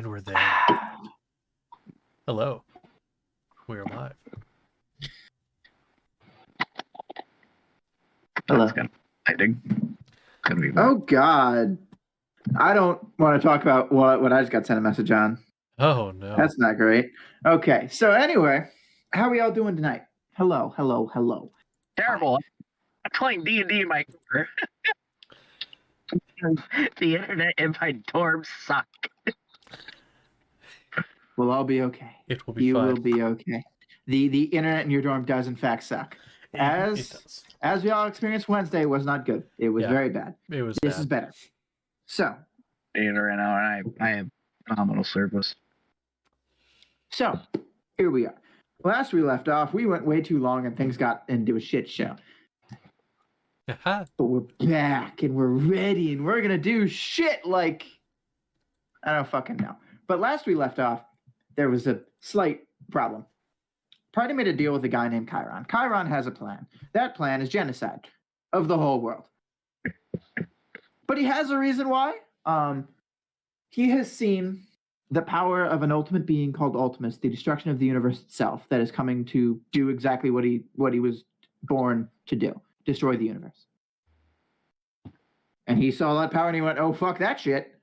And we're there. Hello. We're live. Hello. That's kind of exciting. Gonna be Oh God, I don't want to talk about what I just got sent a message on. Oh no. That's not great. Okay, so anyway, how are we all doing tonight? Hello. terrible. I'm playing D&D in my car. The internet in my dorm suck. We'll all be okay. It will be You fine. will be okay. The internet in your dorm does in fact suck. It does. As we all experienced, Wednesday was not good. It was very bad. It was This bad. is better. So Data right now, and I have phenomenal service. So, here we are. Last we left off, we went way too long and things got into a shit show. Aha. But we're back and we're ready and we're going to do shit like... I don't fucking know. But last we left off, there was a slight problem. Party made a deal with a guy named Chiron. Chiron has a plan. That plan is genocide of the whole world. But he has a reason why. He has seen the power of an ultimate being called Ultimus, the destruction of the universe itself, that is coming to do exactly what he was born to do, destroy the universe. And he saw that power and he went, oh, fuck that shit.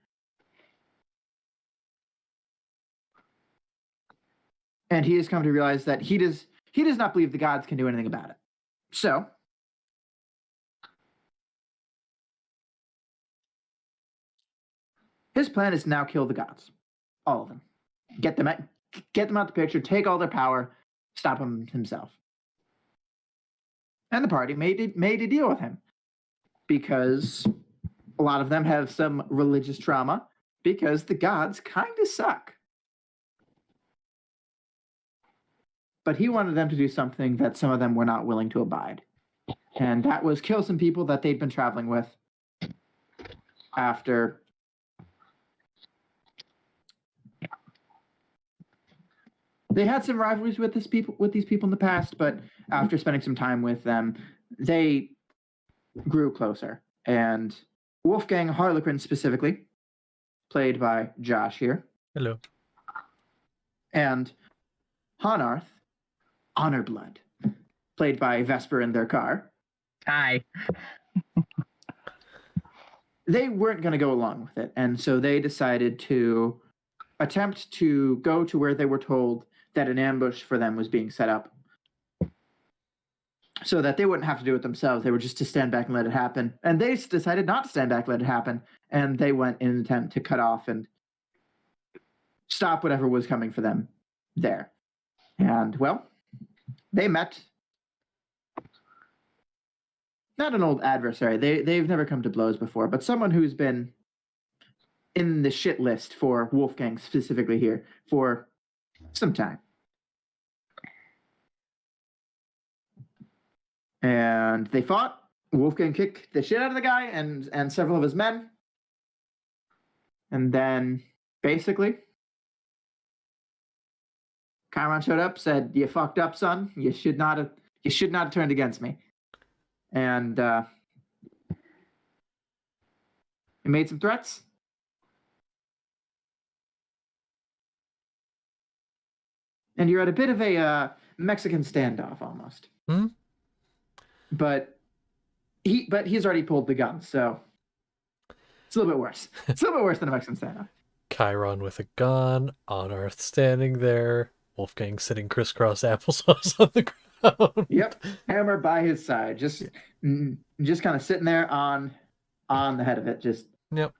And he has come to realize that he does not believe the gods can do anything about it. So, his plan is to now kill the gods. All of them. Get them out the picture, take all their power, stop him himself. And the party made a deal with him. Because a lot of them have some religious trauma, because the gods kind of suck. But he wanted them to do something that some of them were not willing to abide. And that was kill some people that they'd been traveling with after... They had some rivalries with these people in the past, but after spending some time with them, they grew closer. And Wolfgang Harlequin specifically, played by Josh here. Hello. And Honarth, Honorblood, played by Vesper in their car. Hi. They weren't going to go along with it, and so they decided to attempt to go to where they were told that an ambush for them was being set up so that they wouldn't have to do it themselves. They were just to stand back and let it happen. And they decided not to stand back and let it happen, and they went in an attempt to cut off and stop whatever was coming for them there. And, well, they met not an old adversary. They've never come to blows before, but someone who's been in the shit list for Wolfgang specifically here for some time. And they fought. Wolfgang kicked the shit out of the guy and several of his men. And then, basically, Chiron showed up, said, "You fucked up, son. You should not have turned against me." And he made some threats. And you're at a bit of a Mexican standoff almost. Hmm? But he's already pulled the gun, so it's a little bit worse. It's a little bit worse than a Mexican standoff. Chiron with a gun, on Earth standing there, Wolfgang sitting crisscross applesauce on the ground. Yep, hammer by his side, just kind of sitting there on the head of it, just Yep.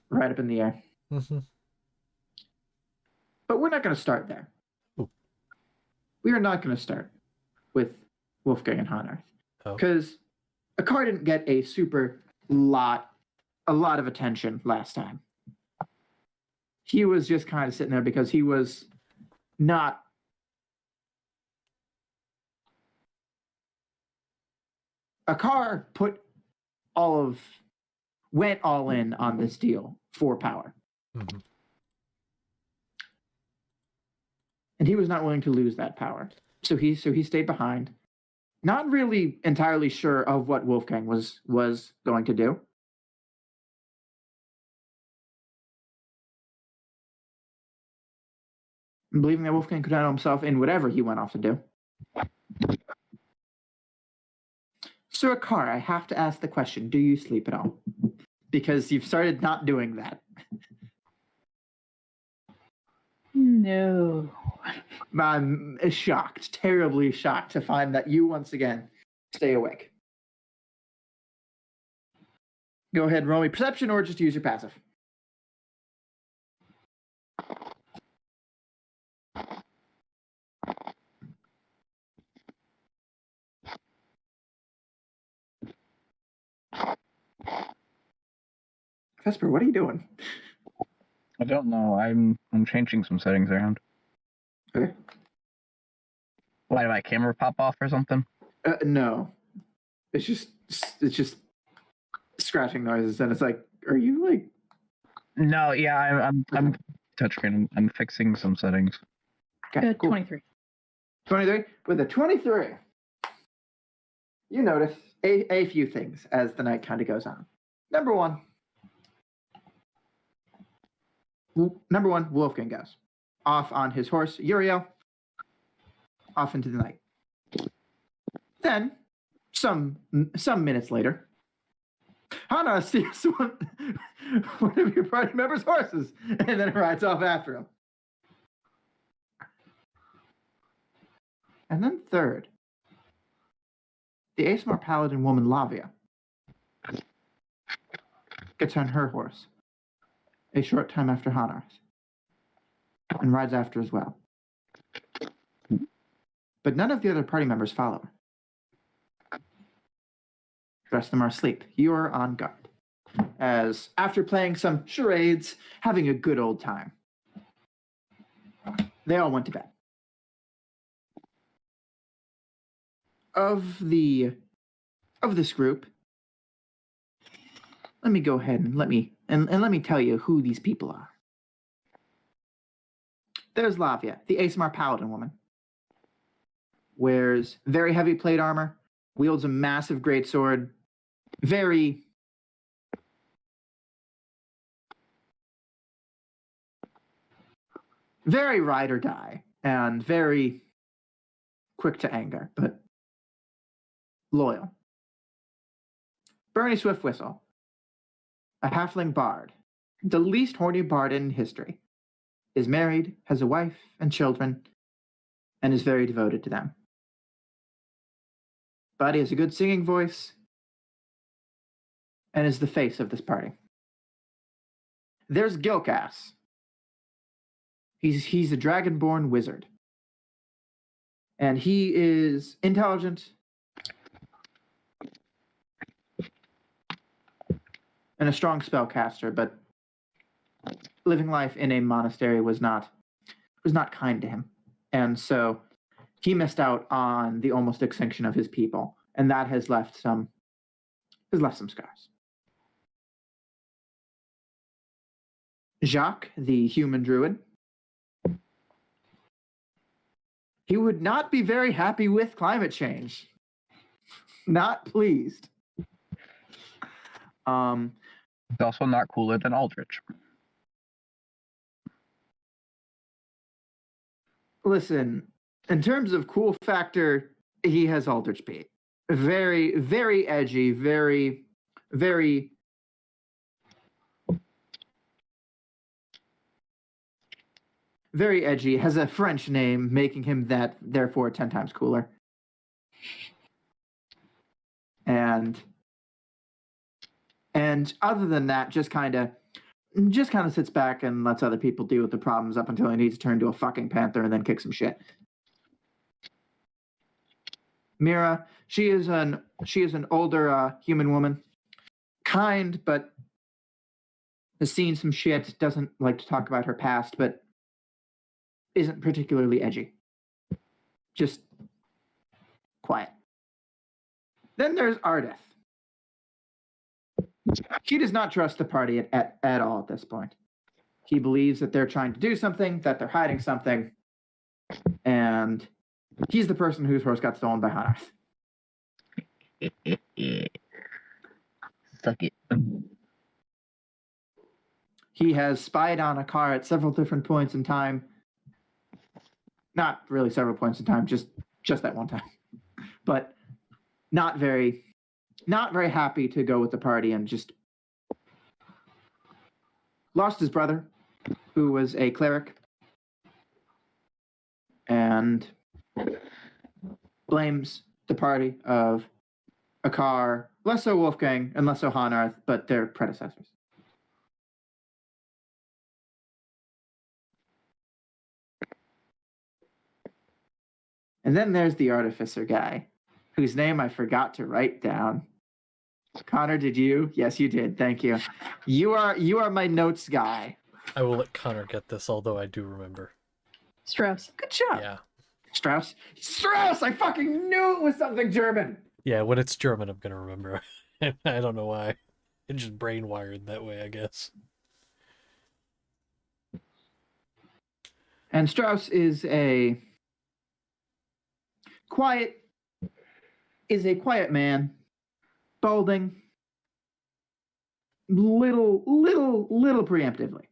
right up in the air. Mm-hmm. But we're not going to start there. Ooh. We are not going to start with Wolfgang and Honarth. Oh. Because Akar didn't get a lot of attention last time. He was just kind of sitting there because he was not... Akar went all in on this deal for power. Mm-hmm. And he was not willing to lose that power. So he stayed behind. Not really entirely sure of what Wolfgang was going to do. believing that Wolfgang could handle himself in whatever he went off to do. Sir Akar, I have to ask the question, do you sleep at all? Because you've started not doing that. No. I'm shocked, terribly shocked to find that you once again stay awake. Go ahead and roll me perception or just use your passive. Vesper, what are you doing? I don't know. I'm changing some settings around. Okay. Why did my camera pop off or something? No. It's just scratching noises, and it's like, are you like? No, yeah, I'm touchscreen. I'm fixing some settings. Okay, cool. 23. 23. With a 23, you notice a few things as the night kind of goes on. Number one, Wolfgang goes off on his horse, Uriel, off into the night. Then, some minutes later, Hana steals one of your party members' horses and then rides off after him. And then third, the ASMR paladin woman Lavia gets on her horse a short time after Hanar's and rides after as well. But none of the other party members follow her. The rest of them are asleep. You are on guard. As after playing some charades, having a good old time, they all went to bed. Of this group, let me go ahead and let me tell you who these people are. There's Lavia, the ASMR paladin woman. Wears very heavy plate armor, wields a massive greatsword, very ride or die, and very quick to anger, but loyal. Bernie Swiftwhistle, a halfling bard, the least horny bard in history, is married, has a wife and children, and is very devoted to them. But he has a good singing voice and is the face of this party. There's Gilcass. He's a dragonborn wizard. And he is intelligent and a strong spellcaster, but living life in a monastery was not kind to him. And so he missed out on the almost extinction of his people, and that has left some scars. Jacques, the human druid, he would not be very happy with climate change. Not pleased. It's also not cooler than Aldrich. Listen, in terms of cool factor, he has Aldrich beat. Very, very edgy, very, very very edgy, has a French name, making him that, therefore, 10 times cooler. And other than that, just kind of sits back and lets other people deal with the problems up until he needs to turn to a fucking panther and then kick some shit. Mira, she is an older human woman, kind, but has seen some shit, doesn't like to talk about her past, but isn't particularly edgy. Just quiet. Then there's Ardith. He does not trust the party at all at this point. He believes that they're trying to do something, that they're hiding something, and he's the person whose horse got stolen by Hanarth. Suck it. He has spied on a car at several different points in time, Not really several points in time, just that one time. But not very happy to go with the party, and just lost his brother, who was a cleric, and blames the party of Akar, less so Wolfgang and less so Hanarth, but their predecessors. And then there's the artificer guy, whose name I forgot to write down. Connor, did you? Yes, you did. Thank you. You are my notes guy. I will let Connor get this, although I do remember. Strauss. Good job. Yeah. Strauss. I fucking knew it was something German. Yeah, when it's German, I'm gonna remember. I don't know why. It's just brain wired that way, I guess. And Strauss is a quiet man, balding, little preemptively.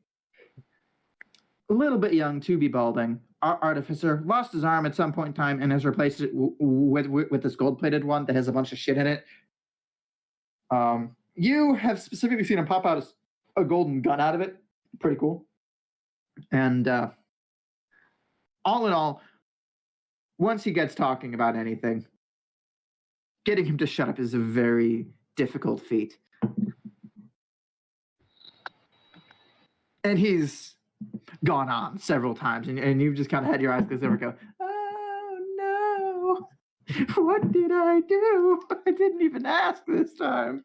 A little bit young to be balding. Artificer lost his arm at some point in time and has replaced it with this gold-plated one that has a bunch of shit in it. You have specifically seen him pop out a golden gun out of it. Pretty cool. And all in all, once he gets talking about anything, getting him to shut up is a very difficult feat. And he's gone on several times, and you've just kind of had your eyes closed over and go, oh no, what did I do? I didn't even ask this time.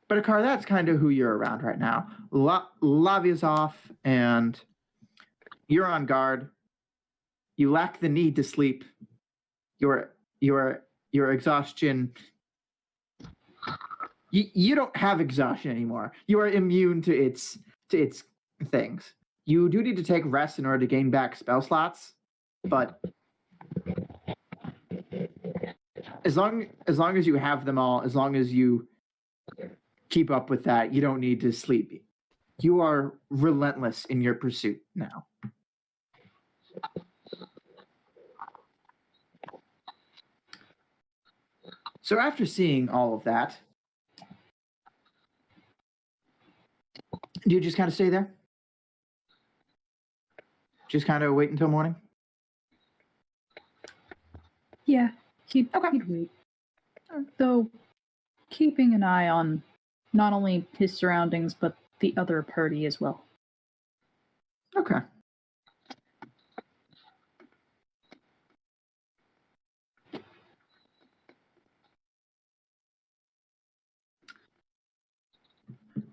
But Akar, that's kind of who you're around right now. Lavia's off, and you're on guard. You lack the need to sleep. Your exhaustion. You don't have exhaustion anymore. You are immune to its things. You do need to take rest in order to gain back spell slots, but as long as you have them all, as long as you keep up with that, you don't need to sleep. You are relentless in your pursuit now. So after seeing all of that, do you just kind of stay there? Just kind of wait until morning? Yeah, he'd Okay. wait. Though, keeping an eye on not only his surroundings, but the other party as well. Okay.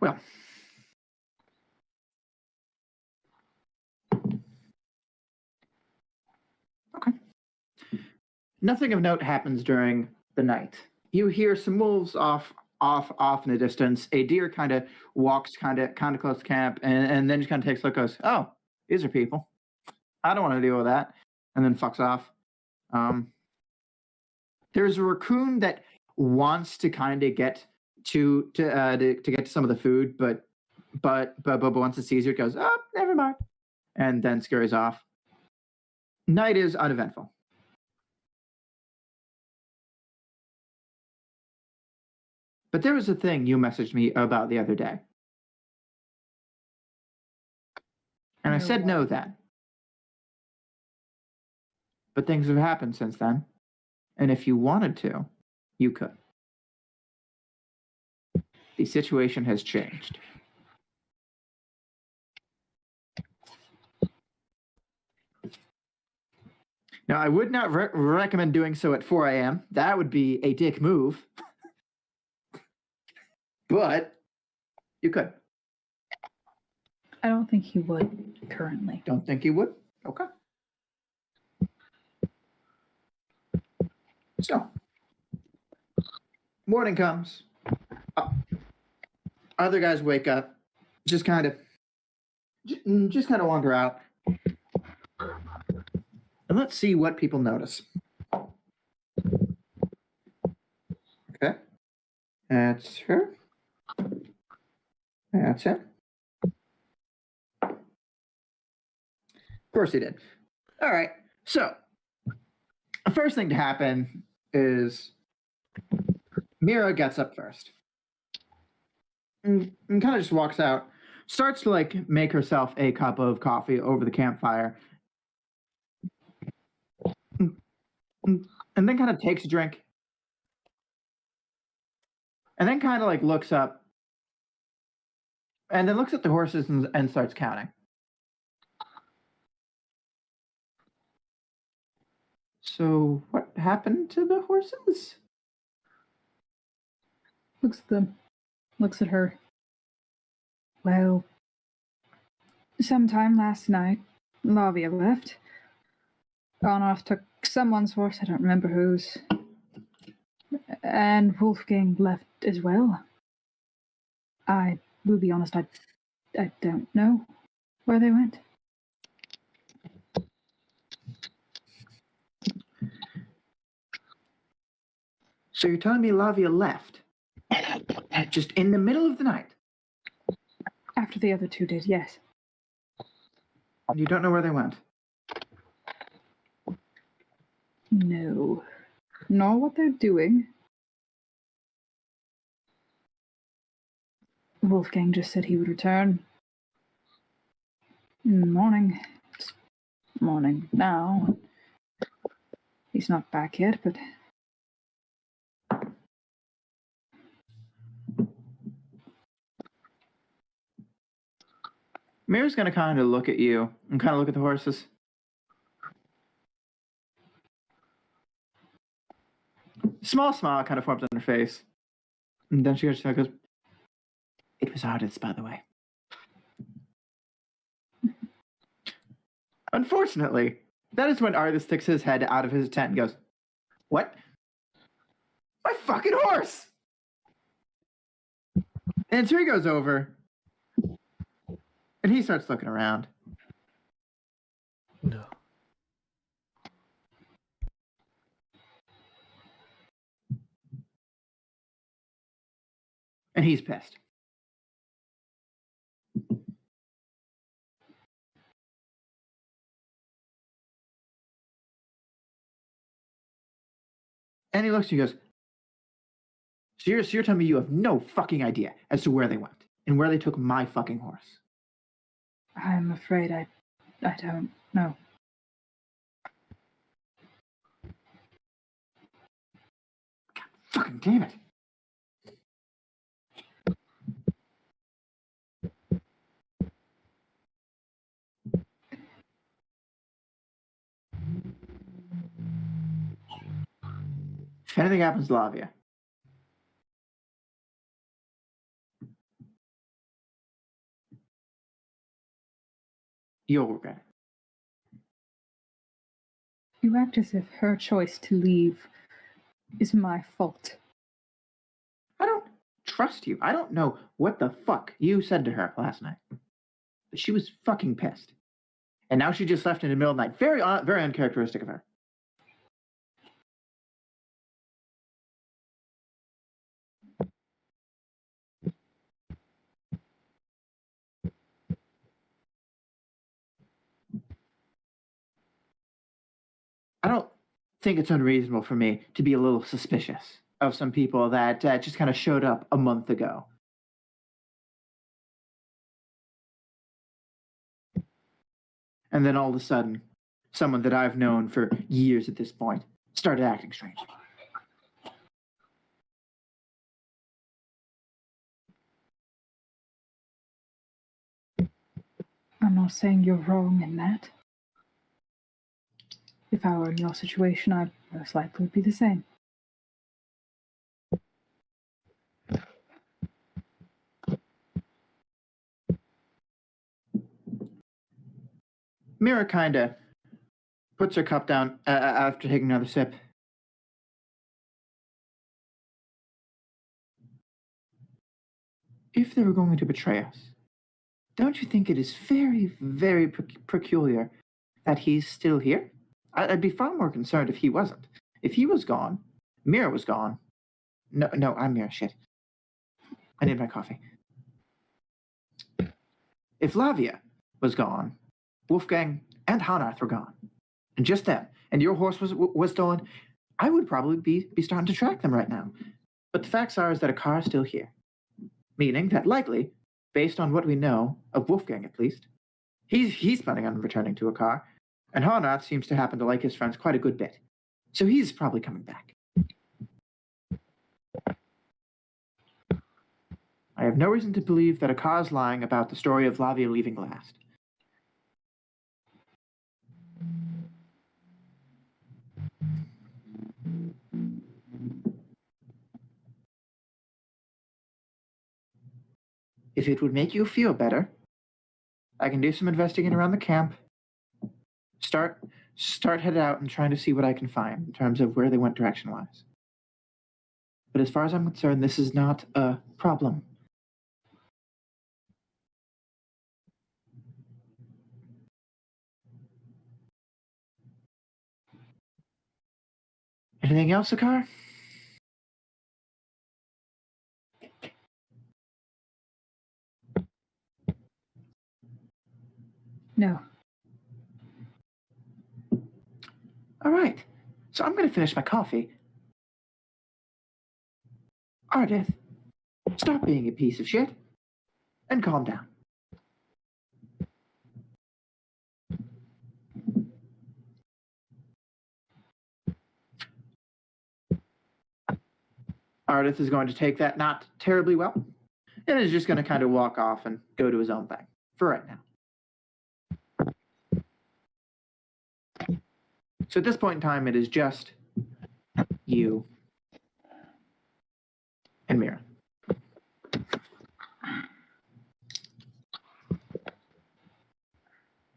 Well, okay. Nothing of note happens during the night. You hear some wolves off in the distance. A deer kind of walks kind of close to camp, and then just kind of takes a look, goes, oh, these are people. I don't want to deal with that. And then fucks off. There's a raccoon that wants to kind of get to get to some of the food, but once it sees you, it goes, oh, never mind, and then scurries off. Night is uneventful. But there was a thing you messaged me about the other day. And I said no then. But things have happened since then. And if you wanted to, you could. The situation has changed. Now, I would not recommend doing so at 4 a.m. That would be a dick move. But you could. I don't think he would currently. Don't think you would? Okay. So, morning comes. Other guys wake up. Just kind of wander out. And let's see what people notice. Okay. That's her. That's him. Of course he did. All right. So, the first thing to happen is Mira gets up first and kind of just walks out, starts to like make herself a cup of coffee over the campfire, and then kind of takes a drink, and then kind of like looks up, and then looks at the horses and starts counting. So, what happened to the horses? Looks at them. Looks at her. Well, sometime last night, Lavia left. Gone off took someone's horse, I don't remember whose. And Wolfgang left as well. I will be honest, I don't know where they went. So you're telling me Lavia left? Just in the middle of the night? After the other two did, yes. You don't know where they went? No. Nor what they're doing. Wolfgang just said he would return. In the morning. It's morning now. He's not back yet, but... Mira's going to kind of look at you and kind of look at the horses. Small smile kind of forms on her face. And then she goes, it was artists, by the way. Unfortunately, that is when Arthur sticks his head out of his tent and goes, what? My fucking horse! And Tree goes over, and he starts looking around. No. And he's pissed. And he looks at you and goes, so you're telling me you have no fucking idea as to where they went and where they took my fucking horse? I'm afraid I don't know. God fucking damn it. If anything happens to Lavia, you'll regret it. You act as if her choice to leave is my fault. I don't trust you. I don't know what the fuck you said to her last night. But she was fucking pissed. And now she just left in the middle of the night. Very, very uncharacteristic of her. I don't think it's unreasonable for me to be a little suspicious of some people that just kind of showed up a month ago. And then all of a sudden, someone that I've known for years at this point started acting strangely. I'm not saying you're wrong in that. If I were in your situation, I'd most likely be the same. Mira kind of puts her cup down after taking another sip. If they were going to betray us, don't you think it is very, very peculiar that he's still here? I'd be far more concerned if he wasn't. If he was gone, Mira was gone. No, I'm Mira. Shit. I need my coffee. If Lavia was gone, Wolfgang and Hanarth were gone, and just them, and your horse was stolen, I would probably be starting to track them right now. But the facts are is that a car is still here, meaning that likely, based on what we know of Wolfgang at least, he's planning on returning to a car, and Hanarth seems to happen to like his friends quite a good bit, so he's probably coming back. I have no reason to believe that a car is lying about the story of Lavia leaving last. If it would make you feel better, I can do some investigating around the camp. Start headed out and trying to see what I can find in terms of where they went direction-wise. But as far as I'm concerned, this is not a problem. Anything else, Akar? No. All right. So I'm going to finish my coffee. Ardith, stop being a piece of shit and calm down. Ardith is going to take that not terribly well and is just going to kind of walk off and go to his own thing for right now. So at this point in time, it is just you and Mira.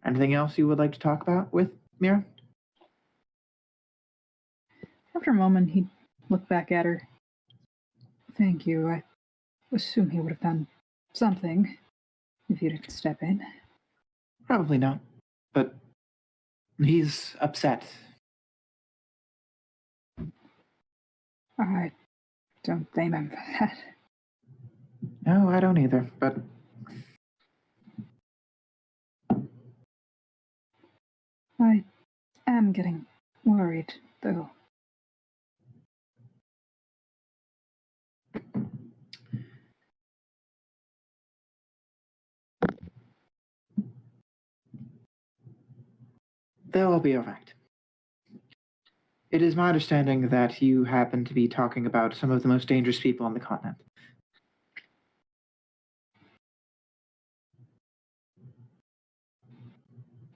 Anything else you would like to talk about with Mira? After a moment, he'd look back at her. Thank you. I assume he would have done something if you didn't step in. Probably not, but he's upset. I don't blame him for that. No, I don't either, but I am getting worried, though. they'll all be all right. It is my understanding that you happen to be talking about some of the most dangerous people on the continent.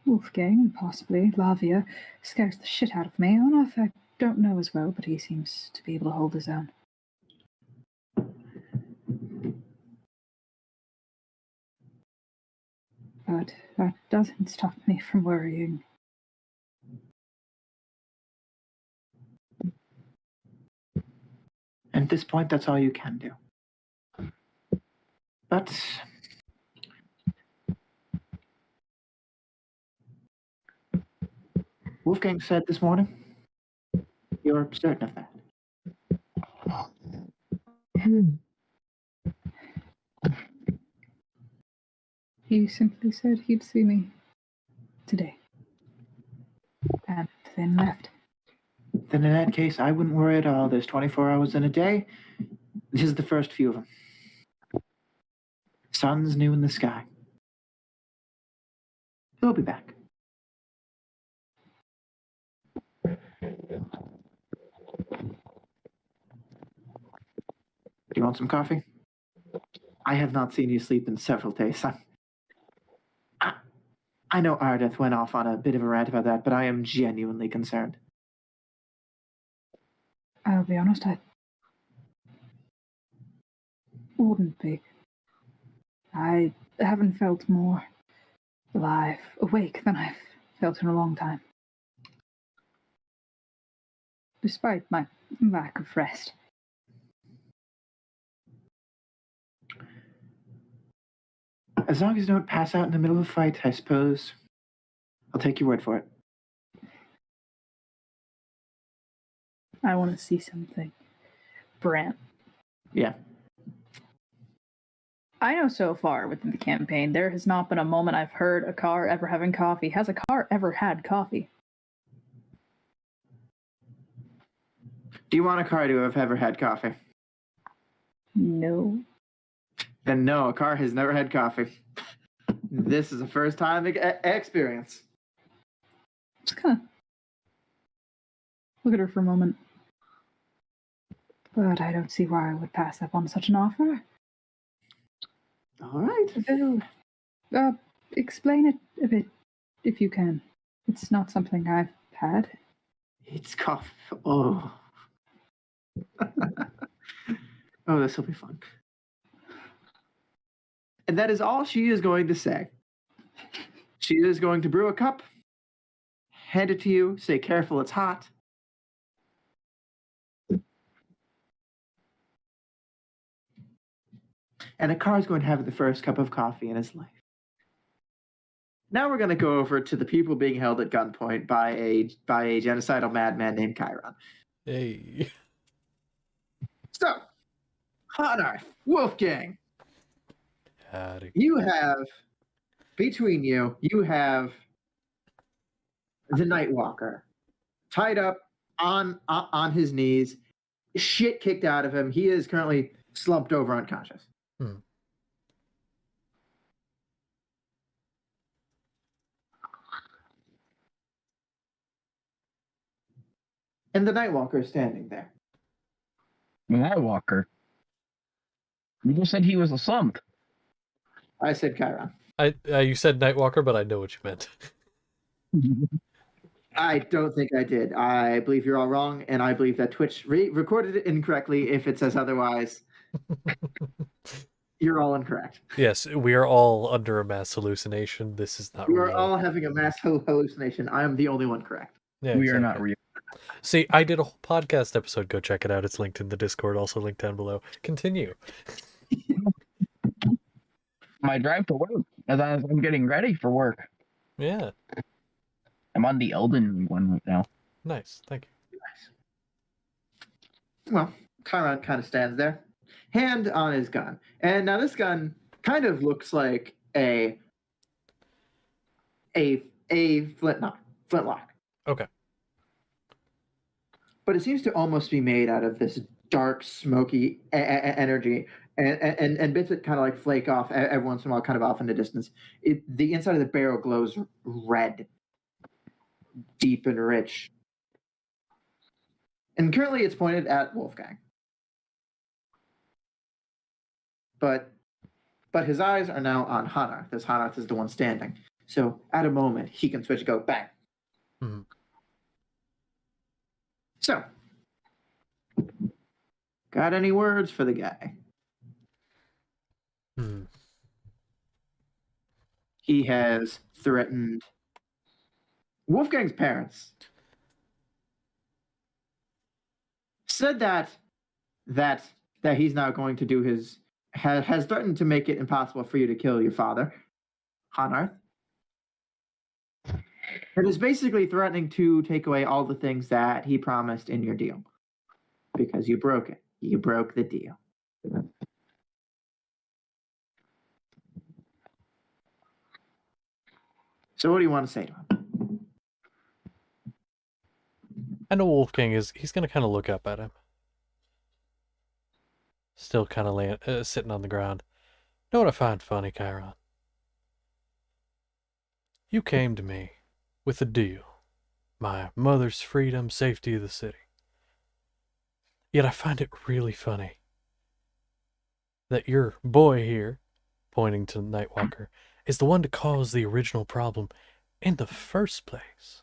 Wolfgang and possibly Lavia scares the shit out of me. Arnoth I don't know as well, but he seems to be able to hold his own. But that doesn't stop me from worrying. And at this point, that's all you can do. But Wolfgang said this morning, you're certain of that. He simply said he'd see me today. And then left. Then in that case, I wouldn't worry at all. There's 24 hours in a day. This is the first few of them. Sun's new in the sky. He'll be back. Do you want some coffee? I have not seen you sleep in several days. I know Ardith went off on a bit of a rant about that, but I am genuinely concerned. I'll be honest, I wouldn't be. I haven't felt more alive, awake than I've felt in a long time. Despite my lack of rest. As long as you don't pass out in the middle of a fight, I suppose I'll take your word for it. I want to see something. Brant. Yeah. I know so far within the campaign, there has not been a moment I've heard a car ever having coffee. Has a car never ever had coffee. Do you want a car to have ever had coffee? No. Then no, a car has never had coffee. This is a first time experience. Just kind of look at her for a moment. But I don't see why I would pass up on such an offer. All right. Though, explain it a bit, if you can. It's not something I've had. It's coffee. Oh. Oh, this will be fun. And that is all she is going to say. She is going to brew a cup, hand it to you, say, careful, it's hot. And Akar's going to have the first cup of coffee in his life. Now we're going to go over to the people being held at gunpoint by a genocidal madman named Chiron. Hey. So, Honarth, Wolfgang, Howdy. you have, between you have the Nightwalker tied up on his knees, shit kicked out of him. He is currently slumped over unconscious. And the Nightwalker is standing there. Nightwalker. You just said he was a slump. I said Chiron. You said Nightwalker, but I know what you meant. I don't think I did. I believe you're all wrong, and I believe that Twitch recorded it incorrectly. If it says otherwise, you're all incorrect. Yes, we are all under a mass hallucination. This is not You real. are all having a mass hallucination. I am the only one correct. Yeah, We are not exactly. real. See, I did a whole podcast episode. Go check it out. It's linked in the Discord, also linked down below. Continue. My drive to work as I'm getting ready for work. Yeah, I'm on the Elden one right now. nice. Thank you. Well, Chiron kind of stands there, hand on his gun. And now this gun kind of looks like a flintlock. Okay. But it seems to almost be made out of this dark, smoky energy, and bits that kind of like flake off every once in a while, kind of off in the distance. The inside of the barrel glows red, deep and rich. And currently it's pointed at Wolfgang. But his eyes are now on Hanarth, as Hanarth is the one standing. So at a moment, he can switch and go bang. Mhm. So, got any words for the guy? Hmm. He has threatened Wolfgang's parents. Said that he's now going to do his has threatened to make it impossible for you to kill your father, Hanarth. It is basically threatening to take away all the things that he promised in your deal. Because you broke it. You broke the deal. So what do you want to say to him? I know Wolfgang he's going to kind of look up at him. Still kind of sitting on the ground. Know what I find funny, Chiron? You came to me with a deal. My mother's freedom, safety of the city. Yet I find it really funny that your boy here, pointing to Nightwalker, is the one to cause the original problem in the first place.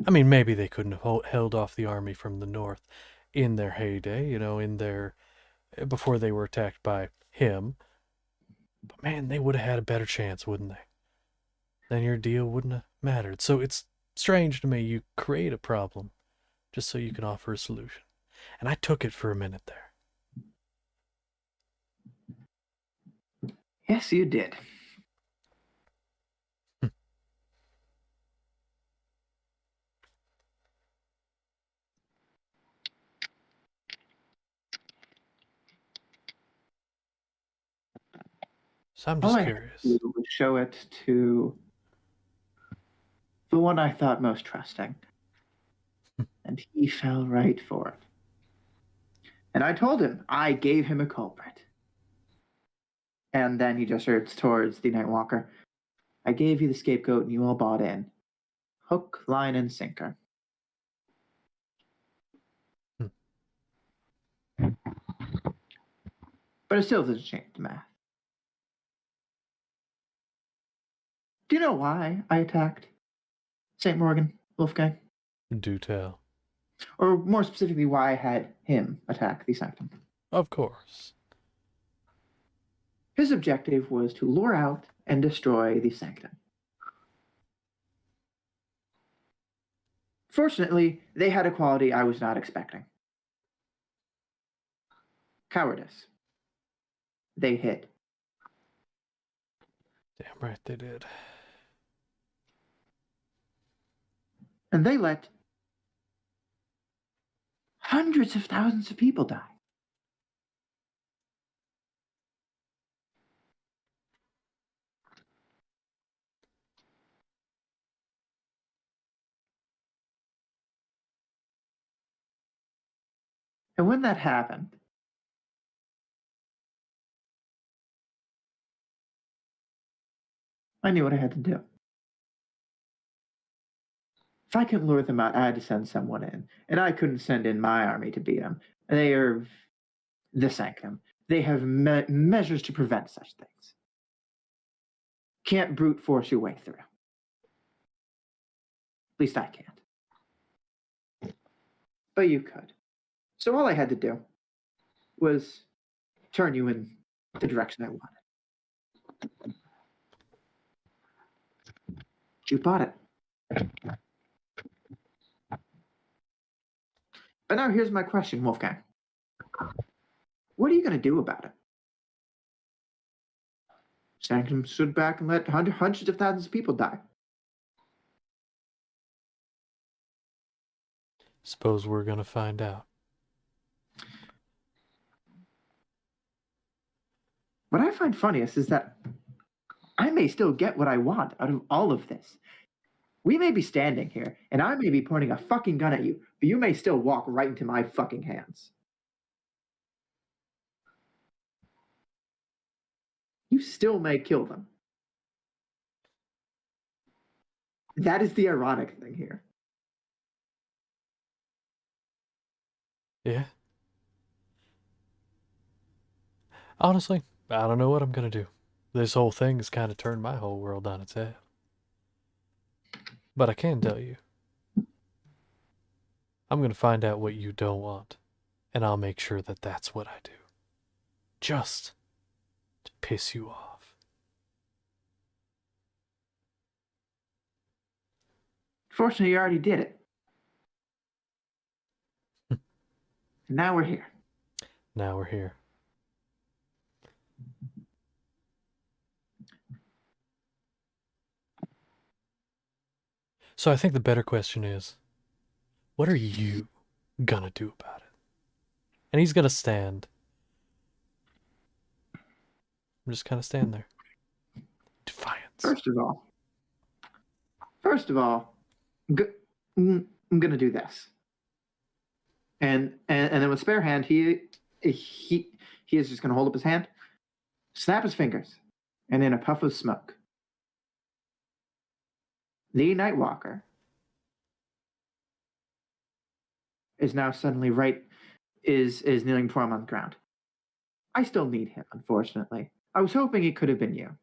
I mean, maybe they couldn't have held off the army from the north in their heyday, before they were attacked by him. But man, they would have had a better chance, wouldn't they? Then your deal wouldn't have mattered. So it's strange to me you create a problem just so you can offer a solution. And I took it for a minute there. Yes, you did. So I'm just curious. We would show it to the one I thought most trusting. And he fell right for it. And I told him, I gave him a culprit. And then he gestures towards the Nightwalker. I gave you the scapegoat and you all bought in. Hook, line, and sinker. But it still doesn't change the math. Do you know why I attacked St. Morgan, Wolfgang? Do tell. Or more specifically, why I had him attack the Sanctum? Of course. His objective was to lure out and destroy the Sanctum. Fortunately, they had a quality I was not expecting. Cowardice. They hid. Damn right they did. And they let hundreds of thousands of people die. And when that happened, I knew what I had to do. If I couldn't lure them out, I had to send someone in. And I couldn't send in my army to beat them. They are the Sanctum. They have measures to prevent such things. Can't brute force your way through. At least I can't. But you could. So all I had to do was turn you in the direction I wanted. You bought it. But now here's my question, Wolfgang. What are you going to do about it? Sanctum stood back and let hundreds of thousands of people die. Suppose we're gonna find out. What I find funniest is that I may still get what I want out of all of this. We may be standing here, and I may be pointing a fucking gun at you, but you may still walk right into my fucking hands. You still may kill them. That is the ironic thing here. Yeah. Honestly, I don't know what I'm gonna do. This whole thing has kind of turned my whole world on its head. But I can tell you, I'm gonna find out what you don't want, and I'll make sure that that's what I do. Just to piss you off. Fortunately, you already did it. And now we're here. Now we're here. So I think the better question is, what are you gonna do about it? And he's gonna stand. I'm just kind of stand there. Defiance. First of all, I'm gonna do this. And then with spare hand, he is just gonna hold up his hand, snap his fingers, and in a puff of smoke, the Nightwalker is now suddenly is kneeling before him on the ground. I still need him, unfortunately. I was hoping it could have been you.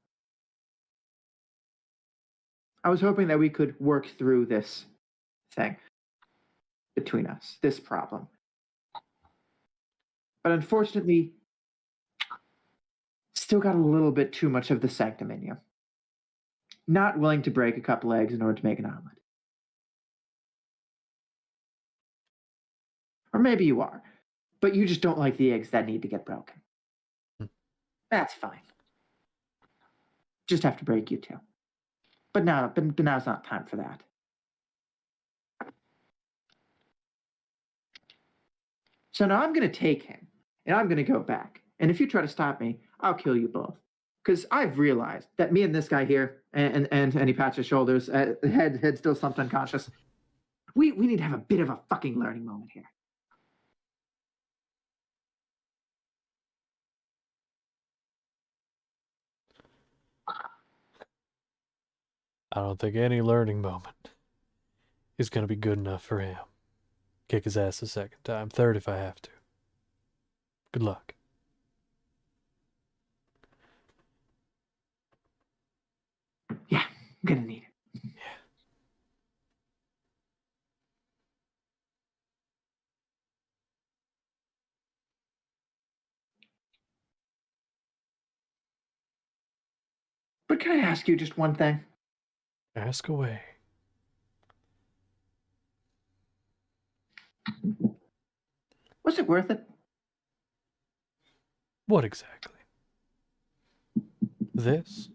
I was hoping that we could work through this thing between us, this problem. But unfortunately, still got a little bit too much of the Sanctum in you. Not willing to break a couple eggs in order to make an omelet. Or maybe you are, but you just don't like the eggs that need to get broken. That's fine. Just have to break you too. But now's not time for that. So now I'm going to take him, and I'm going to go back. And if you try to stop me, I'll kill you both. because I've realized that me and this guy here, and he pats his shoulders, head still slumped unconscious. We need to have a bit of a fucking learning moment here. I don't think any learning moment is going to be good enough for him. Kick his ass a second time, third if I have to. Good luck. Yeah, I'm gonna need it. Yeah. But can I ask you just one thing? Ask away. Was it worth it? What exactly? This?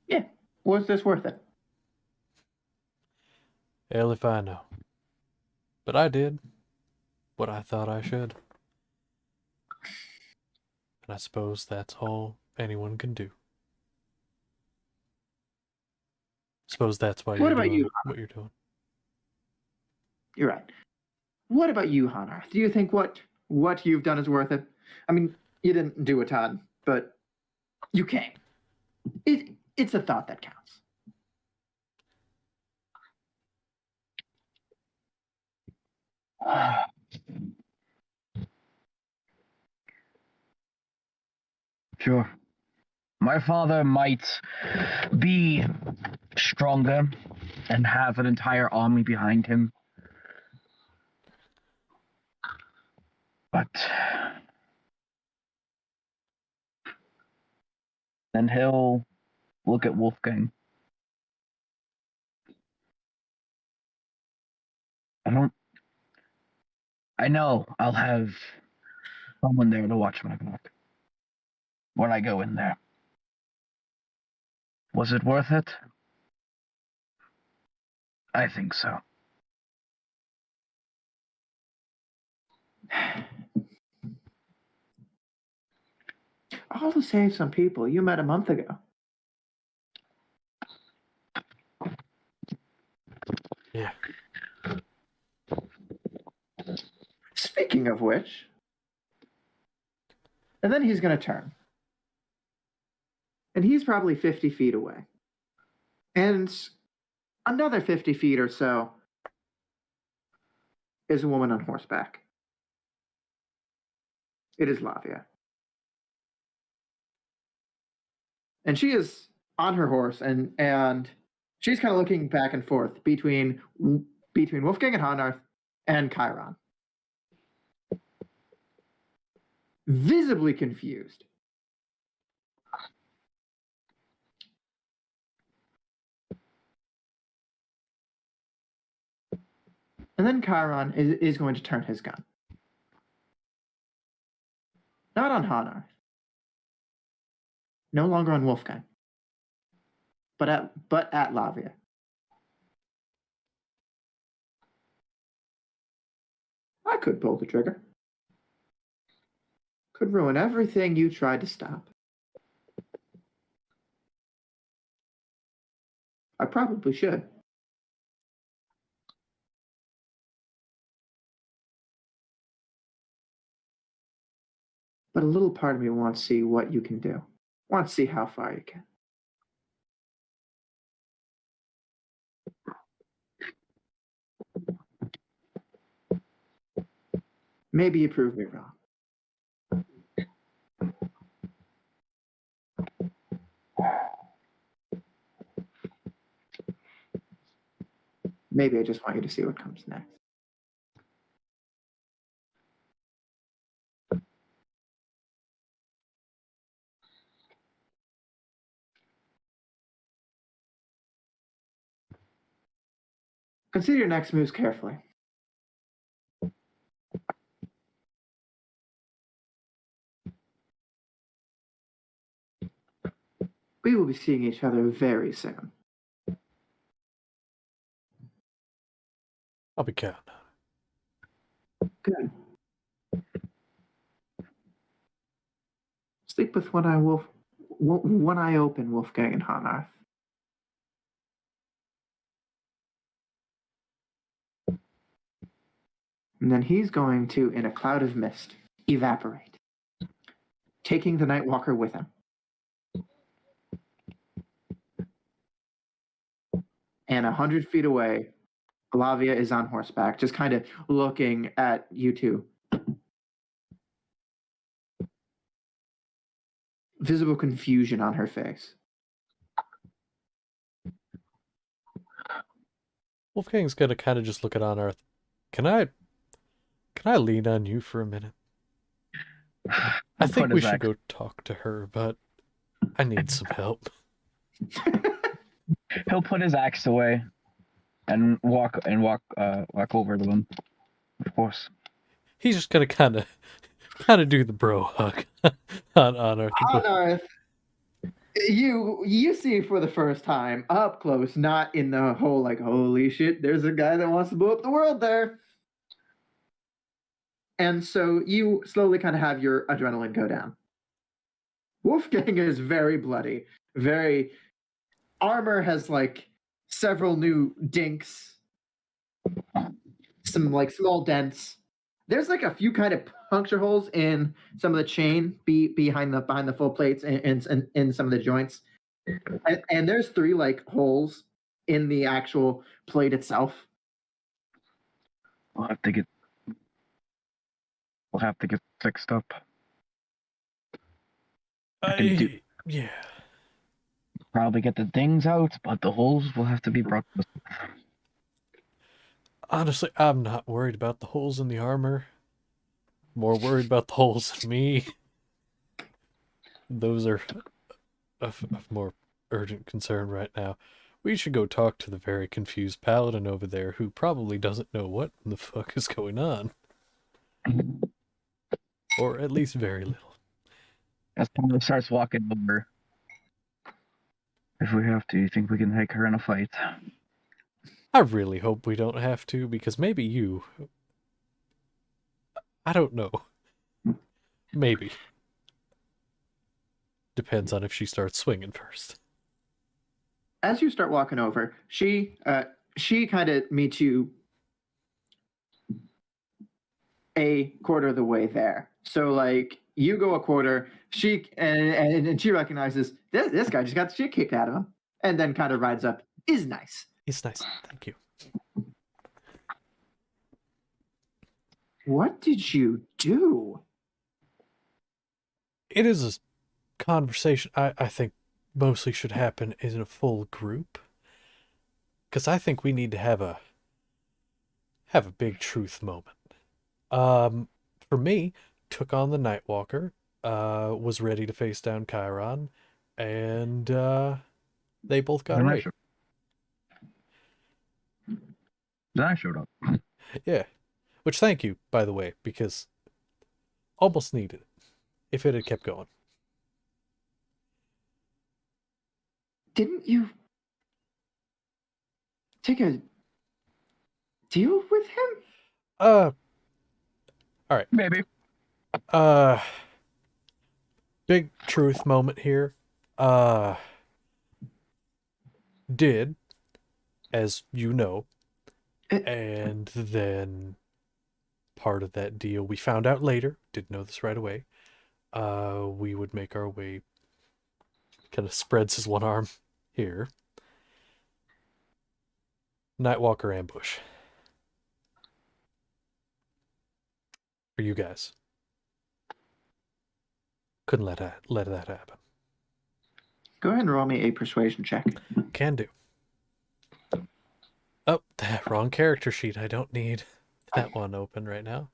Yeah. Was this worth it? Hell if I know. But I did what I thought I should. And I suppose that's all anyone can do. Suppose that's why What you're about doing you, what you're doing. You're right. What about you, Hanar? Do you think what you've done is worth it? I mean, you didn't do a ton, but you came. It's a thought that counts. Sure. My father might be stronger and have an entire army behind him. But then he'll look at Wolfgang. I know I'll have someone there to watch my back when I go in there. Was it worth it? I think so. All to save some people you met a month ago. Yeah. Speaking of which, and then he's going to turn. And he's probably 50 feet away. And another 50 feet or so is a woman on horseback. It is Lavia. And she is on her horse, and she's kind of looking back and forth between Wolfgang and Hanarth and Chiron. Visibly confused. And then Chiron is going to turn his gun. Not on Hanarth. No longer on Wolfgang. But at Lavia. I could pull the trigger. Could ruin everything you tried to stop. I probably should. But a little part of me wants to see what you can do. Wants to see how far you can. Maybe you prove me wrong. Maybe I just want you to see what comes next. Consider your next moves carefully. We will be seeing each other very soon. I'll be counting on it. Good. Sleep with one eye, Wolf. one eye open, Wolfgang and Hanarth. And then he's going to, in a cloud of mist, evaporate, taking the Nightwalker with him. And 100 feet away, Lavia is on horseback, just kind of looking at you two. Visible confusion on her face. Wolfgang's gonna kind of just look at Anarth. Can I lean on you for a minute? I think we should go talk to her, but I need some help. He'll put his axe away and walk over to them. Of course. He's just gonna kind of do the bro hug on Anarth. Hanarth, you see for the first time up close, not in the whole like, holy shit, there's a guy that wants to blow up the world there. And so you slowly kind of have your adrenaline go down. Wolfgang is very bloody, very armor has like several new dinks, some like small dents. There's like a few kind of puncture holes in some of the chain behind the full plates and in some of the joints. And there's 3 like holes in the actual plate itself. We'll have to get fixed up. Yeah. Probably get the things out, but the holes will have to be brought. Honestly, I'm not worried about the holes in the armor. More worried about the holes in me. Those are of more urgent concern right now. We should go talk to the very confused paladin over there who probably doesn't know what the fuck is going on. Or at least very little. As Pablo starts walking over, if we have to, you think we can take her in a fight? I really hope we don't have to, because maybe you... I don't know. Maybe. Depends on if she starts swinging first. As you start walking over, she kind of meets you a quarter of the way there. So like you go a quarter, she and she recognizes this guy just got the shit kicked out of him, and then kind of rides up. Is nice. He's nice. Thank you. What did you do? It is a conversation I think mostly should happen in a full group. Because I think we need to have a big truth moment. For me, took on the Nightwalker, was ready to face down Chiron, and they both got right. Then I showed up. Yeah. Which, thank you, by the way, because almost needed it if it had kept going. Didn't you take a deal with him? All right. Maybe. Big truth moment here. Did, as you know, and then part of that deal we found out later, didn't know this right away, we would make our way, kind of spreads his one arm here. Nightwalker ambush. For you guys. Couldn't let that happen. Go ahead and roll me a persuasion check. Can do. Oh, wrong character sheet. I don't need that one open right now.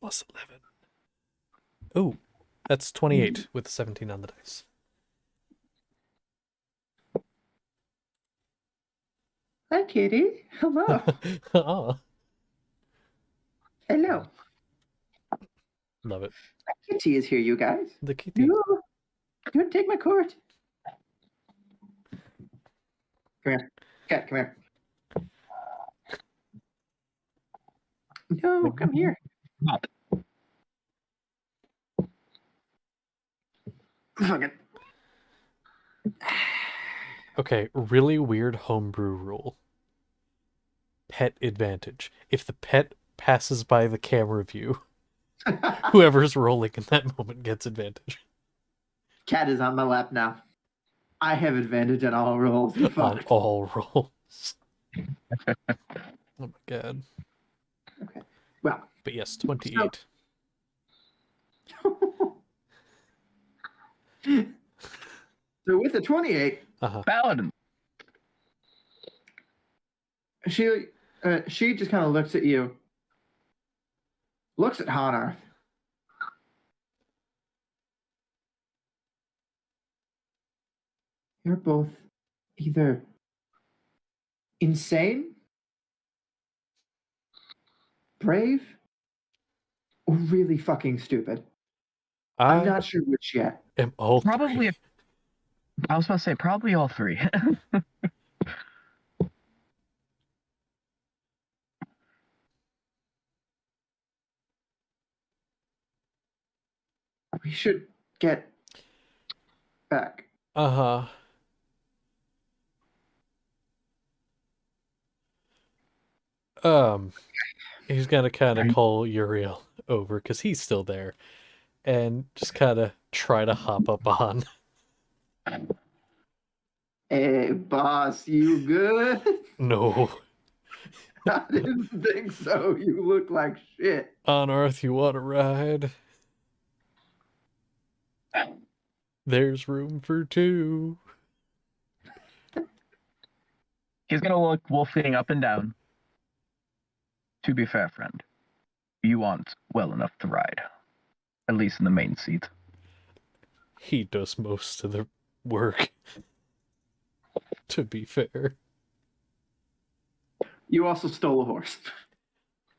Plus 11. Ooh, that's 28 with 17 on the dice. Hi, kitty. Hello. Oh, Hello. love it. Kitty is here, you guys. The kitty. You want to take my court? Come here. Cat, come here. No, come here. Not. Fucking. Okay, really weird homebrew rule. Pet advantage. If the pet passes by the camera view, whoever's rolling in that moment gets advantage. Cat is on my lap now. I have advantage on all rolls. You On fucked. all rolls. Oh my god. Okay. Well. But yes, 28. So with a 28, Uh-huh. Paladin. she just kind of looks at you. Looks at Hanarth. You're both either insane, brave, or really fucking stupid. I'm I not sure which yet. am all Probably. three. I was about to say probably all three. We should get back. Uh-huh. He's gonna kind of Right. call Uriel over because he's still there, and just kind of try to hop up on. Hey, boss, you good? No, I didn't think so. You look like shit. on Earth, you want to ride? There's room for two. He's gonna look Wolfgang up and down. To be fair, friend, you aren't well enough to ride. At least in the main seat. He does most of the work. To be fair. You also stole a horse.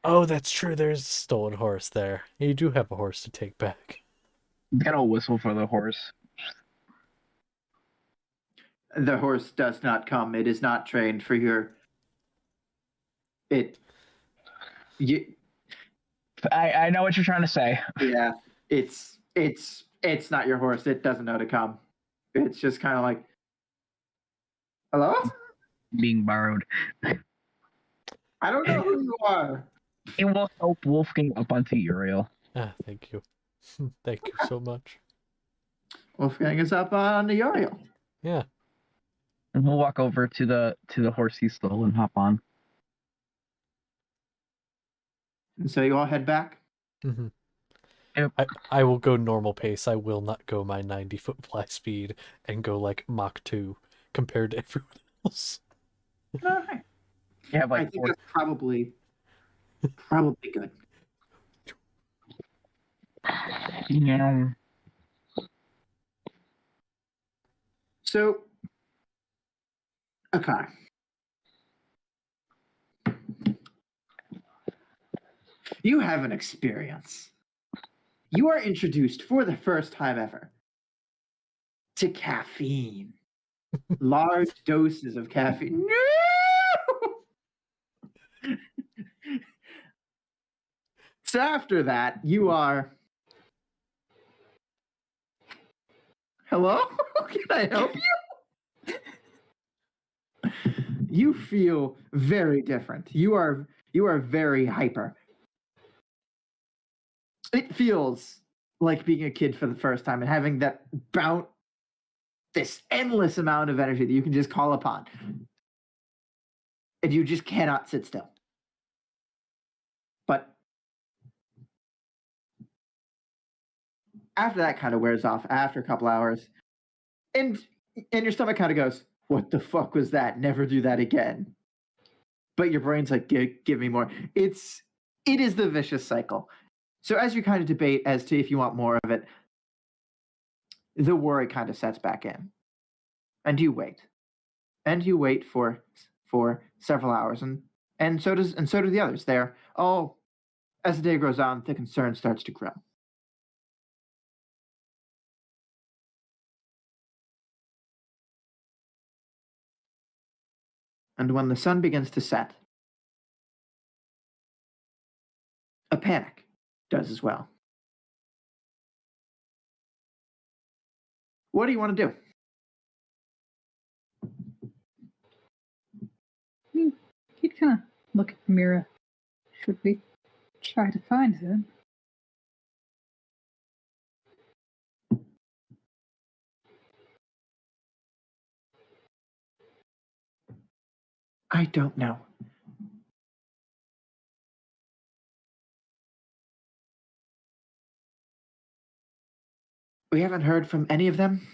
Oh, that's true. There's a stolen horse there. You do have a horse to take back. He's gonna whistle for the horse. The horse does not come. It is not trained for your. I know what you're trying to say. Yeah, it's not your horse. It doesn't know to come. It's just kind of like, hello? Being borrowed. I don't know who you are. He will help Wolfgang up onto Uriel. Ah, thank you. Thank you so much. Wolfgang is up on the Uriel. Yeah. And we'll walk over to the horse he stole and hop on. And so you all head back. Mm-hmm. Yep. I will go normal pace. I will not go my 90-foot fly speed and go like Mach 2 compared to everyone else. All right. You have I like think that's probably good. Yeah. So, okay. You have an experience. You are introduced for the first time ever to caffeine. Large doses of caffeine. No! So after that, you are. Hello? Can I help you? You feel very different. You are very hyper. It feels like being a kid for the first time and having that this endless amount of energy that you can just call upon. And you just cannot sit still. But after that kind of wears off, after a couple hours, and your stomach kind of goes, what the fuck was that? Never do that again. But your brain's like, give me more. It is the vicious cycle. So as you kind of debate as to if you want more of it, the worry kind of sets back in. And you wait. And you wait for several hours, and so do the others. There, as the day goes on, the concern starts to grow. And when the sun begins to set, a panic does as well. What do you want to do? He'd kind of look at the mirror. Should we try to find them? I don't know. We haven't heard from any of them.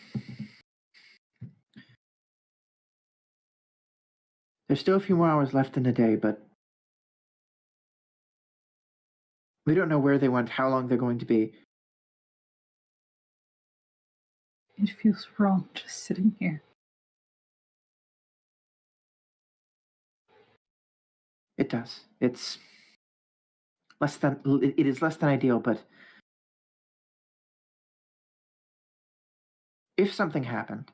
There's still a few more hours left in the day, but we don't know where they went, how long they're going to be. It feels wrong just sitting here. It does. It's less than, it is less than ideal, but if something happened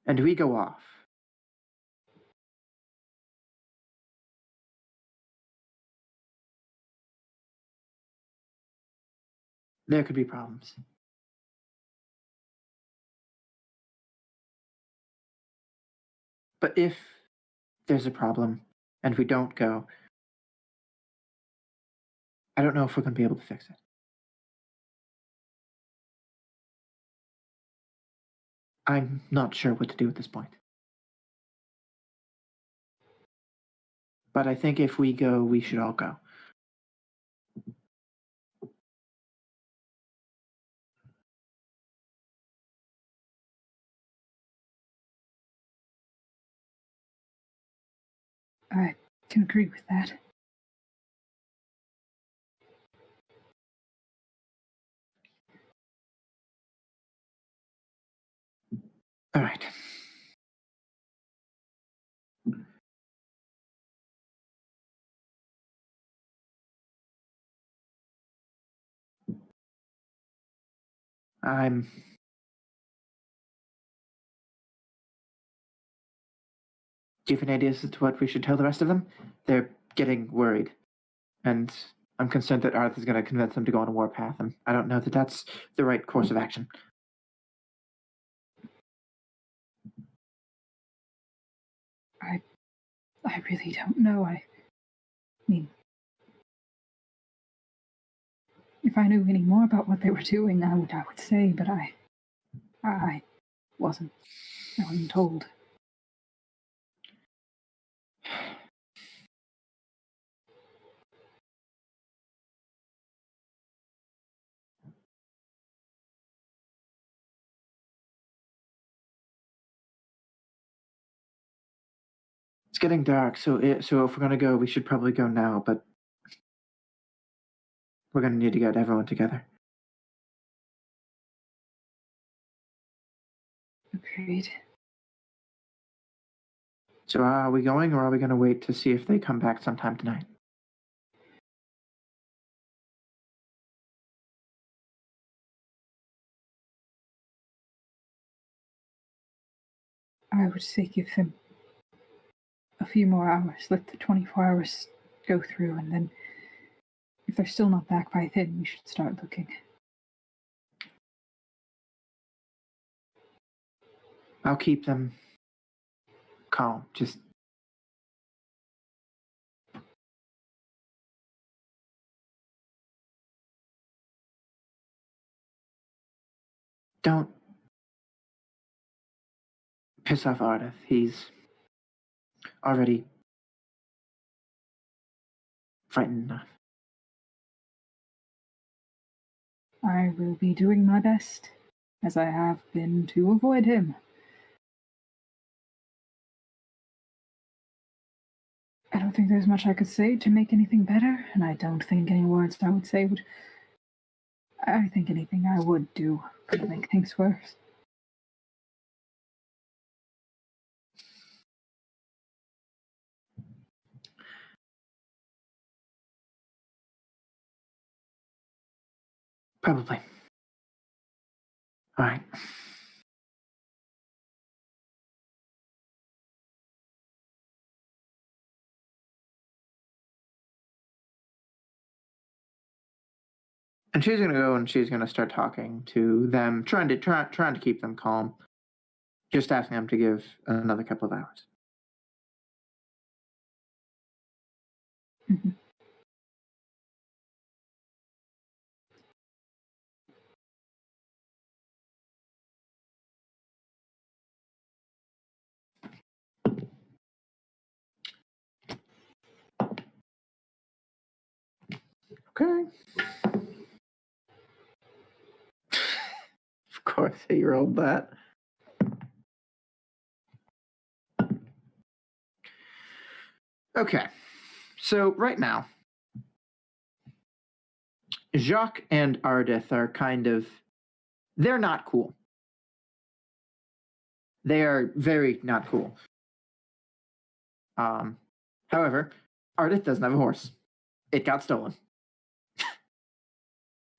and we go off, there could be problems. But if there's a problem and we don't go, I don't know if we're going to be able to fix it. I'm not sure what to do at this point. But I think if we go, we should all go. I can agree with that. All right. Do you have any ideas as to what we should tell the rest of them? They're getting worried. And I'm concerned that Arthur's going to convince them to go on a warpath, and I don't know that that's the right course of action. I really don't know. I mean, if I knew any more about what they were doing, I would say, but I wasn't told. It's getting dark, so if we're going to go, we should probably go now, but we're going to need to get everyone together. Agreed. So are we going, or are we going to wait to see if they come back sometime tonight? I would say give them a few more hours. Let the 24 hours go through, and then if they're still not back by then, we should start looking. I'll keep them calm. Just don't piss off Ardith. He's already frightened enough. I will be doing my best, as I have been, to avoid him. I don't think there's much I could say to make anything better, and I don't think any words I would say would... I think anything I would do could make things worse. Probably. All right. And she's gonna go and she's gonna start talking to them, trying to keep them calm. Just asking them to give another couple of hours. Mhm. Okay. Of course, he rolled that. Okay. So right now, Jacques and Ardith are they're not cool. They are very not cool. However, Ardith doesn't have a horse. It got stolen.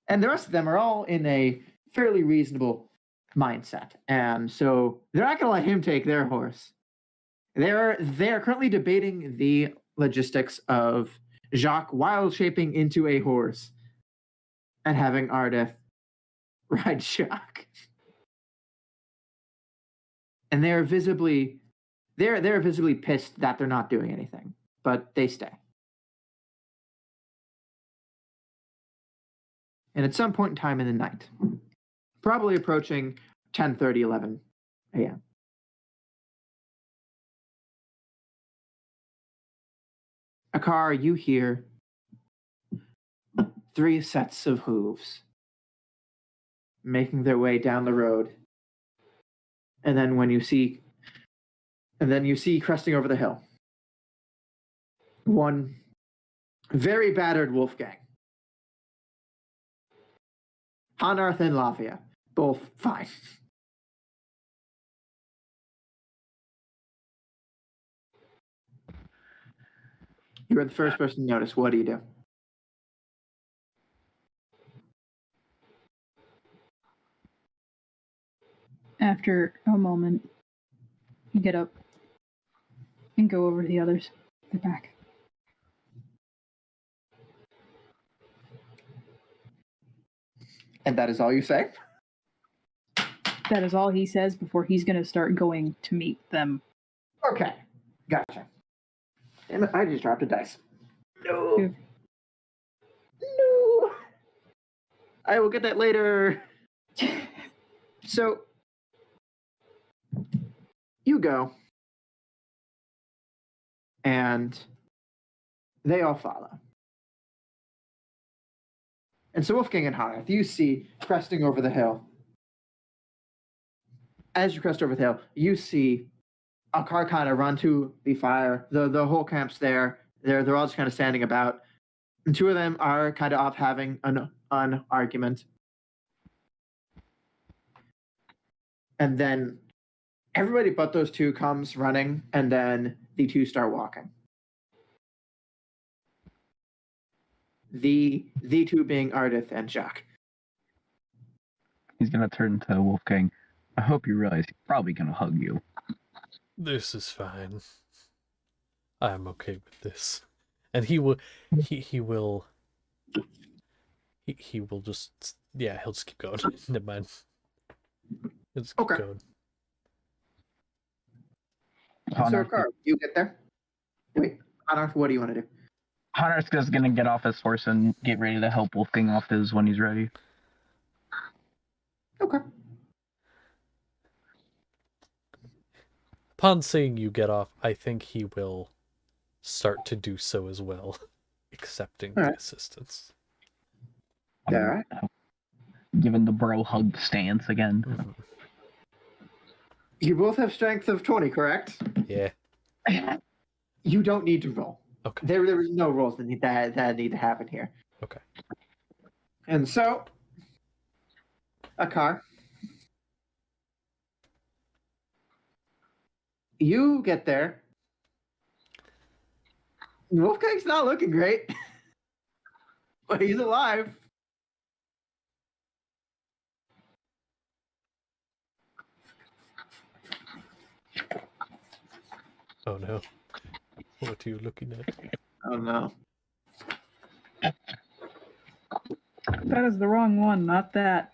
And the rest of them are all in a fairly reasonable mindset. And so they're not going to let him take their horse. They're currently debating the logistics of Jacques wild shaping into a horse and having Ardith ride Jacques. And they're visibly pissed that they're not doing anything, but they stay. And at some point in time in the night, probably approaching 10:30, 11 a.m., a car, you hear 3 sets of hooves making their way down the road. And then you see cresting over the hill, one very battered Wolfgang. Hanarth and Lavia, both fine. You were the first person to notice. What do you do? After a moment, you get up and go over to the others. They're back. And that is all you say? That is all he says before he's going to start going to meet them. Okay. Gotcha. Damn it, I just dropped a dice. No. Good. No. I will get that later. So, you go. And they all follow. And so Wolfgang and Hanarth, you see cresting over the hill. As you crest over the hill, you see a car kind of run to the fire. The whole camp's there. They're all just kind of standing about. And 2 of them are kind of off having an argument. And then everybody but those 2 comes running, and then the 2 start walking. The 2 being Ardith and Jacques. He's gonna turn to Wolfgang. I hope you realize he's probably gonna hug you. This is fine. I'm okay with this. And he will just, yeah, he'll just keep going. Never mind. He'll just keep going. So, Carl, you get there? Wait, Hanarth, what do you want to do? Hanarth's just gonna get off his horse and get ready to help Wolfgang off his when he's ready. Okay. Upon seeing you get off, I think he will start to do so as well, accepting the assistance. All right. Giving the bro hug stance again. Mm-hmm. You both have strength of 20, correct? Yeah. You don't need to roll. Okay. There is no rolls that need to happen here. Okay. And so, a car. You get there. Wolfgang's not looking great, but he's alive. Oh no. What are you looking at? Oh no. That is the wrong one, not that.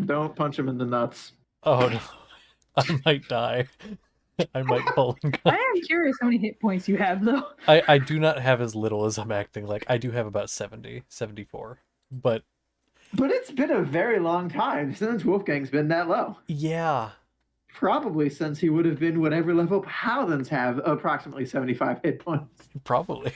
Don't punch him in the nuts. Oh no. I might die. I might fall I am curious how many hit points you have, though. I do not have as little as I'm acting like. I do have about 70, 74. But it's been a very long time since Wolfgang's been that low. yeah. Probably since he would have been whatever level Paladins have, approximately 75 hit points. Probably.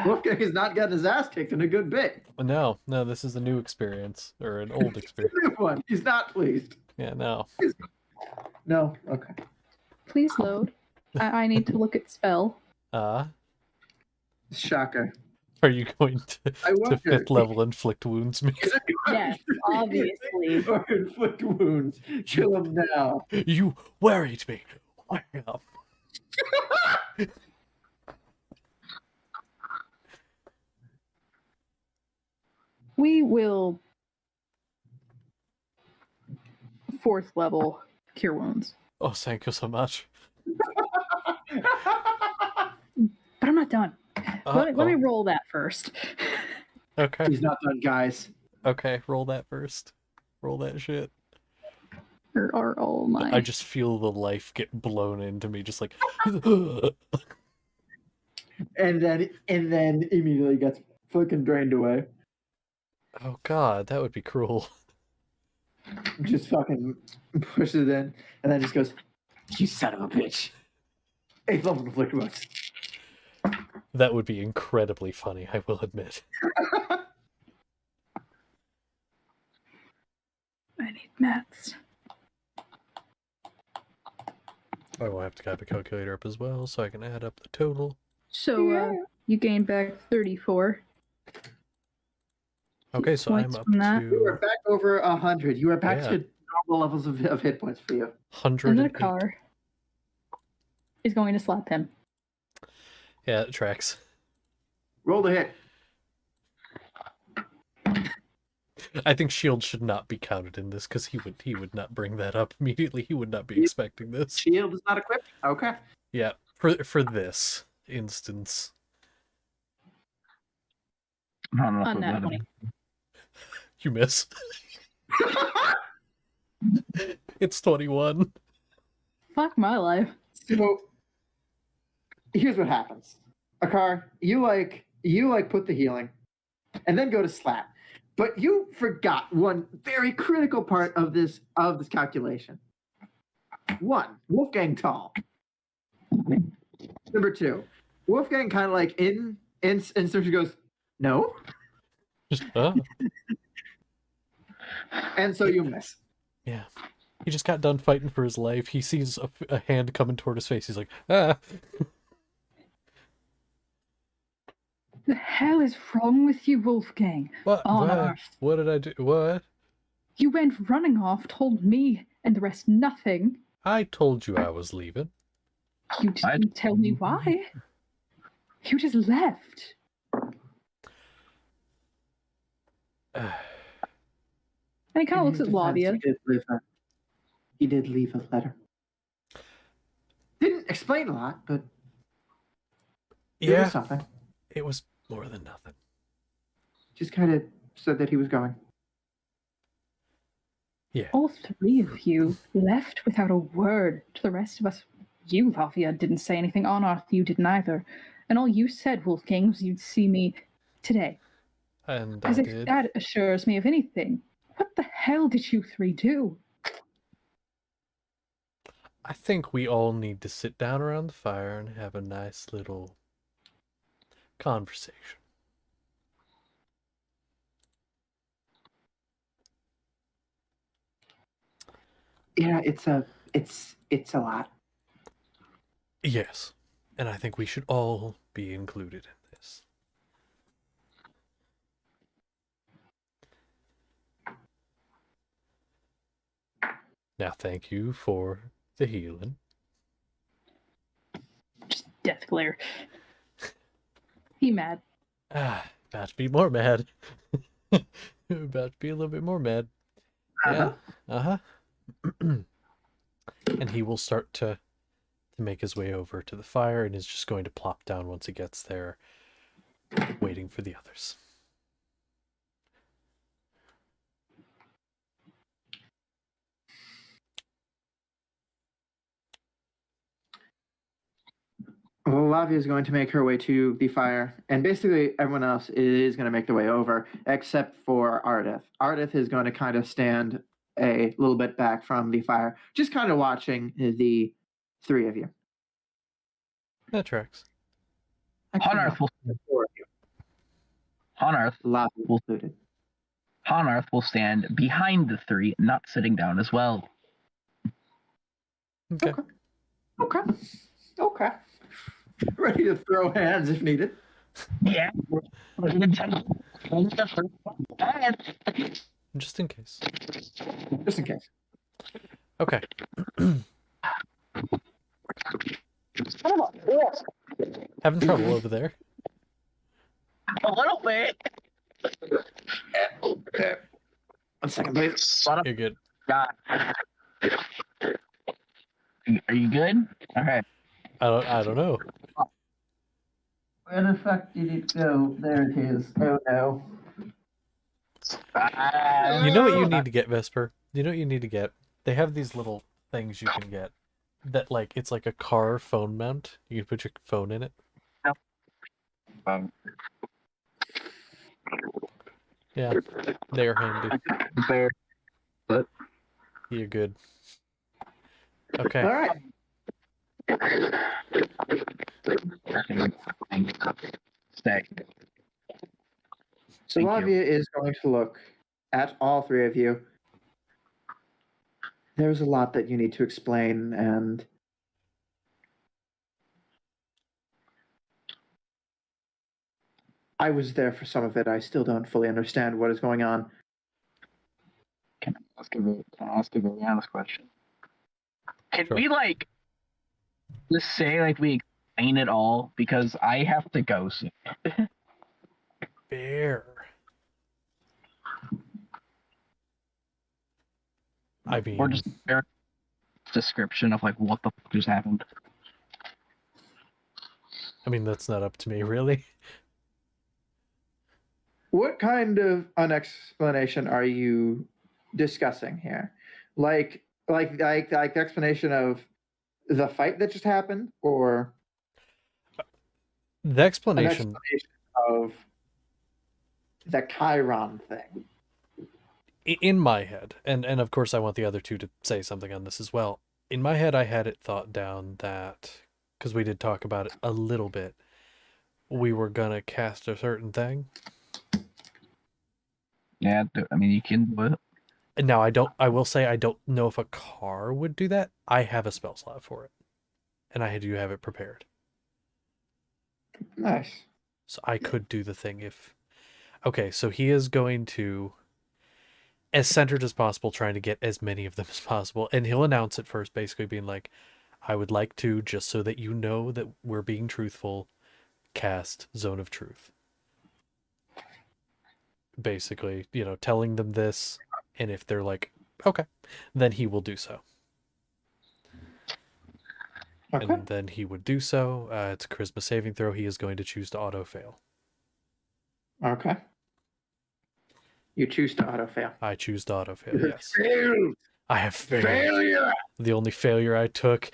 Wolfgang has not gotten his ass kicked in a good bit. No, this is a new experience. Or an old experience. New one. He's not pleased. Yeah, no. No? Okay. Please load. I need to look at spell. Shocker. Are you going to wonder. 5th level inflict wounds me? Yes, obviously. Or inflict wounds. Kill him now. You worried me. Why up? We will 4th level cure wounds. Oh, thank you so much. But I'm not done. Let me roll that first. Okay. He's not done, guys. Okay, roll that first. Roll that shit. Or all my. I just feel the life get blown into me, just like. And then immediately gets fucking drained away. Oh god, that would be cruel. Just fucking pushes it in, and then just goes, "You son of a bitch!" 8th level inflict wounds. That would be incredibly funny, I will admit. I need maths. I will have to have a calculator up as well, so I can add up the total. So you gain back 34. Okay, so I'm Points up from that. You are to back over 100. You are back Yeah. to normal levels of hit points for you. And 108. the car is going to slap him. Yeah, it tracks. Roll the hit. I think shield should not be counted in this because he would not bring that up immediately. He would not be expecting this. Shield is not equipped. Okay. Yeah, for this instance. Not enough On of that that. one. You miss. It's 21. Fuck my life. So here's what happens. Akar, you put the healing and then go to slap. But you forgot one very critical part of this calculation. 1, Wolfgang tall. Number 2, Wolfgang kind of like in so she goes, no. Just, And so you miss. yeah. He just got done fighting for his life. He sees a hand coming toward his face. He's like, ah. The hell is wrong with you, Wolfgang? What? On What? Earth. What did I do? What? You went running off, told me and the rest nothing. I told you I was leaving. You didn't tell me why. You just left. And he kind of looks at Lavia. He did leave a letter. Didn't explain a lot, but there was something. It was more than nothing. Just kind of said that he was going. Yeah. All 3 of you left without a word to the rest of us. You, Lavia, didn't say anything on Earth. You didn't either. And all you said, Wolfgang, was you'd see me today. And As I if did. that assures me of anything. What the hell did you 3 do? I think we all need to sit down around the fire and have a nice little conversation. Yeah, it's a lot. Yes. And I think we should all be included in this. Now, thank you for the healing. Just death glare. He mad. About to be more mad. About to be a little bit more mad. Yeah. Uh-huh. And he will start to make his way over to the fire and is just going to plop down once he gets there. waiting for the others. Well, Lavia is going to make her way to the fire, and basically everyone else is going to make their way over, except for Ardith. Ardith is going to kind of stand a little bit back from the fire, just kind of watching the three of you. That tracks. Actually, Honarth will, the four of you. Honarth Lavia included. Honarth will stand behind the three, not sitting down as well. Okay. Okay. Ready to throw hands if needed. Yeah. Just in case. Just in case. Okay. Having trouble over there. A little bit. Okay. 1 second, please. Shut up. You're good. God. Are you good? Okay. I don't know. Where the fuck did it go? There it is. Oh no. You know what you need to get, Vesper? You know what you need to get? They have these little things you can get that, like, it's like a car phone mount. You can put your phone in it. Yeah, they're handy. Bear. You're good. Okay. All right. Stay. So Thank Lavia is going to look at all three of you. There's a lot that you need to explain, and I was there for some of it. I still don't fully understand what is going on. Can I ask a very honest question? Can Sure. we just say we explain it all, because I have to go soon. Fair. I mean, Or just a description of what the fuck just happened. that's not up to me, really. What kind of an explanation are you discussing here? Like the explanation of the fight that just happened, or The an explanation, explanation of the Chiron thing? in my head, and of course I want the other two to say something on this as well. In my head, I had it thought down that, because we did talk about it a little bit, we were gonna cast a certain thing. Yeah, you can do it. And now I will say I don't know if a car would do that. I have a spell slot for it. And I do have it prepared. Nice. So I could do the thing if... Okay, so he is going to, as centered as possible, trying to get as many of them as possible. And he'll announce it first, basically being like, I would like to, just so that you know that we're being truthful, cast Zone of Truth. Basically, telling them this, and if they're like, okay, then he will do so. Okay. And then he would do so. It's a charisma saving throw. He is going to choose to auto fail. Okay. You choose to auto fail. I choose to auto fail, yes. Failed. I have failed. Failure. The only failure I took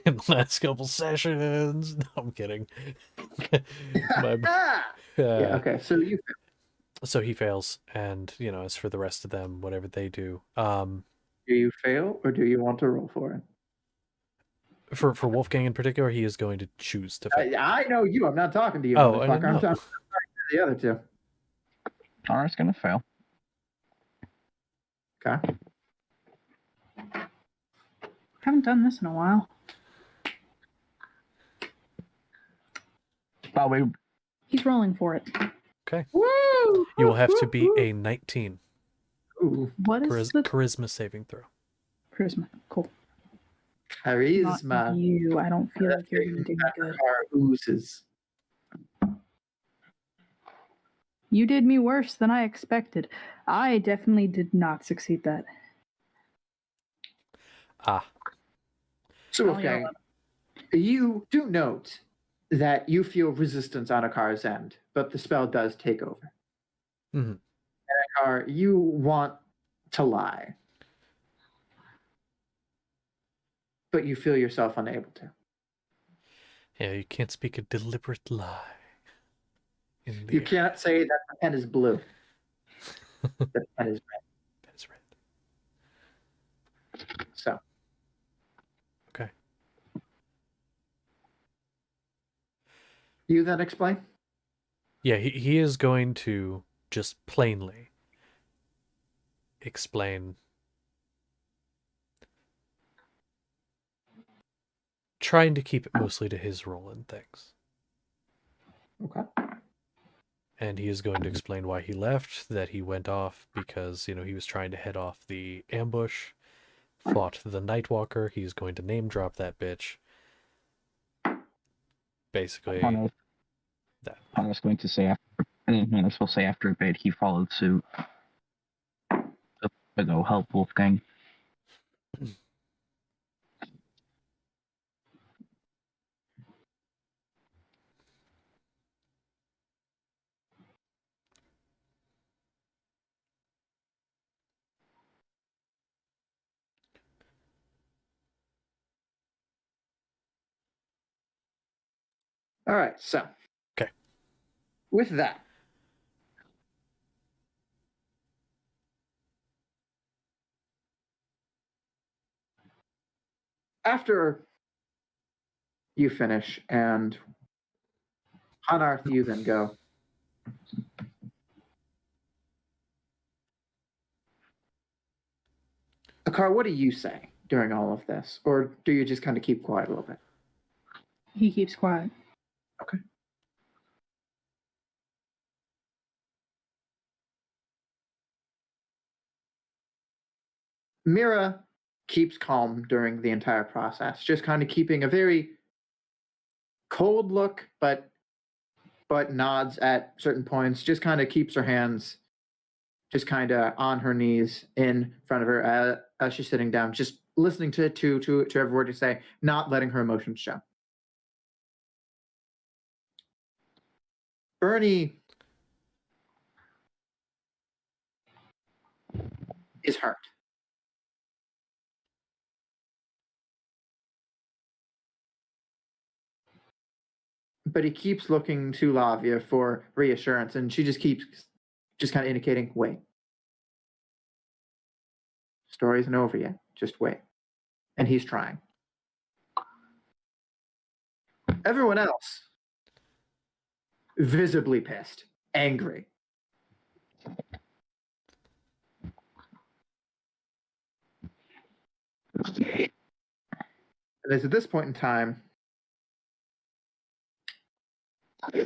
in the last couple sessions. No, I'm kidding. Yeah. Okay. So you. So he fails, and as for the rest of them, whatever they do. Do you fail, or do you want to roll for it? For Wolfgang in particular, he is going to choose to fail. I know you. I'm not talking to you, Oh, I motherfucker. I'm know. talking to the other two. Connor's gonna fail. Okay. Haven't done this in a while. Probably. He's rolling for it. Okay. Woo! You will have to be a 19 Ooh, What is the charisma saving throw. charisma? Cool. Not charisma. you. I don't feel like you're gonna do me good. Car oozes. You did me worse than I expected. I definitely did not succeed that. Ah, So, Only Wolfgang, you do note that you feel resistance on Akar's end, but the spell does take over. Mhm. Akar, you want to lie, but you feel yourself unable to. Yeah, you can't speak a deliberate lie. In the You can't say that the pen is blue. The pen is red. That's right. So, Okay. you then explain? Yeah, he is going to just plainly explain, trying to keep it mostly to his role in things. Okay. And he is going to explain why he left, that he went off because, he was trying to head off the ambush, fought the Nightwalker. He's going to name drop that bitch. Basically, that. Hannah's going to say Hannah's will say after a bit he followed suit to go help Wolfgang. All right. So, Okay. with that, after you finish and Hanarth, you then go. Akar, what do you say during all of this? Or do you just kind of keep quiet a little bit? He keeps quiet. Okay. Mira keeps calm during the entire process, just kind of keeping a very cold look, but nods at certain points, just kind of keeps her hands just kind of on her knees in front of her as she's sitting down, just listening to every word you say, not letting her emotions show. Bernie is hurt. But he keeps looking to Lavia for reassurance, and she just keeps kind of indicating, wait. Story isn't over yet. Just wait. And he's trying. Everyone else, visibly pissed, angry. And it's at this point in time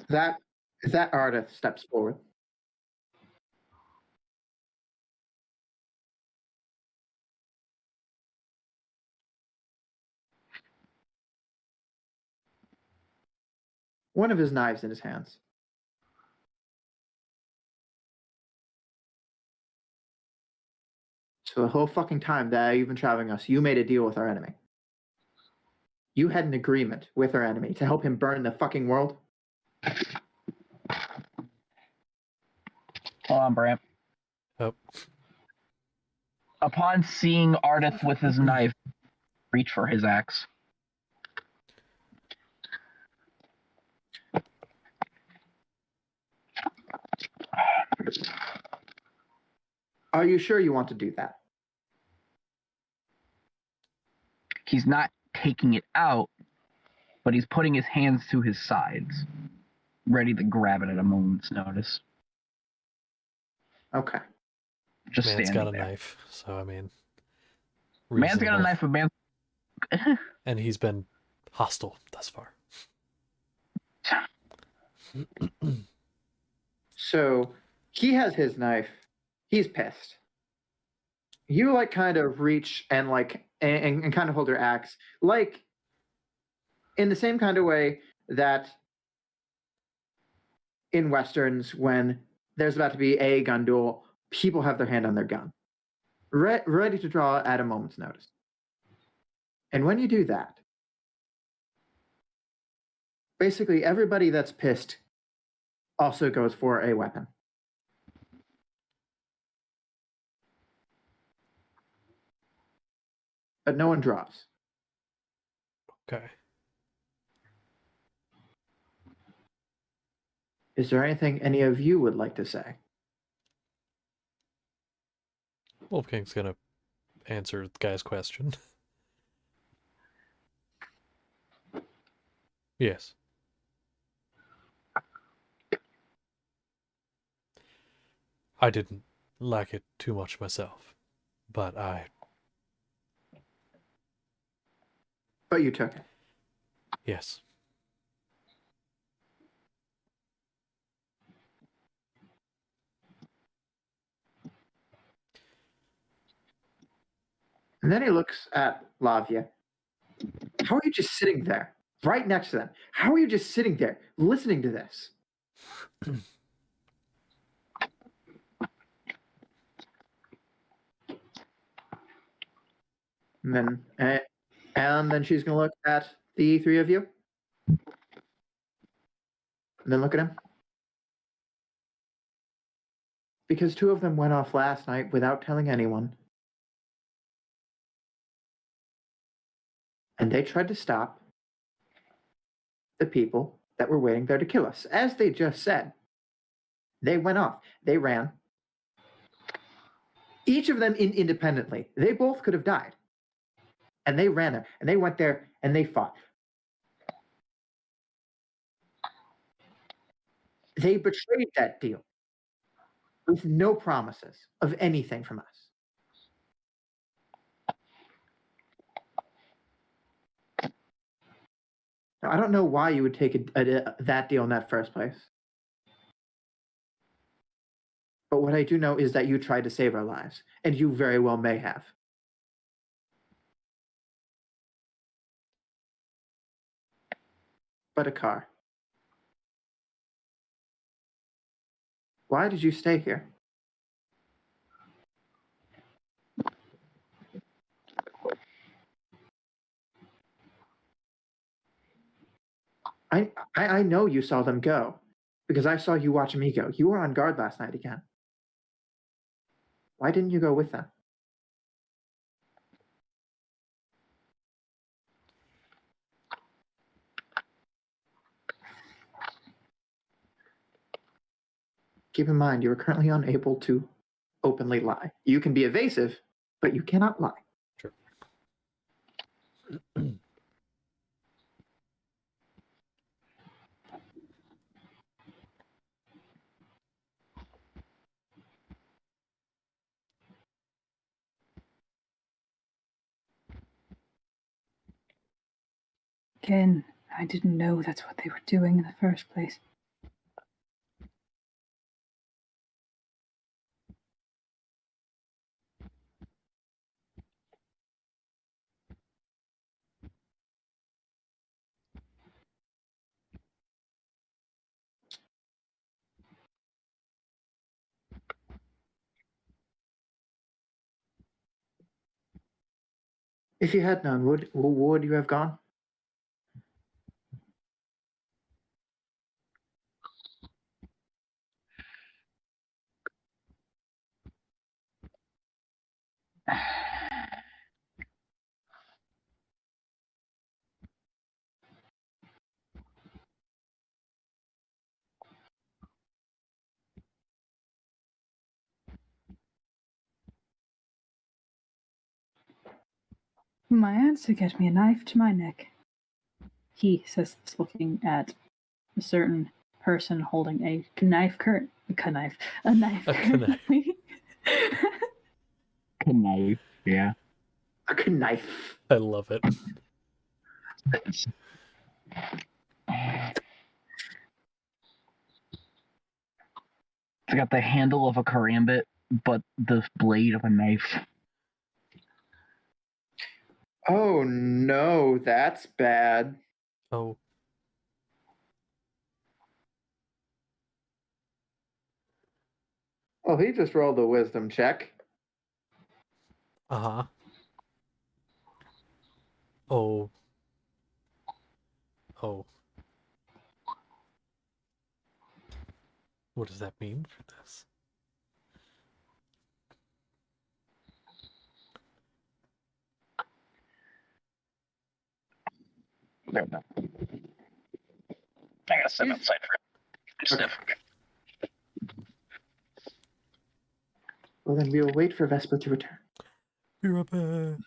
that Ardith steps forward. One of his knives in his hands. So the whole fucking time that you've been traveling us, you made a deal with our enemy. You had an agreement with our enemy to help him burn the fucking world. Hold on, Bram. Oh, Upon seeing Ardith with his knife, reach for his axe. Are you sure you want to do that? He's not taking it out, but he's putting his hands to his sides, ready to grab it at a moment's notice. Okay. Just man's standing got a there. knife, so I mean, Man's got a reasonable. knife, but man. And he's been hostile thus far. So he has his knife. He's pissed. You like kind of reach and and kind of hold your axe, like in the same kind of way that in westerns when there's about to be a gun duel, people have their hand on their gun, ready to draw at a moment's notice. And when you do that, Basically, everybody that's pissed also goes for a weapon. But no one drops. Okay. Is there anything any of you would like to say? Wolf King's gonna answer the guy's question. Yes. I didn't like it too much myself, but But you took it. yes. And then he looks at Lavia. How are you just sitting there, right next to them? How are you just sitting there, listening to this? And then she's gonna look at the three of you. And then look at him. Because two of them went off last night without telling anyone. And they tried to stop the people that were waiting there to kill us. As they just said, they went off. They ran. Each of them independently. They both could have died. And they ran there. And they went there and they fought. They betrayed that deal with no promises of anything from us. Now, I don't know why you would take that deal in that first place. But what I do know is that you tried to save our lives, and you very well may have. But a car. Why did you stay here? I know you saw them go, because I saw you watch me go. You were on guard last night again. Why didn't you go with them? Keep in mind, you are currently unable to openly lie. You can be evasive, but you cannot lie. Sure. Again, I didn't know that's what they were doing in the first place. If you had known, would you have gone? My answer get me a knife to my neck. He says this, looking at a certain person holding a knife A knife. currently. Knife, yeah. A knife. I love it. It's got the handle of a karambit, but the blade of a knife. Oh no, that's bad. Oh. Oh, he just rolled a wisdom check. Uh-huh. Oh. Oh. What does that mean for this? No. I gotta step outside for a sniff. Well, then we will wait for Vesper to return. Be right back.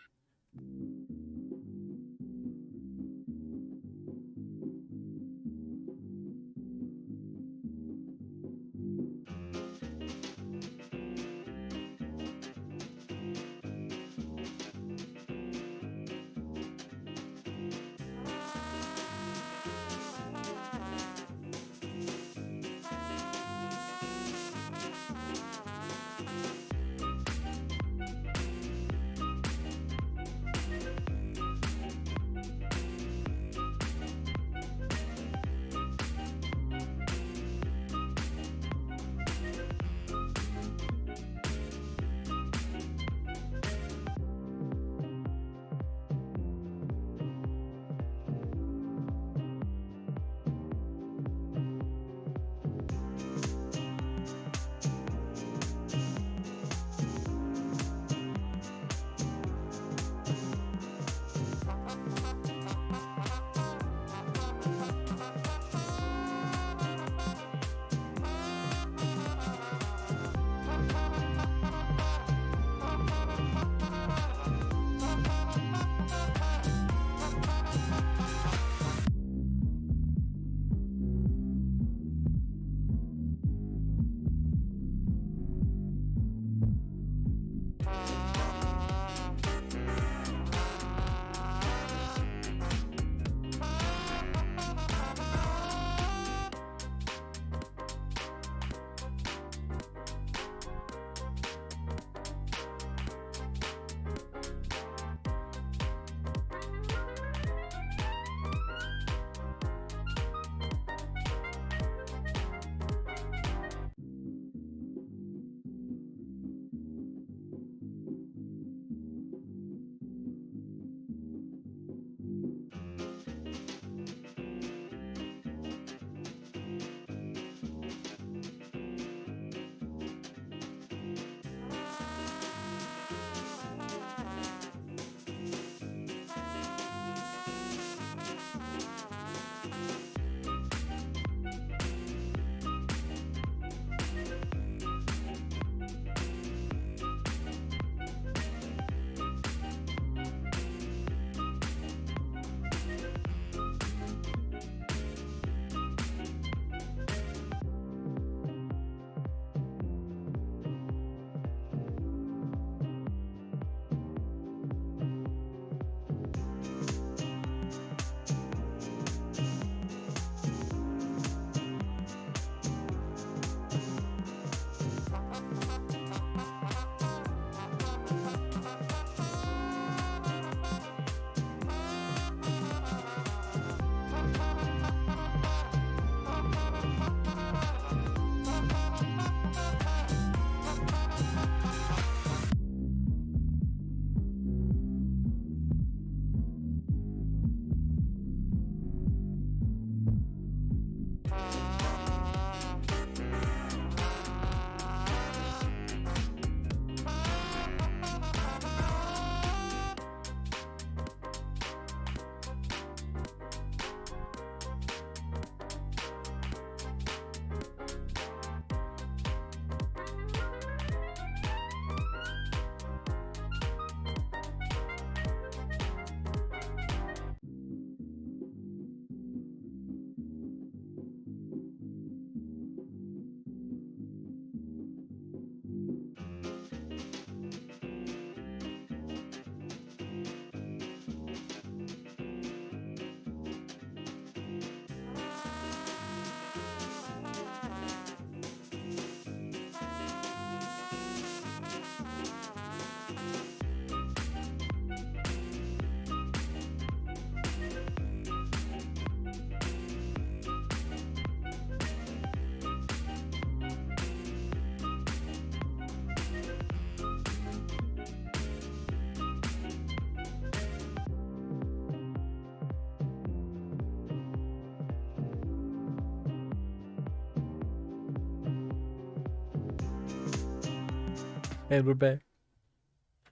And we're back.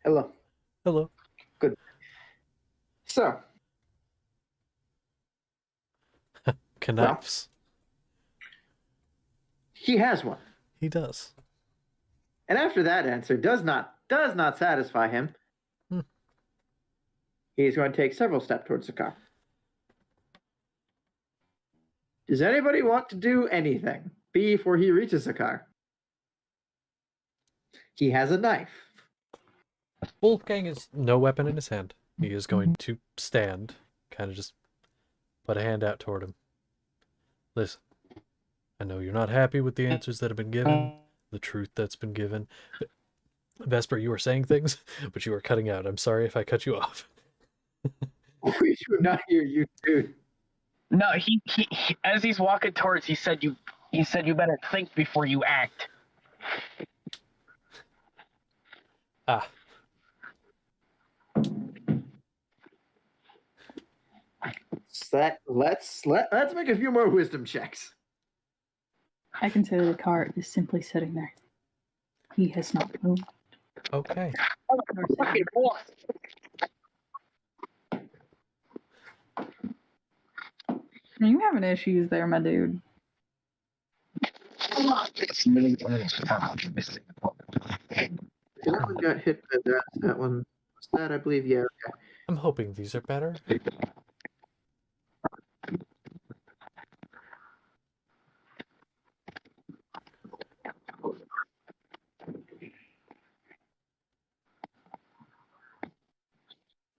Hello. Hello. So, Knives. he has one. He does. And after that answer does not satisfy him, he's going to take several steps towards the car. Does anybody want to do anything before he reaches the car? He has a knife. Wolfgang has no weapon in his hand. He is going to stand, kind of just put a hand out toward him. Listen, I know you're not happy with the answers that have been given, the truth that's been given. Vesper, you were saying things, but you were cutting out. I'm sorry if I cut you off. We do not hear you, dude. No, he as he's walking towards, he said you better think before you act. Ah. Let's make a few more wisdom checks. I consider the cart is simply sitting there. He has not moved. Okay. Fucking boss. Are you having issues there, my dude? That one got hit by that one. What's that? I believe, yeah. Okay. I'm hoping these are better.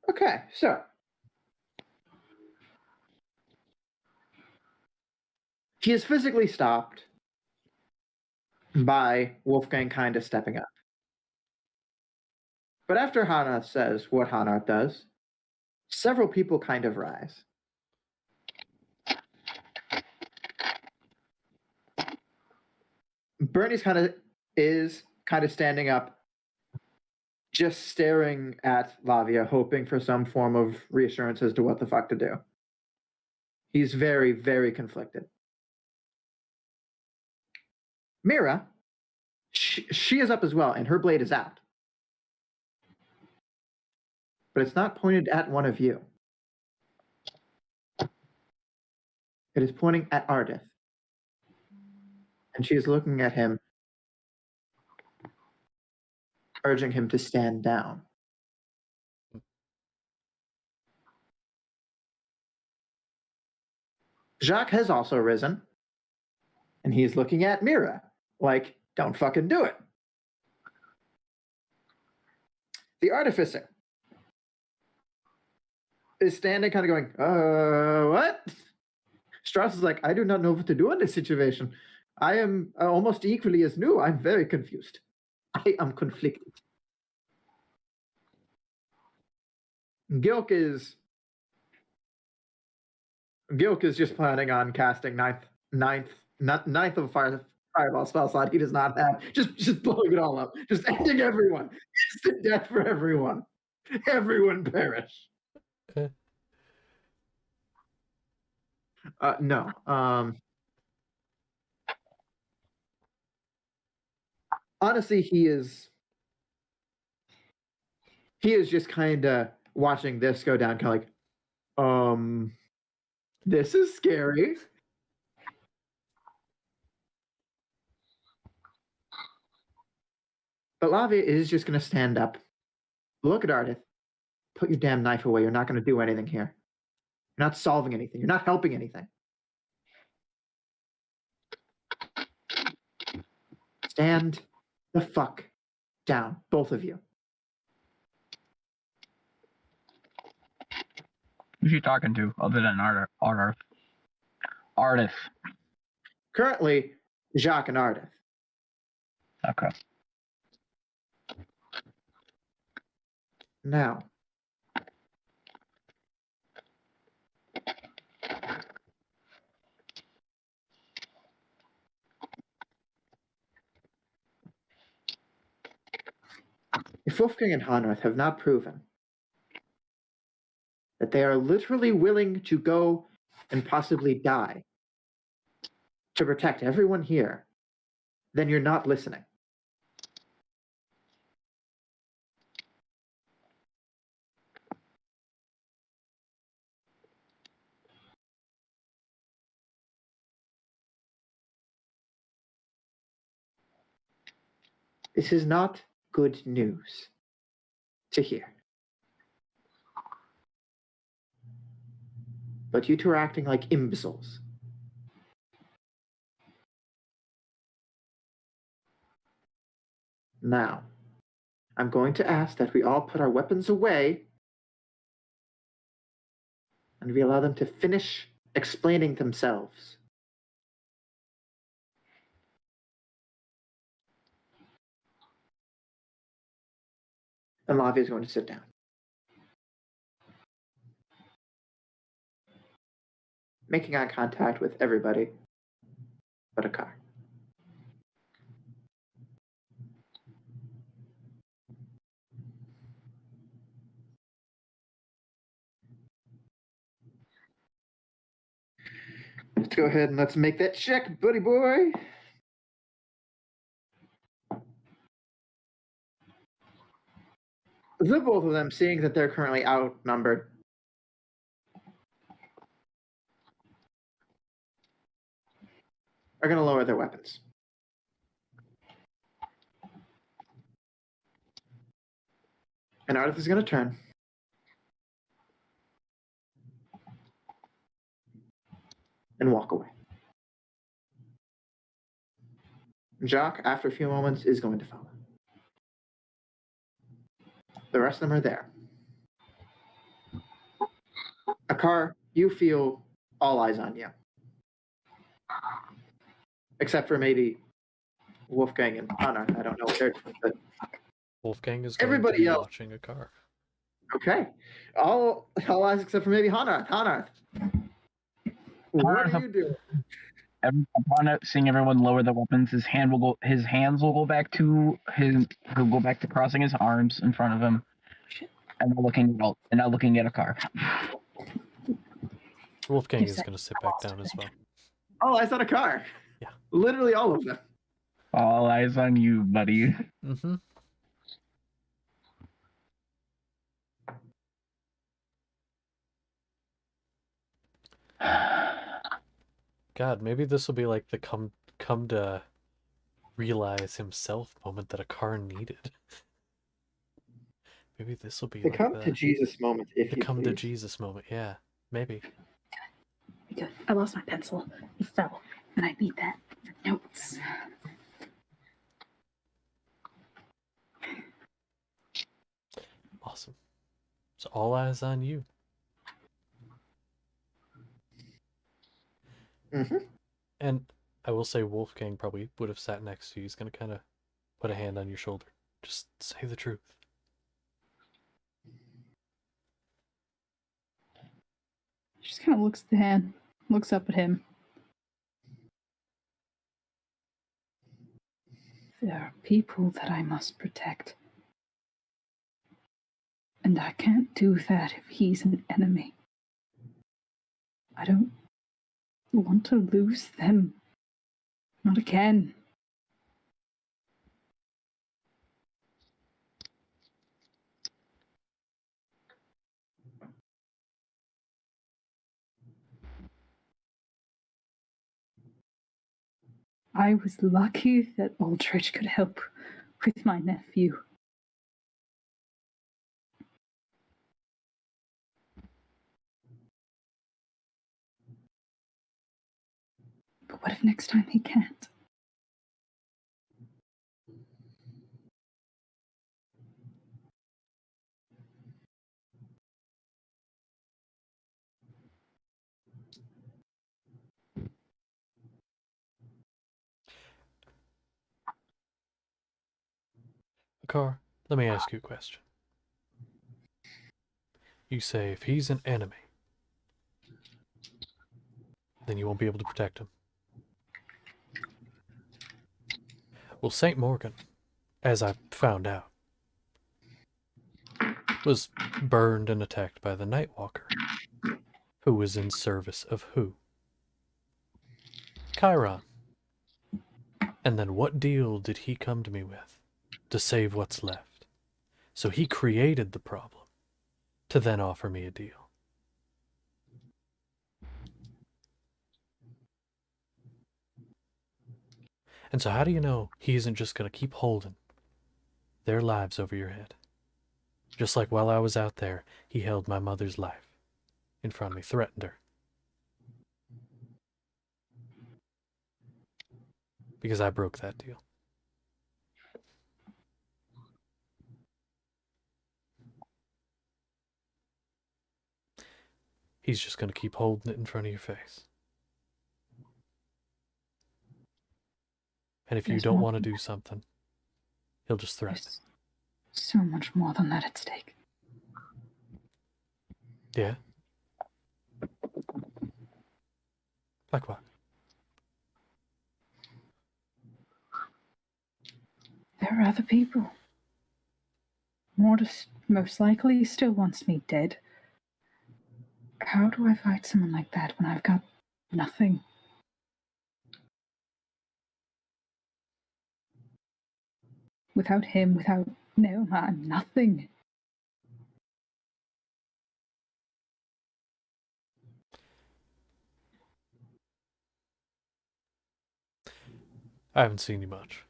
Okay, so he is physically stopped by Wolfgang kind of stepping up. But after Hanath says what Hanath does, several people kind of rise. Bernie's kind of standing up, just staring at Lavia, hoping for some form of reassurance as to what the fuck to do. He's very, very conflicted. Mira, she is up as well, and her blade is out. But it's not pointed at one of you. It is pointing at Ardith. And she is looking at him, urging him to stand down. Jacques has also risen, and he's looking at Mira, like, don't fucking do it. The artificer is standing, kind of going, what? Strauss is like, I do not know what to do in this situation. I am almost equally as new. I'm very confused. I am conflicted. Gilk is just planning on casting ninth of a fireball spell slot he does not have. Just blowing it all up. Just ending everyone. Instant death for everyone. Everyone perish. No. Honestly, he is just kind of watching this go down, kind of like, this is scary. But Lavia is just going to stand up, look at Ardith, put your damn knife away. You're not going to do anything here. You're not solving anything. You're not helping anything. Stand the fuck down, both of you. Who's she talking to other than Ardith? Currently, Jacques and Ardith. Okay. Now, if Wolfgang and Hanrith have not proven that they are literally willing to go and possibly die to protect everyone here, then you're not listening. This is not good news to hear. But you two are acting like imbeciles. Now, I'm going to ask that we all put our weapons away and we allow them to finish explaining themselves. And Lavia is going to sit down. Making eye contact with everybody but a car. Let's go ahead and let's make that check, buddy boy. The both of them, seeing that they're currently outnumbered, are going to lower their weapons. And Ardith is going to turn. And walk away. Jacques, after a few moments, is going to follow. The rest of them are there. Akar, you feel all eyes on you. Except for maybe Wolfgang and Honor. I don't know what they're doing, but Wolfgang is going everybody to be else. watching a car. Okay. All eyes except for maybe Honor. Honor. What are you doing? Upon seeing everyone lower their weapons, his hands will go back to he'll go back to crossing his arms in front of him, and not looking at a car. Wolfgang is going to sit back down as well. All eyes on a car. Yeah. Literally all of them. All eyes on you, buddy. Mm-hmm. God, maybe this will be like the come to realize himself moment that a car needed. Maybe this will be The like come to Jesus moment, if the you come to please. Jesus moment. Yeah, maybe. Good. I lost my pencil. It fell, and I need that for notes. Awesome. So all eyes on you. Mm-hmm. And I will say Wolfgang probably would have sat next to you. He's going to kind of put a hand on your shoulder. Just say the truth. She just kind of looks at the hand, looks up at him. There are people that I must protect. And I can't do that if he's an enemy. I don't want to lose them. Not again. I was lucky that Aldrich could help with my nephew. But what if next time he can't? Akar, let me ask you a question. You say if he's an enemy, then you won't be able to protect him. Well, St. Morgan, as I found out, was burned and attacked by the Nightwalker, who was in service of who? Chiron. And then what deal did he come to me with to save what's left? So he created the problem to then offer me a deal. And so how do you know he isn't just going to keep holding their lives over your head. Just like while I was out there, he held my mother's life in front of me, threatened her. Because I broke that deal. He's just going to keep holding it in front of your face. And if you There's don't more want to than do something, he'll just threaten. There's so much more than that at stake. Yeah? Like what? There are other people. Mortis most likely still wants me dead. How do I fight someone like that when I've got nothing? Without him, without Naoma, I'm nothing. I haven't seen you much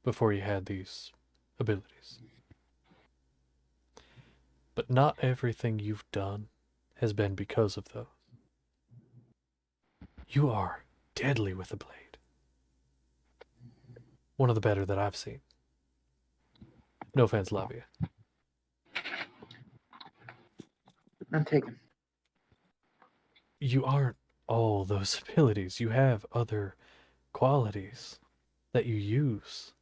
before you had these abilities. But not everything you've done has been because of those. You are deadly with a blade. One of the better that I've seen. No offense, Lavia. I'm taken. You aren't all those abilities. You have other qualities that you use.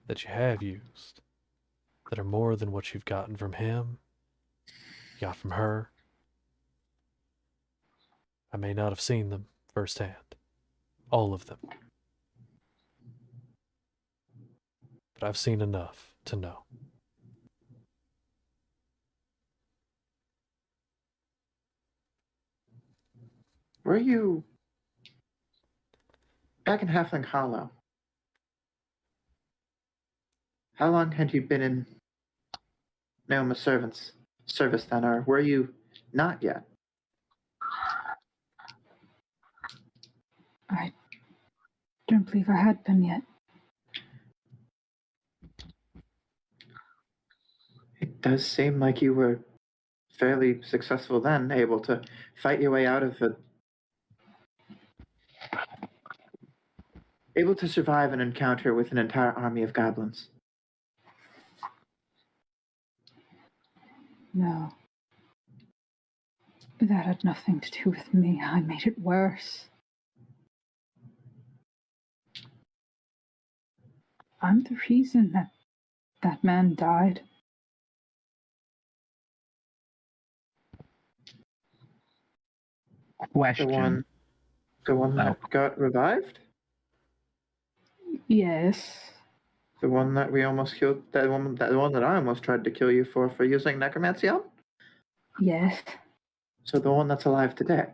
That you have used. That are more than what you've gotten from him. Got from her. I may not have seen them firsthand. All of them. But I've seen enough to know. Were you back in Halfling Hollow? How long had you been in Naoma's service then, or were you not yet? I don't believe I had been yet. It does seem like you were fairly successful then, able to fight your way out of it. Able to survive an encounter with an entire army of goblins. No. That had nothing to do with me. I made it worse. I'm the reason that man died. Question. The one that got revived? Yes. The one that we almost killed, the one that I almost tried to kill you for using necromancy on? Yes. So the one that's alive today.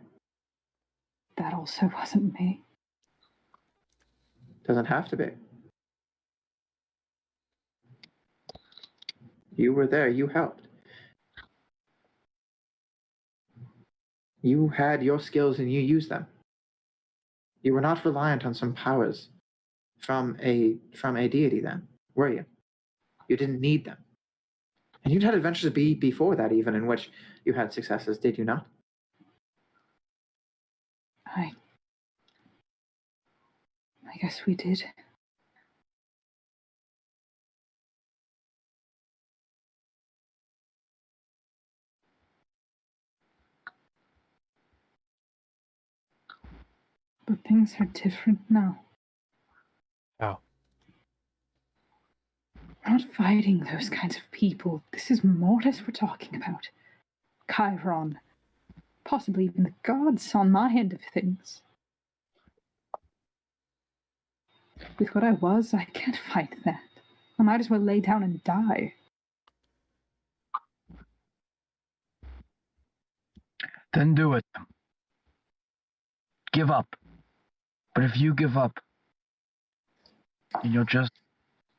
That also wasn't me. Doesn't have to be. You were there, you helped. You had your skills and you used them. You were not reliant on some powers from a deity then, were you? You didn't need them. And you'd had adventures before that even in which you had successes, did you not? I guess we did. But things are different now. How? We're not fighting those kinds of people. This is Mortis we're talking about. Chiron. Possibly even the gods on my end of things. With what I was, I can't fight that. I might as well lay down and die. Then do it. Give up. But if you give up, then you're just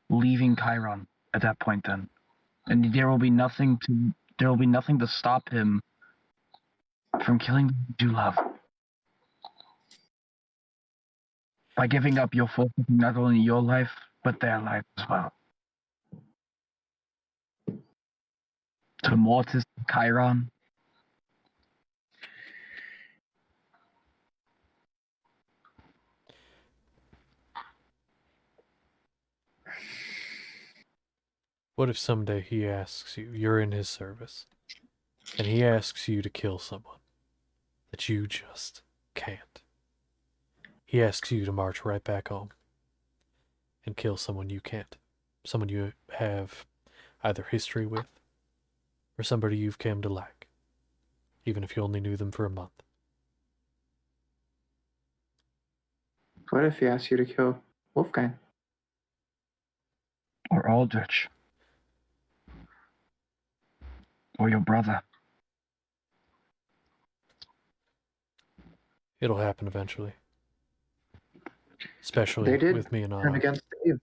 leaving Chiron at that point then. And there will be nothing to stop him from killing those you love. By giving up, you're forfeiting not only your life, but their life as well. To Mortis, Chiron, What if someday he asks you, you're in his service, and he asks you to kill someone that you just can't? He asks you to march right back home and kill someone you can't. Someone you have either history with or somebody you've come to like, even if you only knew them for a month. What if he asks you to kill Wolfgang? or Aldrich, or your brother. It'll happen eventually. Especially They did with me and turn Anna. against you.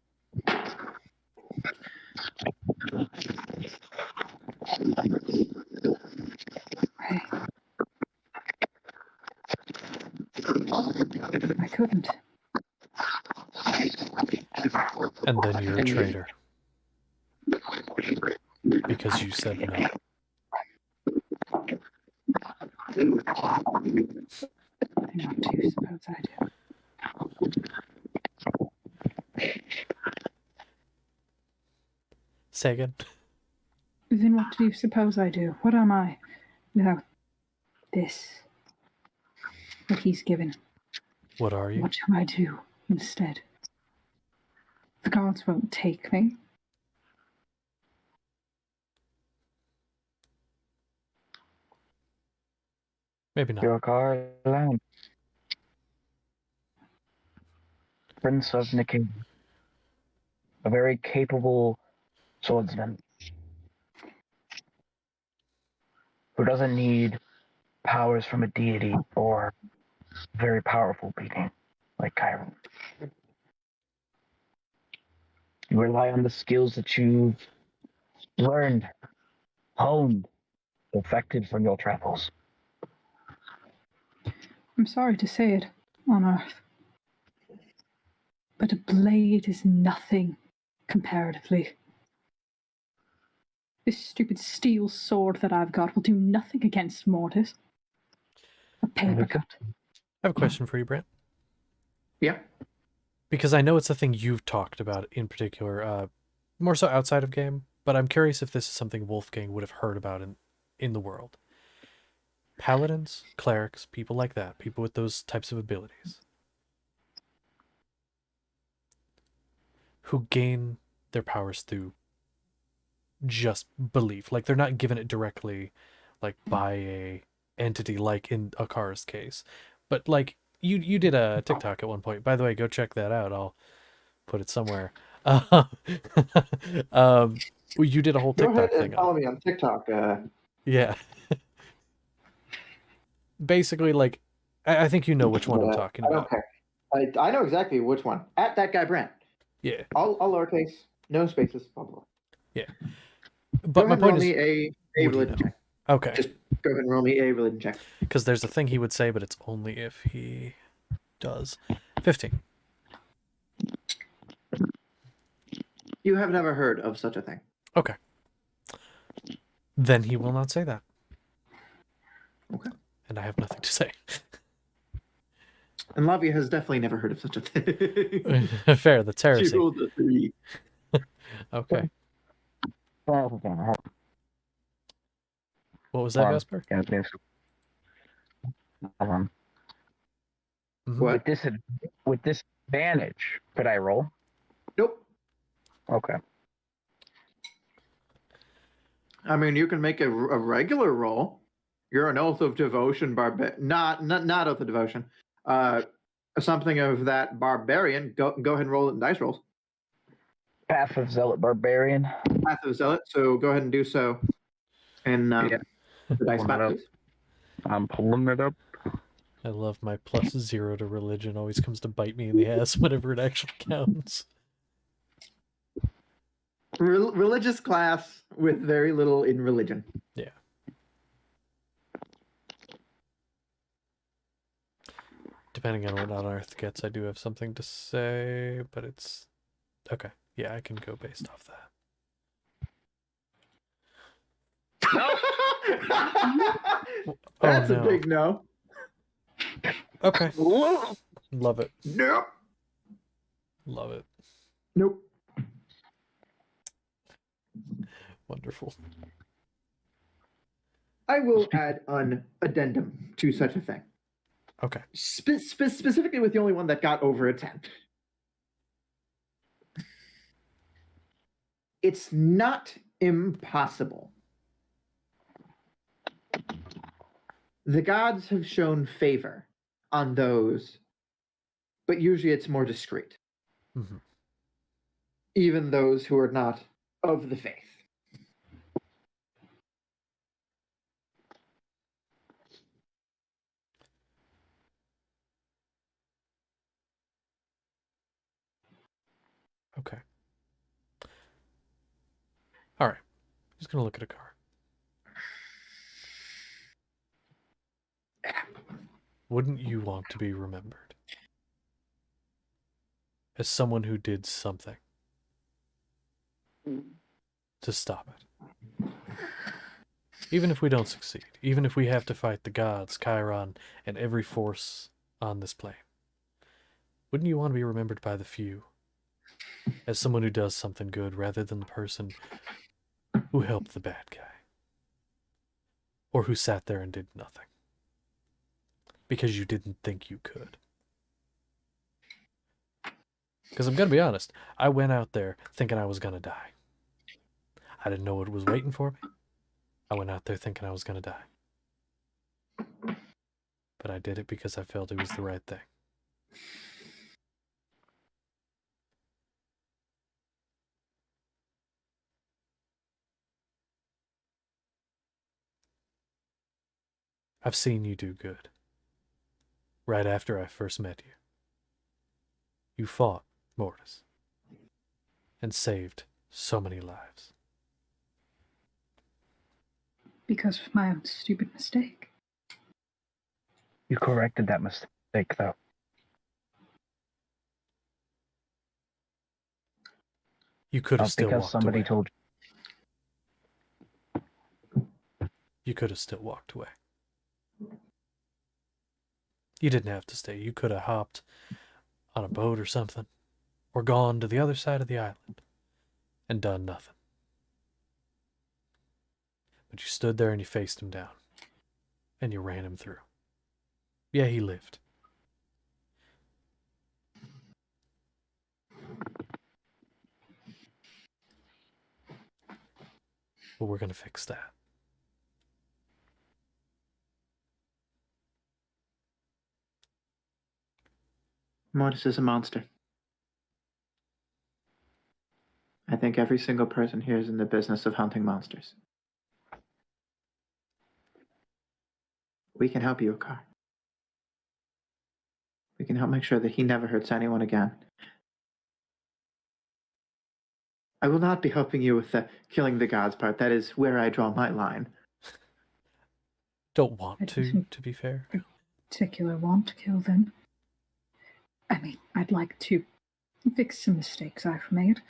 I couldn't. And then you're a And you- traitor. Because you said no. Then what do you suppose I do? Say again. Then what do you suppose I do? What am I without this? What he's given. What are you? What do I do instead? The gods won't take me. Maybe not. Your Garland, Prince of Nikin, a very capable swordsman who doesn't need powers from a deity or very powerful being like Chiron. You rely on the skills that you've learned, honed, perfected from your travels. I'm sorry to say it on Earth, but a blade is nothing comparatively. This stupid steel sword that I've got will do nothing against Mortis. A paper cut. I have a question for you, Brent. Yeah. Because I know it's a thing you've talked about in particular, more so outside of game, but I'm curious if this is something Wolfgang would have heard about in the world. Paladins, clerics, people like that, people with those types of abilities, who gain their powers through just belief. Like, they're not given it directly, like, by a entity, like in Akar's case. But, like, you did a TikTok at one point. By the way, go check that out. I'll put it somewhere. You did a whole Go ahead TikTok and thing follow on it. me on TikTok. Yeah. Basically, like, I think you know which one I'm talking I don't about. care. I know exactly which one. At that guy Brent. Yeah. All lowercase, no spaces, blah blah. Yeah. Go But ahead my and roll point me is, a what do you religion know? check. Okay. Just go ahead and roll me a religion check. Because there's a thing he would say, but it's only if he does. 15. You have never heard of such a thing. Okay. Then he will not say that. Okay. And I have nothing to say. And Lavia has definitely never heard of such a thing. Fair, that's She heresy. rolled a 3. Okay. Hold What was that, on. Vesper? Mhm. What? With disadvantage, could I roll? Nope. Okay. I mean, you can make a regular roll. You're an oath of devotion, not oath of devotion. Something of that barbarian. Go ahead and roll it in dice rolls. Path of Zealot Barbarian. Path of Zealot. So go ahead and do so. And Yeah. the dice Pull it spot, up. please. I'm pulling it up. I love my +0 to religion. Always comes to bite me in the ass whenever it actually counts. Religious class with very little in religion. depending on what Unearth gets, I do have something to say, but it's... Okay, yeah, I can go based off that. That's no. a big no. Okay. Love it. Nope. Love it. Nope. Wonderful. I will add an addendum to such a thing. Okay. Specifically with the only one that got over a 10. It's not impossible. The gods have shown favor on those, but usually it's more discreet. Mm-hmm. Even those who are not of the faith. Okay. All right. Just gonna look at a card. Wouldn't you want to be remembered as someone who did something to stop it? Even if we don't succeed, even if we have to fight the gods, Chiron, and every force on this plane, wouldn't you want to be remembered by the few as someone who does something good rather than the person who helped the bad guy? Or who sat there and did nothing because you didn't think you could? Because I'm going to be honest, I went out there thinking I was going to die. I didn't know what was waiting for me. I went out there thinking I was going to die. But I did it because I felt it was the right thing. I've seen you do good. Right after I first met you. You fought Mortis. And saved so many lives. Because of my own stupid mistake. You corrected that mistake, though. You could have Not still because walked somebody away. told You could have still walked away. You didn't have to stay. You could have hopped on a boat or something. Or gone to the other side of the island. And done nothing. But you stood there and you faced him down. And you ran him through. Yeah, he lived. But we're going to fix that. Mortis is a monster. I think every single person here is in the business of hunting monsters. We can help you, Akar. We can help make sure that he never hurts anyone again. I will not be helping you with the killing the gods part. That is where I draw my line. Don't want I to didn't- be fair. Particular want to kill them. I mean, I'd like to fix some mistakes I've made.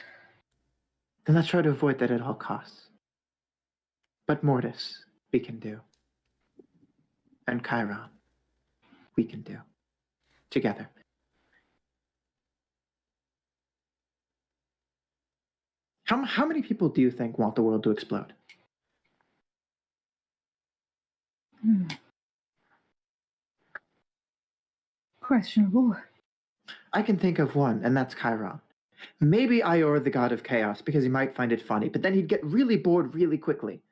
Then let's try to avoid that at all costs. But Mortis, we can do. And Chiron, we can do. Together. How many people do you think want the world to explode? Questionable. I can think of one, and that's Chiron. Maybe Ior, the god of chaos, because he might find it funny, but then he'd get really bored really quickly.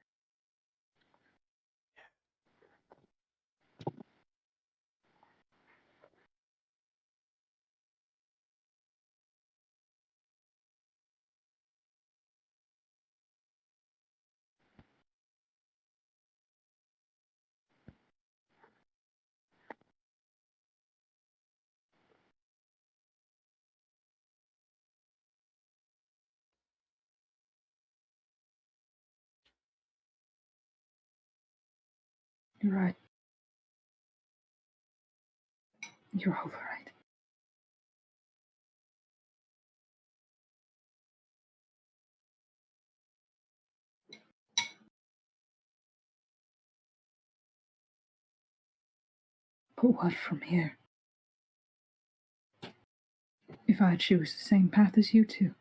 You're right. You're all right. But what from here? If I choose the same path as you two?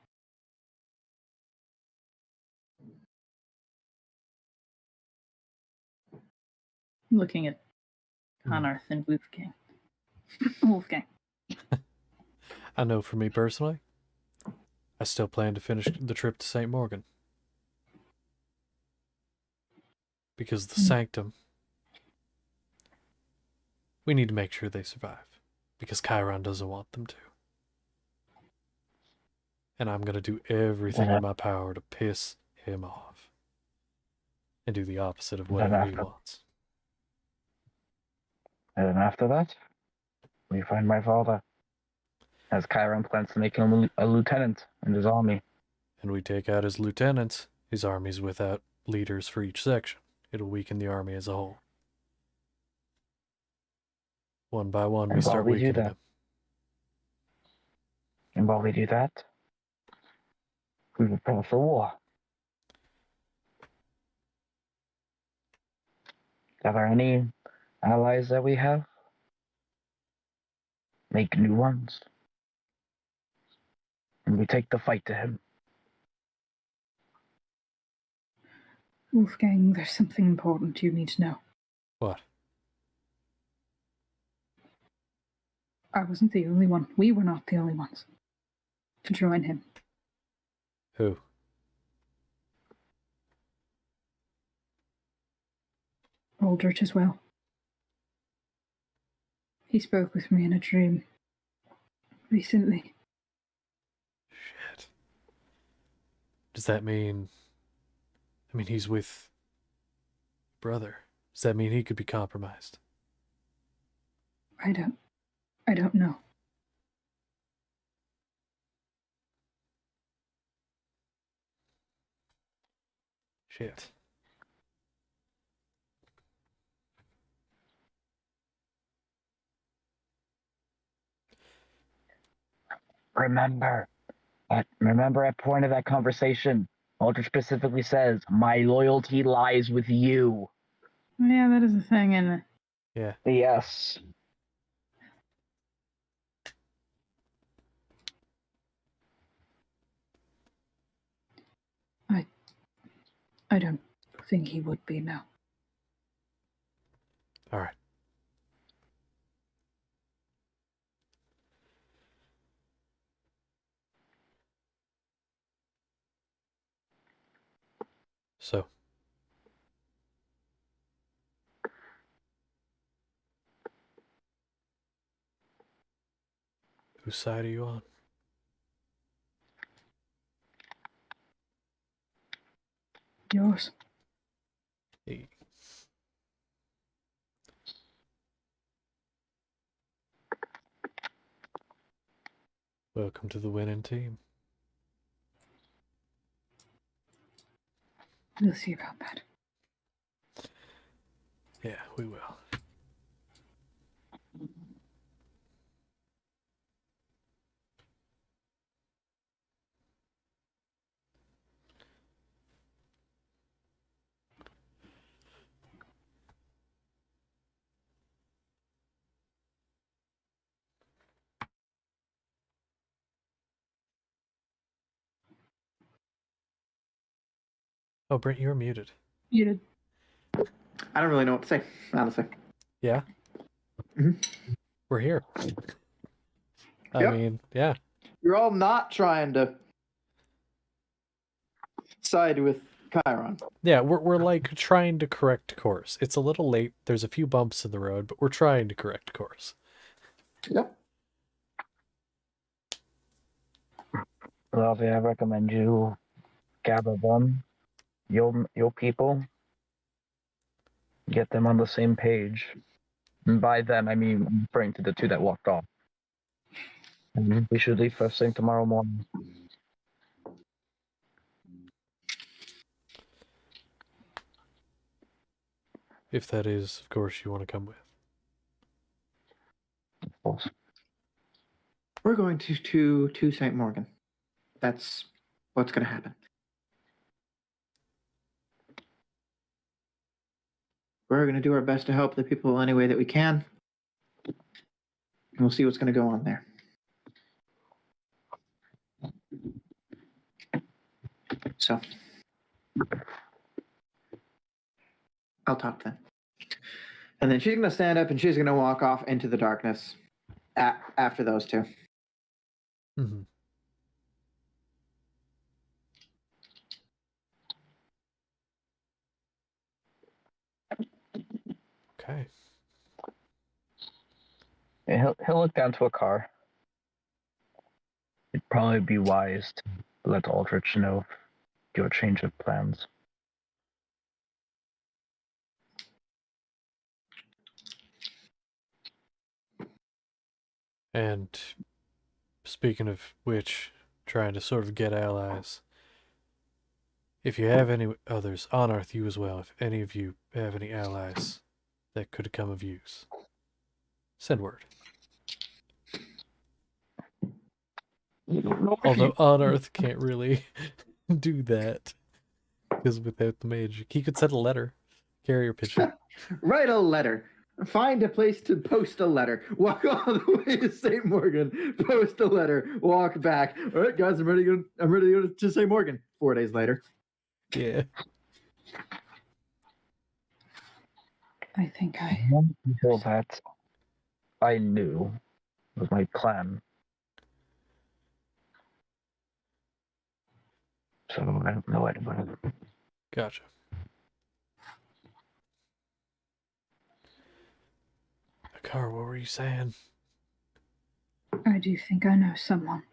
Looking at Conarth and Wolfgang. Wolfgang. I know for me personally, I still plan to finish the trip to St. Morgan. Because the Sanctum, we need to make sure they survive. Because Chiron doesn't want them to. And I'm going to do everything in my power to piss him off. And do the opposite of whatever he wants. And then after that, we find my father, as Chiron plans to make him a lieutenant in his army. And we take out his lieutenants, his armies without leaders for each section. It'll weaken the army as a whole. One by one, we start weakening them. And while we do that, we prepare for war. Are there any allies that we have? Make new ones. And we take the fight to him. Wolfgang, there's something important you need to know. What? I wasn't the only one. We were not the only ones to join him. Who? Aldrich as well. He spoke with me in a dream recently. Shit. Does that mean... I mean, he's with... brother. Does that mean he could be compromised? I don't know. Shit. Remember at point of that conversation, Aldrich specifically says, my loyalty lies with you. Yeah, that is a thing, isn't it? Yeah. Yes. I don't think he would be now. All right. So. Whose side are you on? Yours. Hey. Welcome to the winning team. We'll see about that. Yeah, we will. Oh, Brent, you're muted. You did. I don't really know what to say, honestly. Yeah? Mhm. We're here. I Yep. mean, yeah. You're all not trying to side with Chiron. Yeah, we're like trying to correct course. It's a little late. There's a few bumps in the road, but we're trying to correct course. Yep. Well, I recommend you gather them, your people, get them on the same page. And by them, I mean, I'm referring to the two that walked off. And we should leave first thing tomorrow morning. If that is, of course, you want to come with. Of course. We're going to St. Morgan. That's what's going to happen. We're going to do our best to help the people any way that we can. And we'll see what's going to go on there. So, I'll talk then. And then she's going to stand up and she's going to walk off into the darkness after those two. Mm-hmm. Okay. Yeah, he'll look down to a car. It'd probably be wise to let Aldrich know your change of plans. And speaking of which, trying to sort of get allies. If you have any others, on Earth, you as well, if any of you have any allies that could come of use, send word. Although on Earth can't really do that, because without the magic, he could send a letter, carrier pigeon. Write a letter. Find a place to post a letter. Walk all the way to St. Morgan. Post a letter. Walk back. All right, guys, I'm ready to go to St. Morgan. 4 days later. Yeah. I think I. Until that, I knew was my plan. So I don't know anybody. Gotcha. Akar, what were you saying? I do think I know someone.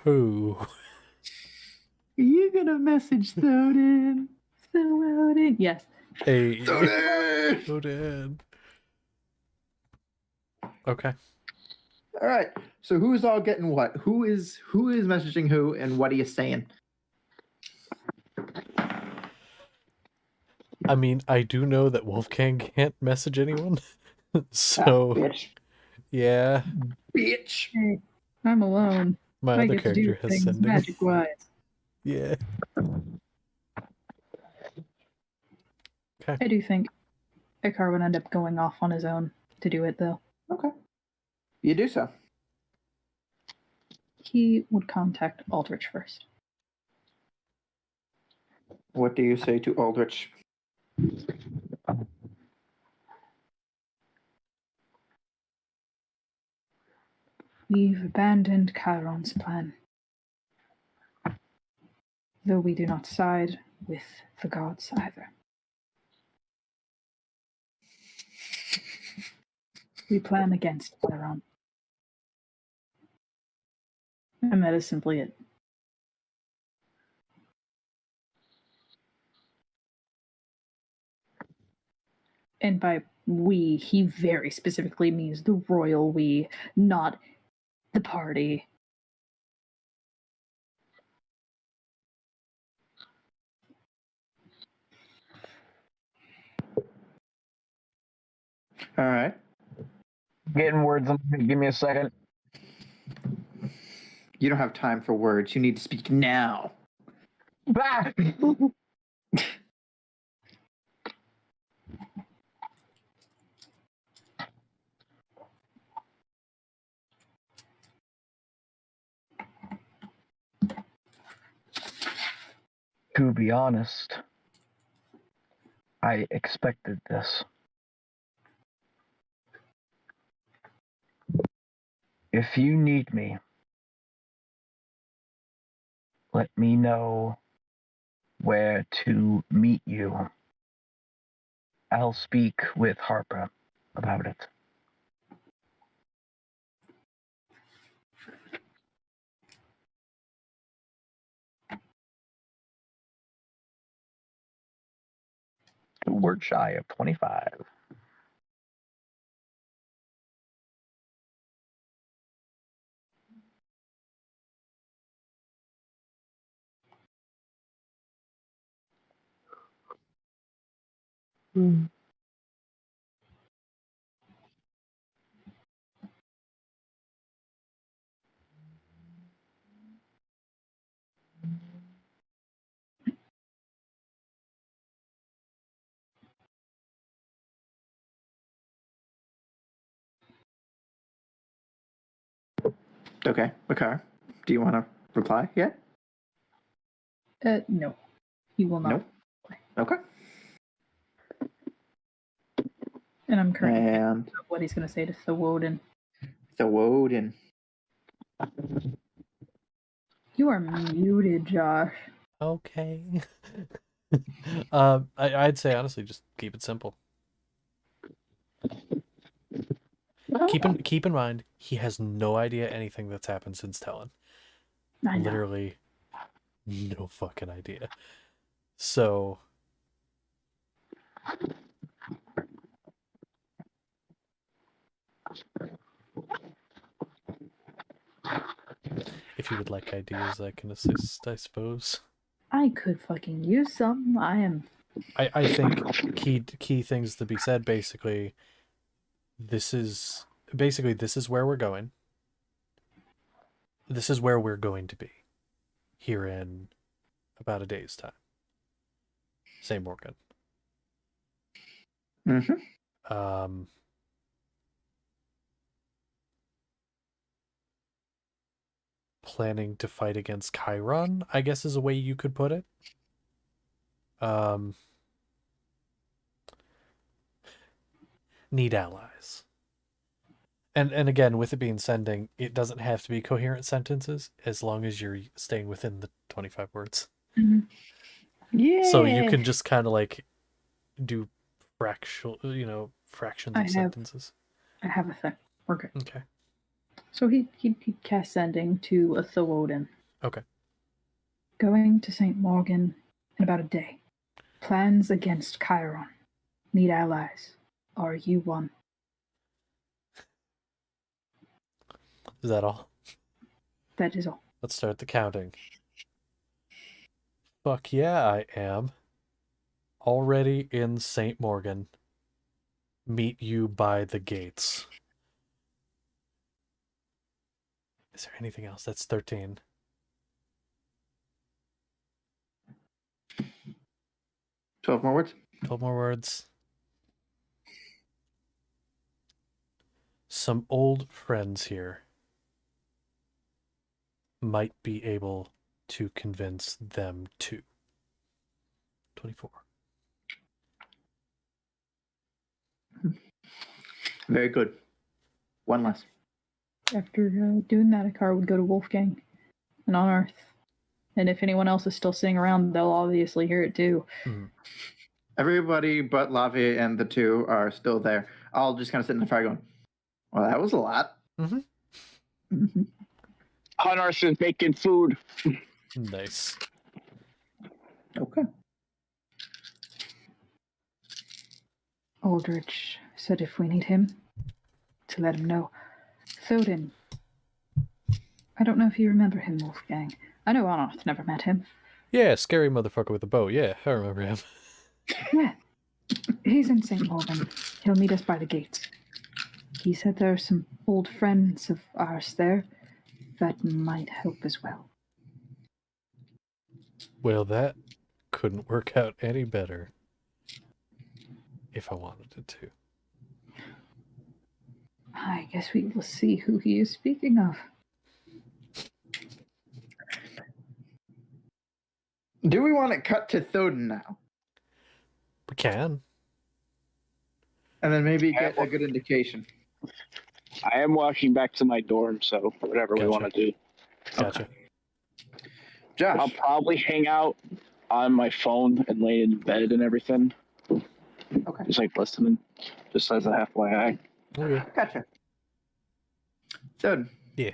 Who? Are you gonna message Thoden? Thoden. Yes. Hey. Thoden! Thoden. Okay. All right. So who's all getting what? Who is messaging who, and what are you saying? I mean, I do know that Wolfgang can't message anyone. So, bitch. yeah. Bitch. Hey, I'm alone. My I other get to do character has things sending. magic wise. Yeah. Okay. I do think Ikar would end up going off on his own to do it, though. Okay. You do so. He would contact Aldrich first. What do you say to Aldrich? We've abandoned Chiron's plan. Though we do not side with the gods either. We plan against Chiron. And that is simply it. And by we, he very specifically means the royal we, not the party. All right. Getting words. Give me a second. You don't have time for words. You need to speak now. Ah! To be honest, I expected this. If you need me, let me know where to meet you. I'll speak with Harper about it. We're shy of 25. Okay, Makar, do you want to reply yet? No. He will not. Nope. Okay. And I'm currently thinking And of what he's going to say to Theoden. Theoden. You are muted, Josh. Okay. I'd say honestly, just keep it simple. Keep in mind, he has no idea anything that's happened since Talon. I know. Literally, no fucking idea. So, if you would like ideas, I can assist, I suppose. I could fucking use some. I think key things to be said, basically, this is where we're going. This is where we're going to be here in about a day's time. St. Morgan. Mm-hmm. Planning to fight against Chiron, I guess is a way you could put it. Need allies. And again, with it being sending, it doesn't have to be coherent sentences as long as you're staying within the 25 words. Mm-hmm. Yeah. So you can just kind of like do fractions of sentences. I have a thing. We're good. Okay. So he cast sending to a Theoden. Okay. Going to St. Morgan in about a day. Plans against Chiron. Need allies. Are you one? Is that all? That is all. Let's start the counting. Fuck yeah, I am. Already in St. Morgan. Meet you by the gates. Is there anything else? That's 13. 12 more words. 12 more words. Some old friends here might be able to convince them to. 24. Very good. One less. After doing that, Akar would go to Wolfgang and on Earth. And if anyone else is still sitting around, they'll obviously hear it too. Mm. Everybody but Lavi and the two are still there. I'll just kind of sit in the fire going, well, that was a lot. Mm-hmm. Mm-hmm. Hunarth is making food. Nice. Okay. Aldrich said if we need him, to let him know. Theoden. I don't know if you remember him, Wolfgang. I know Anarth never met him. Yeah, scary motherfucker with a bow. Yeah, I remember him. Yeah. He's in St. Morgan. He'll meet us by the gates. He said there are some old friends of ours there that might help as well. Well, that couldn't work out any better if I wanted it to. I guess we will see who he is speaking of. Do we want to cut to Thoden now? We can. And then maybe get a good indication. I am walking back to my dorm, so whatever we want to do. Gotcha. Josh. I'll probably hang out on my phone and lay in bed and everything. Okay. Just like listening, just as a FYI. Okay. Gotcha. Thoden. Yeah.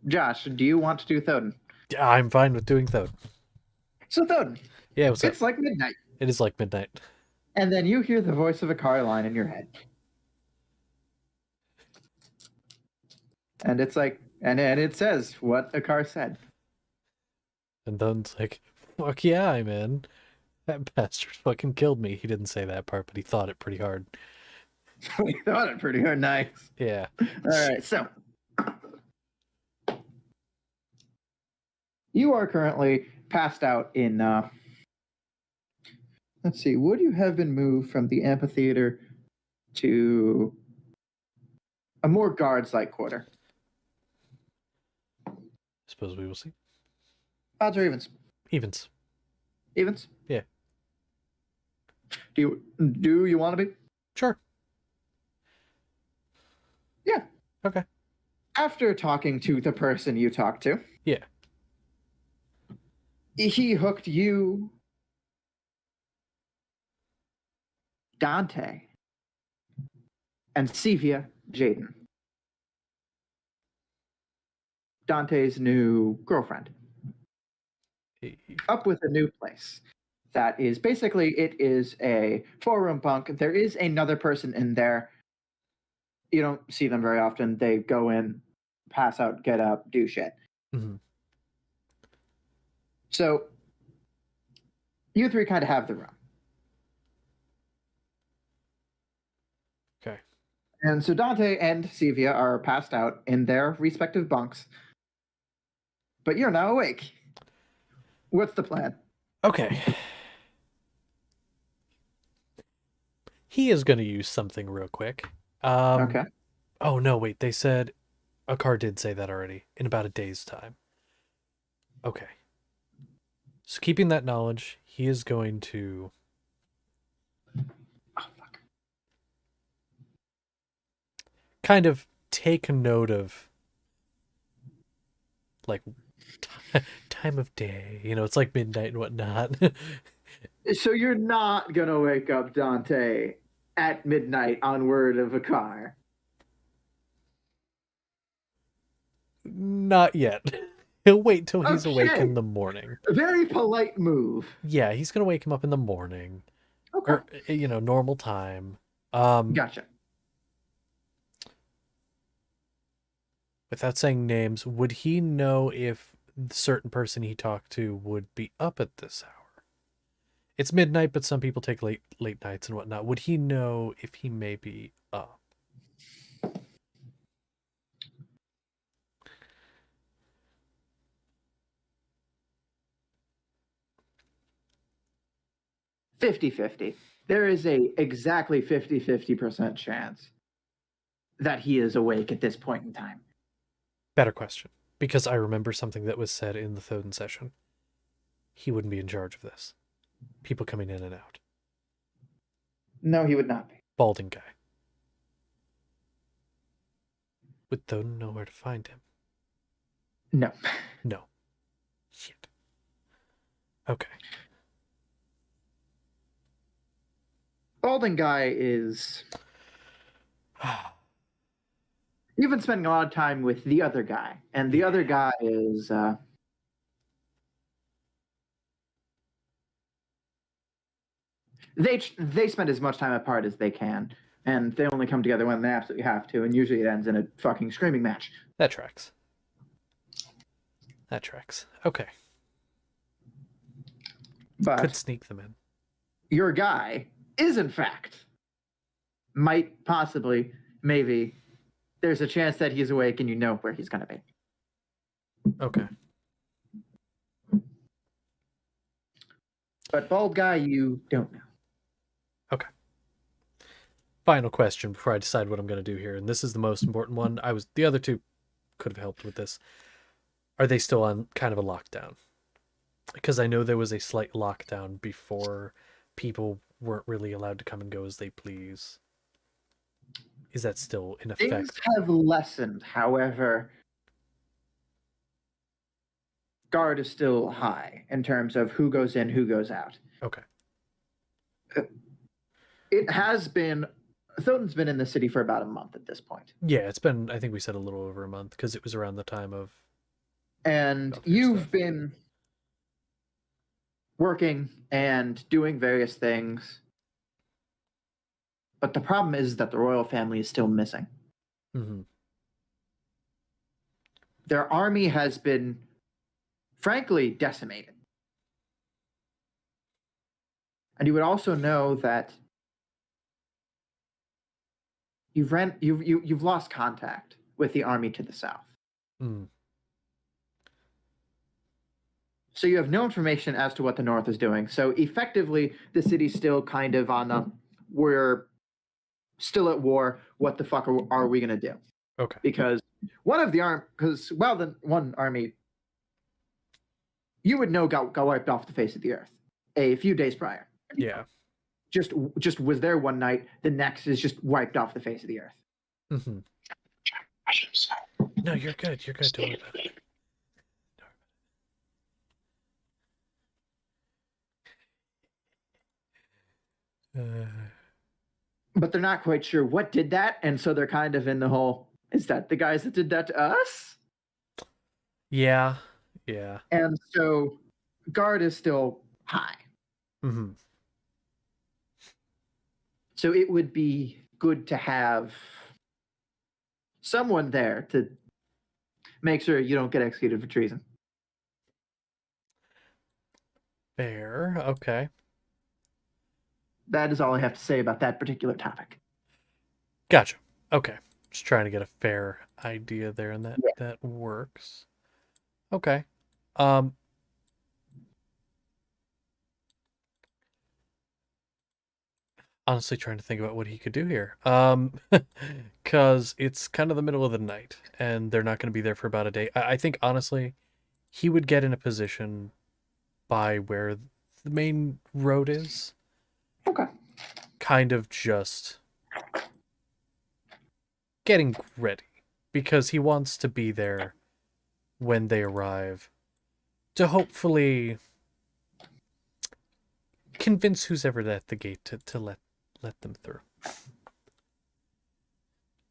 Josh, do you want to do Thoden? Yeah, I'm fine with doing Thoden. So Thoden. Yeah, what's up? It's like midnight. It is like midnight. And then you hear the voice of a car line in your head. And it's like, and it says what a car said. And Dun's like, fuck yeah, I'm in. That bastard fucking killed me. He didn't say that part, but he thought it pretty hard. We thought it pretty hard. Nice. Yeah. All right, so you are currently passed out in, let's see, would you have been moved from the amphitheater to a more guards-like quarter? suppose we will see. Odds or evens? Evens. Evens? Yeah. Do you want to be? Sure. Yeah. Okay. After talking to the person you talked to. Yeah. He hooked you, Dante, and Sevia Jaden, Dante's new girlfriend, up with a new place. That is basically, it is a 4-room bunk. There is another person in there. You don't see them very often. They go in, pass out, get up, do shit. Mm-hmm. So you three kind of have the room. Okay. And so Dante and Sevia are passed out in their respective bunks. But you're now awake. What's the plan? Okay. He is going to use something real quick. Okay. Oh, no, wait. They said... Akar did say that already. In about a day's time. Okay. So keeping that knowledge, he is going to... Oh, fuck. kind of take note of... like... time of day. You know, it's like midnight and whatnot. So you're not going to wake up Dante at midnight on word of a car? Not yet. He'll wait till he's awake Okay. in the morning. A very polite move. Yeah, he's going to wake him up in the morning. Okay. Or, you know, normal time. Gotcha. Without saying names, would he know if the certain person he talked to would be up at this hour? It's midnight, but some people take late nights and whatnot. Would he know if he may be up? "50-50. There is a exactly 50% chance that he is awake at this point in time. Better question. Because I remember something that was said in the Thoden session. He wouldn't be in charge of this. People coming in and out. No, he would not be. Balding guy. Would Thoden know where to find him? No. No. Shit. Okay. Balding guy is... You've been spending a lot of time with the other guy, and the other guy is... They spend as much time apart as they can, and they only come together when they absolutely have to, and usually it ends in a fucking screaming match. That tracks. That tracks. Okay. But Could sneak them in. your guy is, in fact, might possibly, maybe, there's a chance that he's awake and you know where he's going to be. Okay. But bald guy, you don't know. Okay. Final question before I decide what I'm going to do here, and this is the most important one. The other two could have helped with this. Are they still on kind of a lockdown? Because I know there was a slight lockdown before people weren't really allowed to come and go as they please. Is that still in effect? Things have lessened, however, guard is still high in terms of who goes in, who goes out. Okay. It has been... Thoden's been in the city for about a month at this point. Yeah, it's been, I think we said a little over a month, because it was around the time of... And Doctor you've stuff. been working and doing various things. But the problem is that the royal family is still missing. Mm-hmm. Their army has been, frankly, decimated. And you would also know that you've lost contact with the army to the south. Mm. So you have no information as to what the north is doing. So effectively, the city's still kind of on a, we're still at war. What the fuck are we going to do? Okay. Because one army you would know got wiped off the face of the earth a few days prior. Yeah. Just was there one night. The next is just wiped off the face of the earth. Mm-hmm. I should say. No, you're good. You're good. Don't worry about it. But they're not quite sure what did that, and so they're kind of in the whole, is that the guys that did that to us? Yeah. And so guard is still high. Mm-hmm. So it would be good to have someone there to make sure you don't get executed for treason. Fair. Okay. That is all I have to say about that particular topic. Gotcha. Okay. Just trying to get a fair idea there, and that works. Okay. Honestly trying to think about what he could do here. Cause it's kind of the middle of the night and they're not going to be there for about a day. I think honestly, he would get in a position by where the main road is. Okay. Kind of just getting ready because he wants to be there when they arrive to hopefully convince who's ever at the gate to let them through.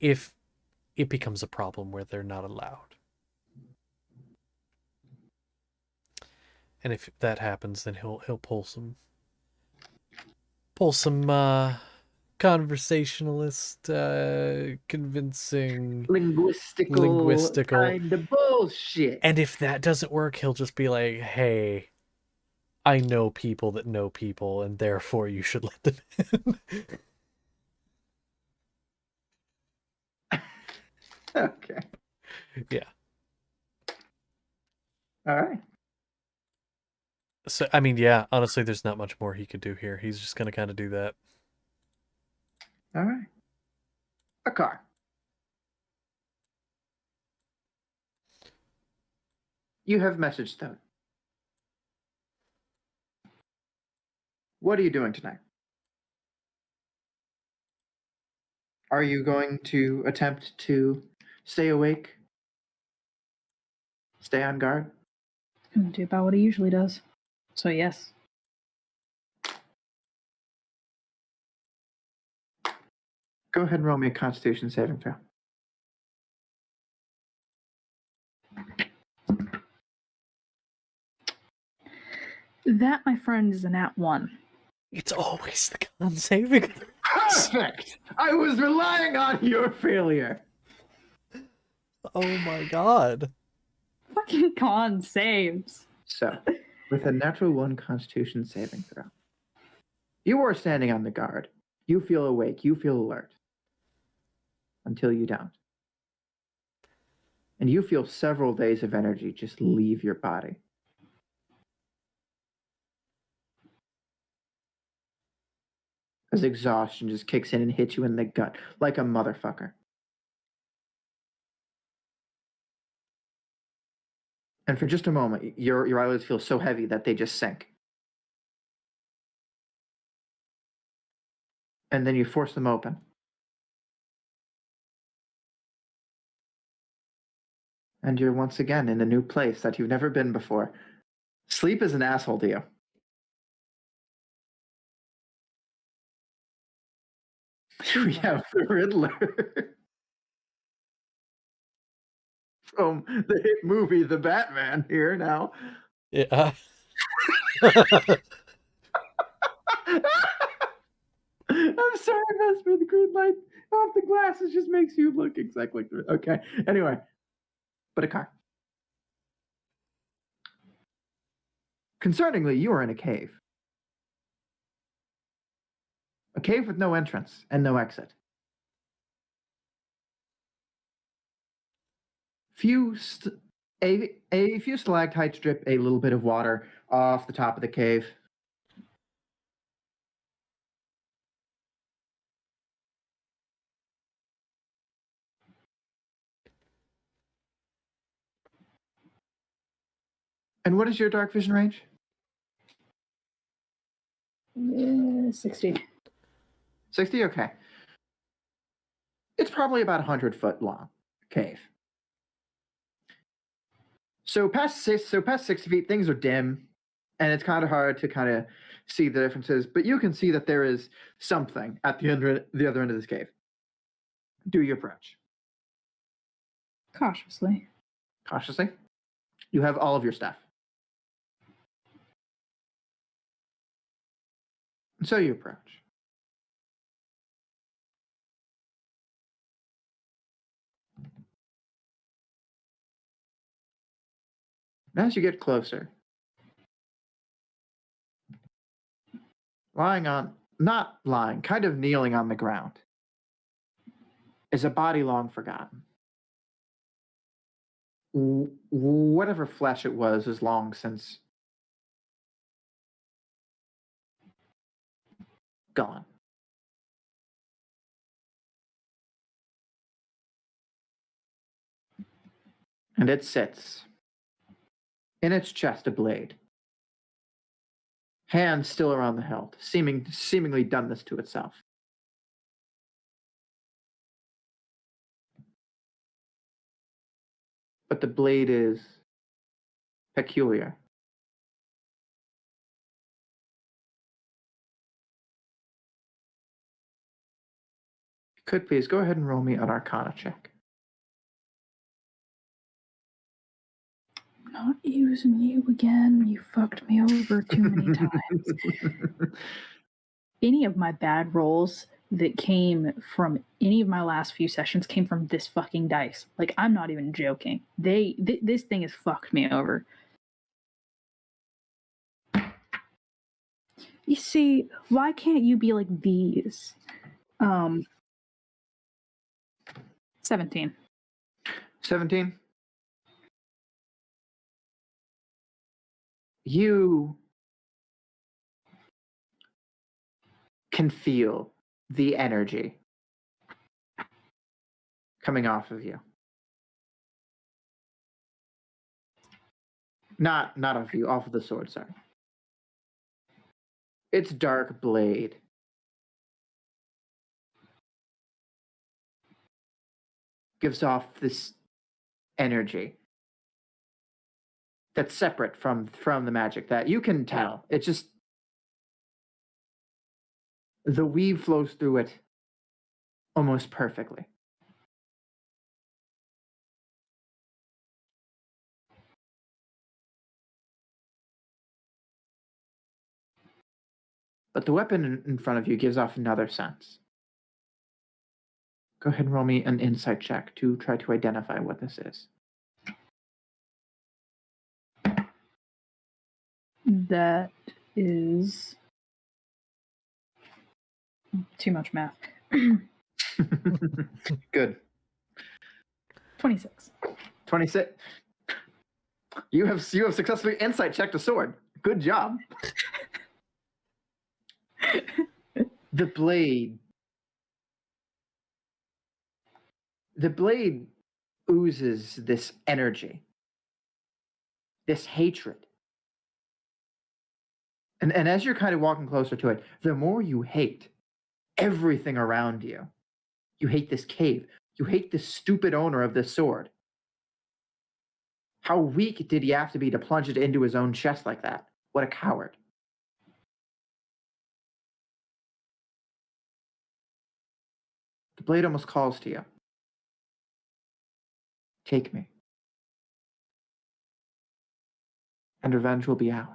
If it becomes a problem where they're not allowed. And if that happens, then he'll pull some conversationalist, convincing, linguistical kind of bullshit. And if that doesn't work, he'll just be like, "Hey, I know people that know people, and therefore you should let them in." Okay. Yeah. All right. So, I mean, yeah, honestly, there's not much more he could do here. He's just going to kind of do that. All right. A car. You have messaged them. What are you doing tonight? Are you going to attempt to stay awake? Stay on guard? Do about what he usually does. So yes. Go ahead and roll me a Constitution saving throw. That, my friend, is a nat 1. It's always the con saving. Perfect! I was relying on your failure. Oh my god. Fucking con saves. So, with a natural 1 Constitution saving throw, you are standing on the guard. You feel awake. You feel alert. Until you don't. And you feel several days of energy just leave your body. As exhaustion just kicks in and hits you in the gut like a motherfucker. And for just a moment, your eyelids feel so heavy that they just sink. And then you force them open. And you're once again in a new place that you've never been before. Sleep is an asshole to you. We have the Riddler from the hit movie The Batman here now. Yeah. I'm sorry, Vesper. The green light off the glasses just makes you look exactly like the. Okay. Anyway, but a car. Concerningly, you are in a cave. A cave with no entrance and no exit. A few stalactites drip a little bit of water off the top of the cave. And what is your dark vision range? 60. 60? Okay. It's probably about 100-foot long cave. So past 60 feet, things are dim, and it's kind of hard to kind of see the differences, but you can see that there is something at the other end of this cave. Do you approach? Cautiously. Cautiously. You have all of your stuff. And so you approach. And as you get closer, not lying, kind of kneeling on the ground, is a body long forgotten. Whatever flesh it was is long since gone. And it sits in its chest, a blade, hand still around the hilt, seemingly done this to itself. But the blade is peculiar. Could please go ahead and roll me an Arcana check. Not using you again. You fucked me over too many times. Any of my bad rolls that came from any of my last few sessions came from this fucking dice. Like, I'm not even joking. This thing has fucked me over. You see, why can't you be like these? 17. 17. You can feel the energy coming off of you. Not off you, off of the sword, sorry. Its dark blade gives off this energy that's separate from the magic that you can tell. It's just the weave flows through it almost perfectly. But the weapon in front of you gives off another sense. Go ahead and roll me an insight check to try to identify what this is. That is too much math. Good. 26. 26. You have successfully insight checked a sword. Good job. The blade oozes this energy, this hatred. And as you're kind of walking closer to it, the more you hate everything around you. You hate this cave. You hate the stupid owner of this sword. How weak did he have to be to plunge it into his own chest like that? What a coward. The blade almost calls to you. Take me. And revenge will be ours.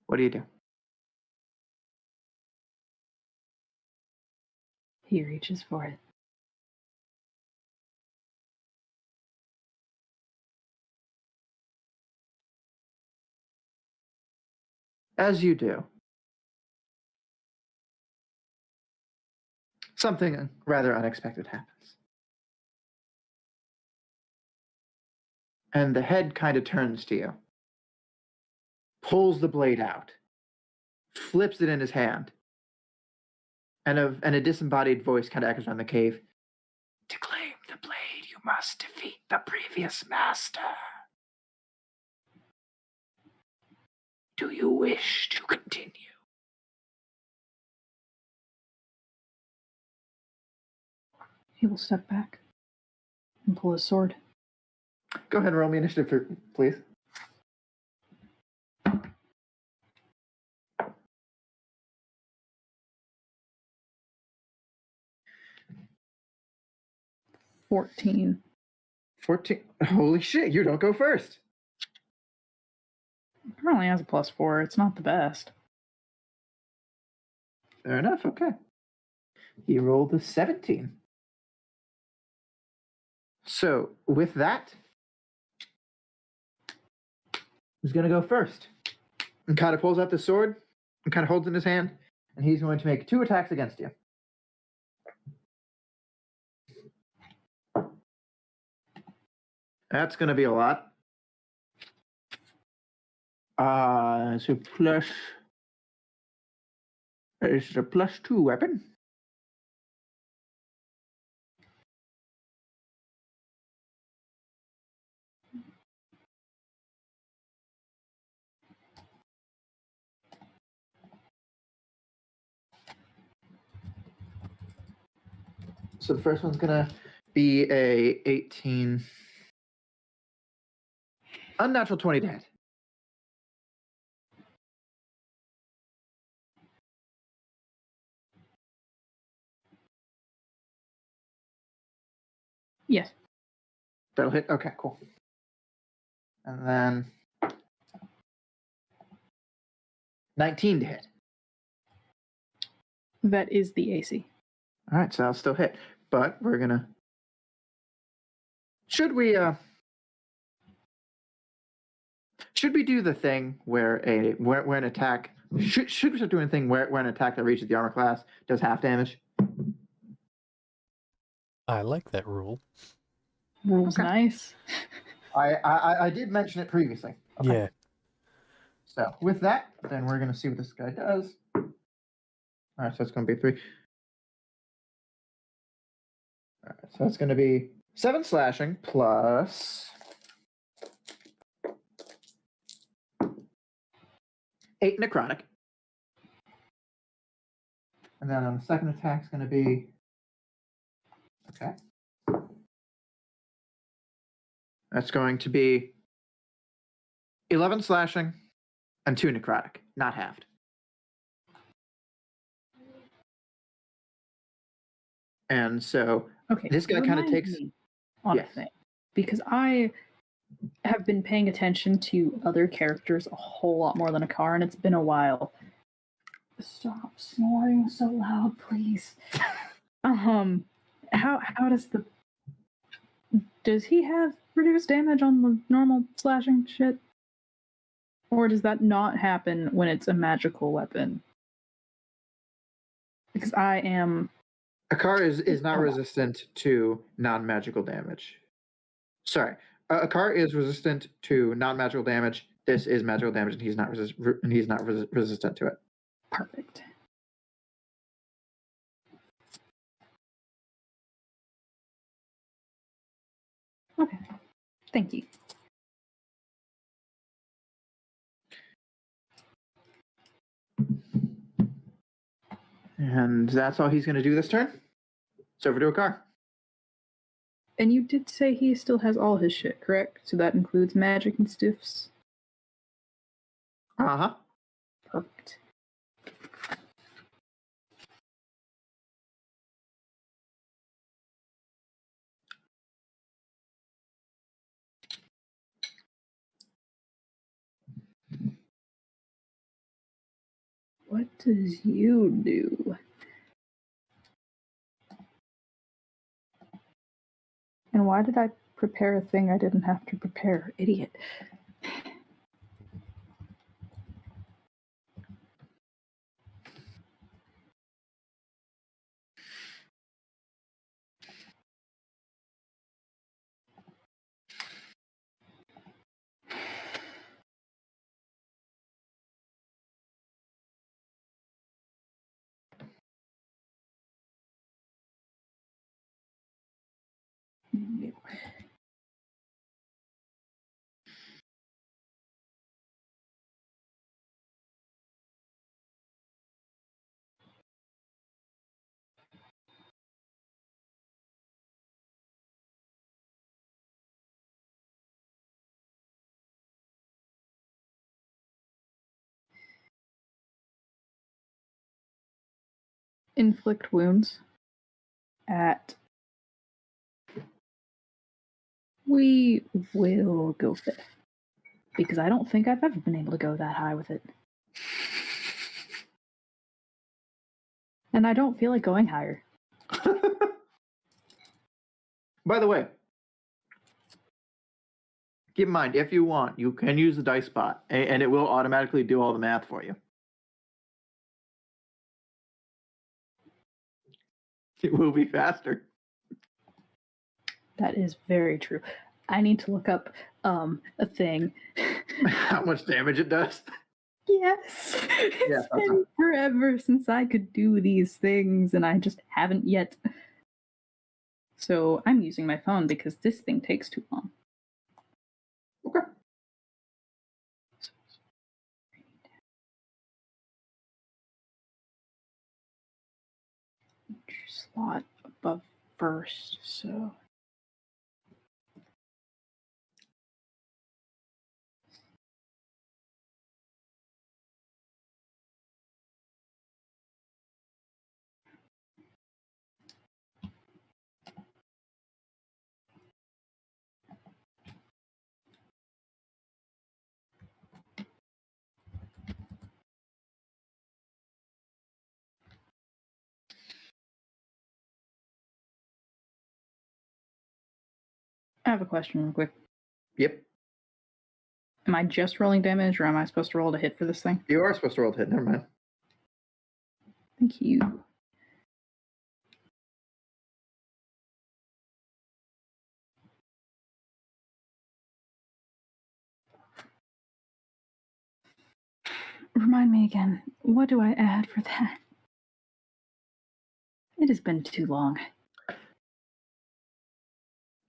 What do you do? He reaches for it. As you do, something rather unexpected happens. And the head kind of turns to you, pulls the blade out, flips it in his hand, And a disembodied voice kind of echoes around the cave. To claim the blade, you must defeat the previous master. Do you wish to continue? He will step back and pull his sword. Go ahead and roll me initiative, please. $14. 14. Holy shit, you don't go first. It only has a +4. It's not the best. Fair enough, okay. He rolled a 17. So, with that, who's going to go first? And kind of pulls out the sword and kind of holds it in his hand, and he's going to make 2 attacks against you. That's going to be a lot. So plus... It's a +2 weapon. So the first one's gonna be a 18. Unnatural 20 to hit. Yes. That'll hit. Okay, cool. And then 19 to hit. That is the AC. All right, so I'll still hit, but we're gonna. Should we do the thing where an attack should we start doing a thing where an attack that reaches the armor class does half damage? I like that rule. Rule's Okay. Nice. I did mention it previously. Okay. Yeah. So with that, then we're gonna see what this guy does. All right, so it's gonna be 3. All right, so it's gonna be 7 slashing plus 8 necrotic. And then on the second attack, it's going to be... Okay. That's going to be 11 slashing and 2 necrotic, not halved. And so Okay. this guy kind of remind takes... me on Yes. a thing, because I have been paying attention to other characters a whole lot more than Akar, and it's been a while. Stop snoring so loud, please. How does he have reduced damage on the normal slashing shit? Or does that not happen when it's a magical weapon? Because I am... Akar is not resistant to non-magical damage. Sorry. Akar is resistant to non-magical damage. This is magical damage, and he's not resistant to it. Perfect. Okay. Thank you. And that's all he's going to do this turn. It's over to Akar. And you did say he still has all his shit, correct? So that includes magic and stiffs? Uh-huh. Perfect. What does you do? And why did I prepare a thing I didn't have to prepare? Idiot. Inflict wounds at. We will go 5th. Because I don't think I've ever been able to go that high with it. And I don't feel like going higher. By the way, keep in mind, if you want, you can use the dice bot, and it will automatically do all the math for you. It will be faster. That is very true. I need to look up a thing. How much damage it does? Yes. It's Yeah, been forever since I could do these things, and I just haven't yet. So I'm using my phone because this thing takes too long. Okay. Slot above first, so. I have a question real quick. Yep. Am I just rolling damage, or am I supposed to roll to hit for this thing? You are supposed to roll to hit. Never mind. Thank you. Remind me again, what do I add for that? It has been too long.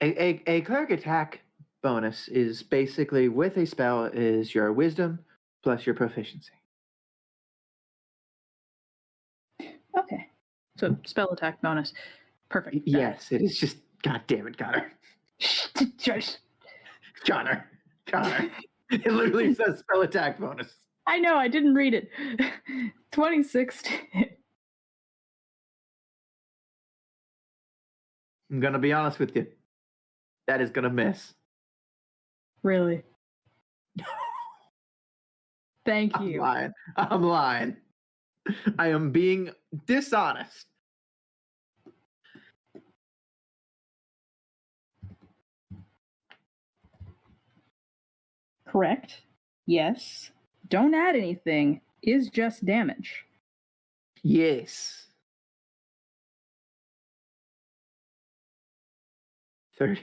A cleric attack bonus is basically, with a spell, is your wisdom plus your proficiency. Okay. So spell attack bonus. Perfect. Yes, it is just, god damn it, Connor. Connor. It literally says spell attack bonus. I know, I didn't read it. 26. I'm gonna be honest with you. That is gonna miss. Really? Thank you. I'm lying. I am being dishonest. Correct. Yes. Don't add anything. Is just damage. Yes. 30.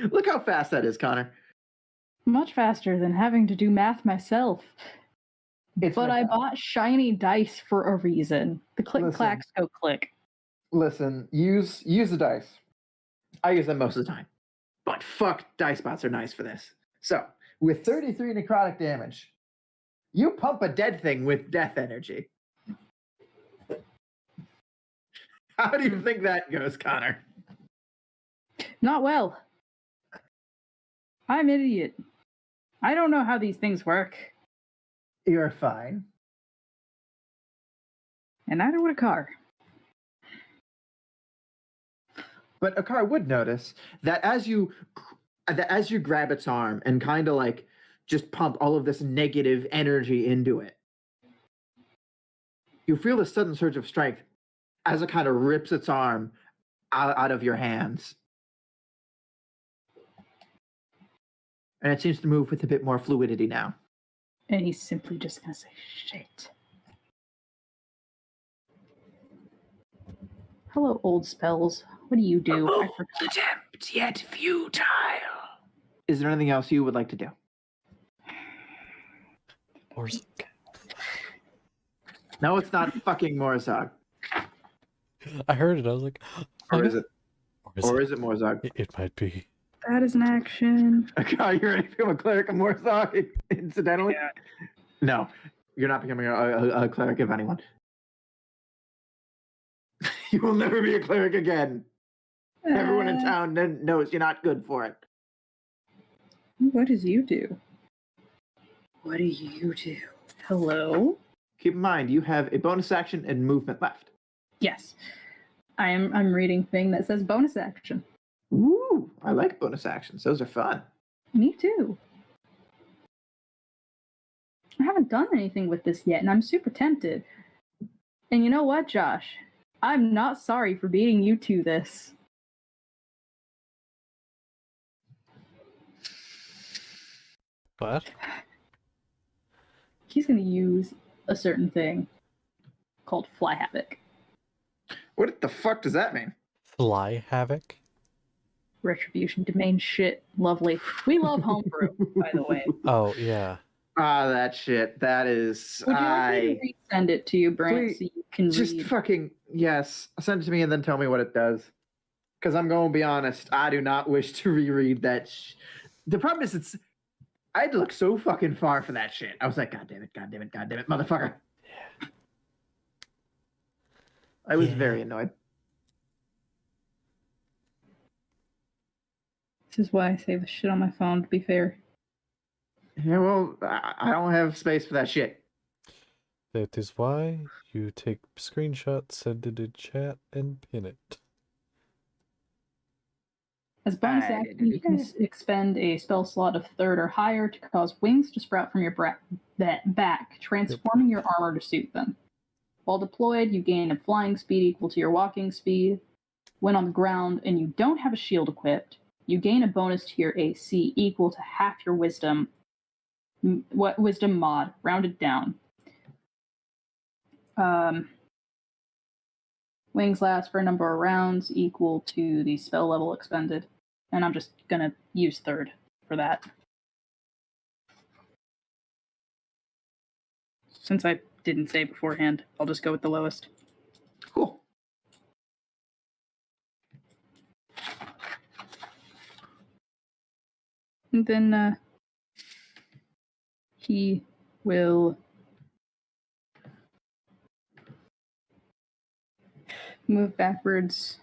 Look how fast that is, Connor. Much faster than having to do math myself. It's But I bought shiny dice for a reason. The click clacks go click. Listen, use the dice. I use them most of the time. But fuck, dice bots are nice for this. So, with 33 necrotic damage, you pump a dead thing with death energy. How do you think that goes, Connor? Not well. I'm an idiot. I don't know how these things work. You're fine. And neither would a car. But a car would notice that as you grab its arm and kind of like just pump all of this negative energy into it, you feel a sudden surge of strength as it kind of rips its arm out of your hands. And it seems to move with a bit more fluidity now. And he's simply just going to say, shit. Hello, old spells. What do you do? I forgot. Attempt yet futile. Is there anything else you would like to do? Or No, it's not fucking Morzog. I heard it. I was like, Or is it? Or Or is it Morzog? It might be. That is an action. Okay, you're ready to become a cleric of Morzog, incidentally? Yeah. No, you're not becoming a cleric of anyone. You will never be a cleric again. Everyone in town knows you're not good for it. What does you do? What do you do? Hello? Keep in mind, you have a bonus action and movement left. Yes. I'm reading thing that says bonus action. Ooh, I like bonus actions. Those are fun. Me too. I haven't done anything with this yet, and I'm super tempted. And you know what, Josh? I'm not sorry for beating you to this. What? He's going to use a certain thing called Fly Havoc. What the fuck does that mean? Fly Havoc? Retribution, domain shit. Lovely. We love homebrew, by the way. Oh, yeah. Ah, that shit. That is. Would you like me to resend it to you, Brant, Please, so you can just read? fucking yes. Send it to me and then tell me what it does. Because I'm going to be honest, I do not wish to reread that. The problem is, I had to look so fucking far for that shit. I was like, God damn it, motherfucker. Yeah. I was Yeah. very annoyed. This is why I save the shit on my phone, to be fair. Yeah, well, I don't have space for that shit. That is why you take screenshots, send it in chat, and pin it. As bonus action, you can expend a spell slot of 3rd or higher to cause wings to sprout from your back, transforming your armor to suit them. While deployed, you gain a flying speed equal to your walking speed. When on the ground and you don't have a shield equipped, you gain a bonus to your AC equal to half your wisdom mod, rounded down. Wings last for a number of rounds equal to the spell level expended. And I'm just going to use 3rd for that. Since I didn't say beforehand, I'll just go with the lowest. Cool. And then he will move backwards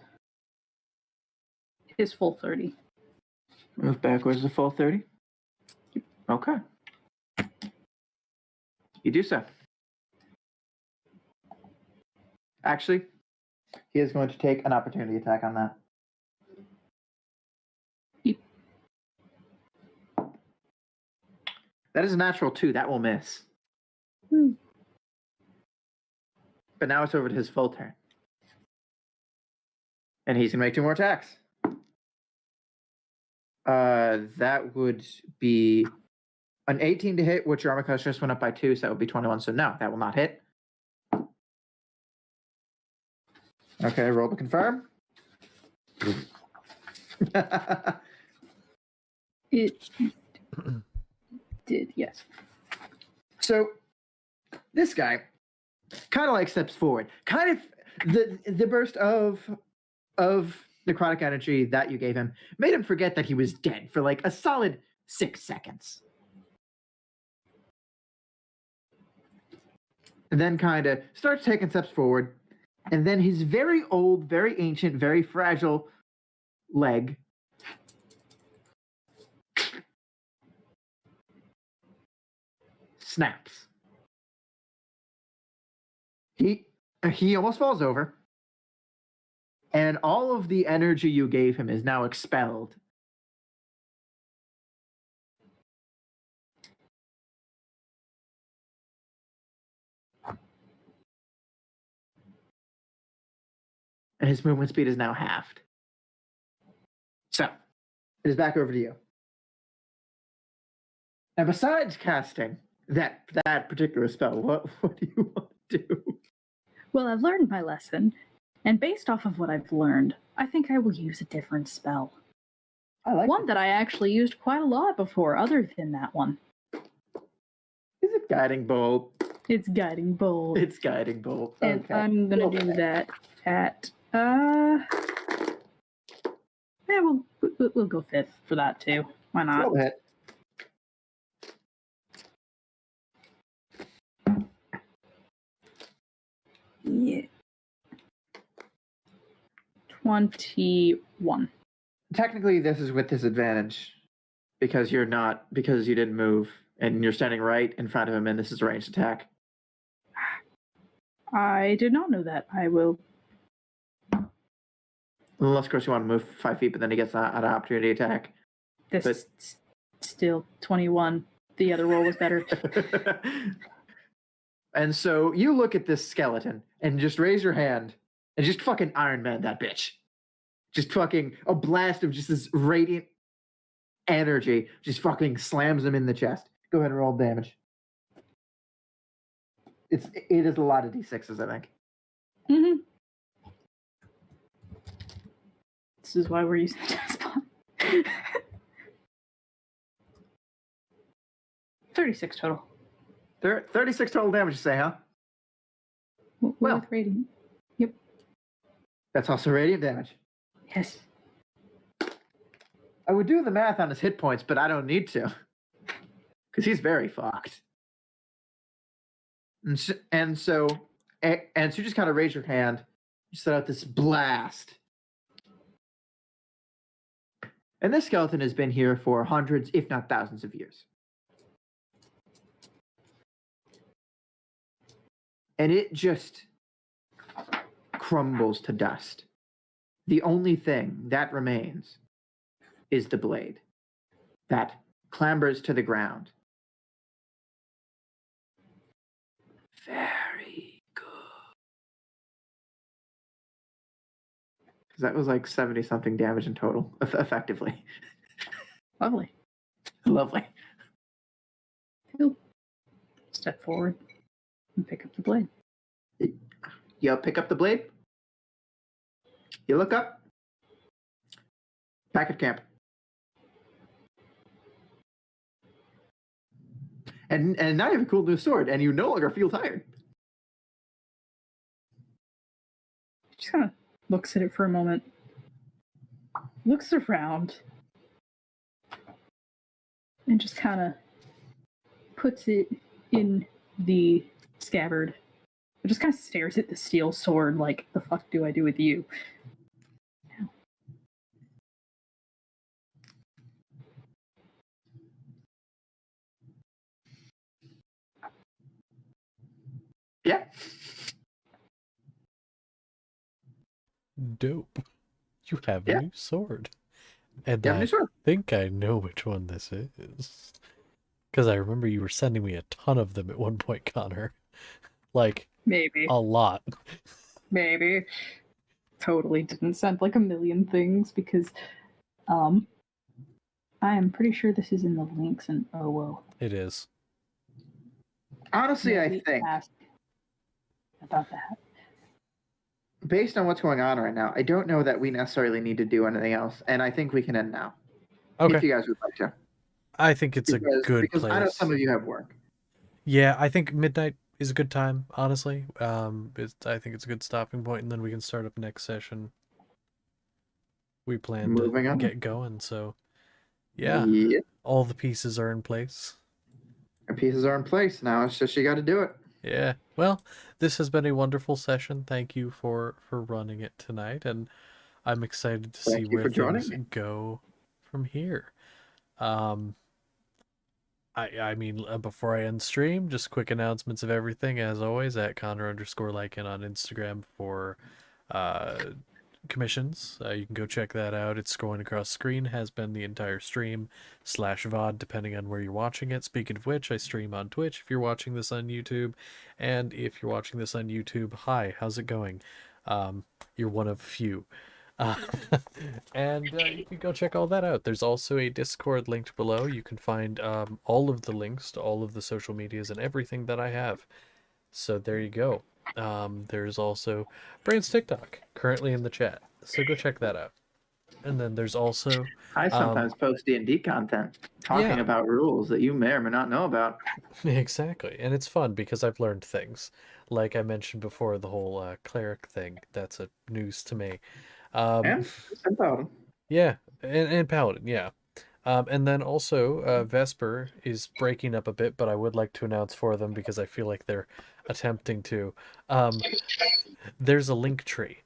his full 30. Move backwards to full 30? Okay. You do so. Actually, he is going to take an opportunity attack on that. Yep. That is a natural 2. That will miss. But now it's over to his full turn. And he's going to make 2 more attacks. That would be an 18 to hit, which your armor class just went up by 2, so that would be 21. So no, that will not hit. Okay, roll to confirm. It did, yes. So this guy kind of like steps forward. Kind of the burst of necrotic energy that you gave him made him forget that he was dead for like a solid 6 seconds. And then kind of starts taking steps forward. And then his very old, very ancient, very fragile leg snaps. He almost falls over. And all of the energy you gave him is now expelled. And his movement speed is now halved. So, it is back over to you. And besides casting that particular spell, what do you want to do? Well, I've learned my lesson, and based off of what I've learned, I think I will use a different spell. I like One that I actually used quite a lot before, other than that one. Is it Guiding Bolt? It's guiding bolt. It's guiding bolt. And Okay. I'm gonna do that at yeah, we'll go 5th for that too. Why not? Roll the hit. Yeah. 21. Technically, this is with disadvantage because you didn't move and you're standing right in front of him, and this is a ranged attack. I did not know that. I will. Unless, of course, you want to move 5 feet, but then he gets an opportunity attack. This But- is still 21. The other roll was better. And so you look at this skeleton and just raise your hand and just fucking Iron Man that bitch. Just fucking a blast of just this radiant energy just fucking slams him in the chest. Go ahead and roll damage. It is a lot of d6s, I think. Mm-hmm. This is why we're using the spot. 36 total. 36 total damage, you say, huh? Well. With radiant. That's also radiant damage. Yes. I would do the math on his hit points, but I don't need to. Because he's very fucked. And so you just kind of raise your hand. You set out this blast. And this skeleton has been here for hundreds, if not thousands of years. And it just crumbles to dust. The only thing that remains is the blade that clambers to the ground. Very good. Because that was like 70-something damage in total, effectively. Lovely. Lovely. Cool. Step forward and pick up the blade. You pick up the blade. You look up. Back at camp. And now you have a cool new sword, and you no longer feel tired. Just kind of looks at it for a moment. Looks around. And just kind of puts it in the scabbard. It just kind of stares at the steel sword like, the fuck do I do with you? Yeah. Dope. You have Yeah. a new sword. And You have a I new sword. think I know which one this is. Because I remember you were sending me a ton of them at one point, Connor. Like, Maybe. a lot. Maybe. Totally didn't send like a million things because I am pretty sure this is in the links and oh well. It is. Honestly, I Maybe think, ask about that. based on what's going on right now, I don't know that we necessarily need to do anything else, and I think we can end now. If Okay. you guys would like to. I think it's a good because place. I know some of you have work. Yeah, I think midnight is a good time, honestly. I think it's a good stopping point, and then we can start up next session. We plan Moving to on. get going, so yeah, Yep. all the pieces are in place. Our pieces are in place. Now it's just you got to do it. Yeah. Well, this has been a wonderful session. Thank you for running it tonight, and I'm excited to see Thank you where for joining things me. go from here. I mean, before I end stream, just quick announcements of everything, as always, at Connor_Lycan on Instagram for commissions. You can go check that out. It's scrolling across screen, has been the entire stream, /VOD, depending on where you're watching it. Speaking of which, I stream on Twitch if you're watching this on YouTube. And if you're watching this on YouTube, hi, how's it going? You're one of few. And you can go check all that out. There's also a Discord linked below. You can find all of the links to all of the social medias and everything that I have. So there you go. There's also Brain's TikTok currently in the chat. So go check that out. And then there's also I sometimes post D&D content talking yeah. about rules that you may or may not know about. Exactly, and it's fun because I've learned things. Like I mentioned before, the whole cleric thing, that's a news to me. Yeah, Um, it's about yeah, and paladin, yeah. And then also, Vesper is breaking up a bit, but I would like to announce for them because I feel like they're attempting to. Um, there's a link tree,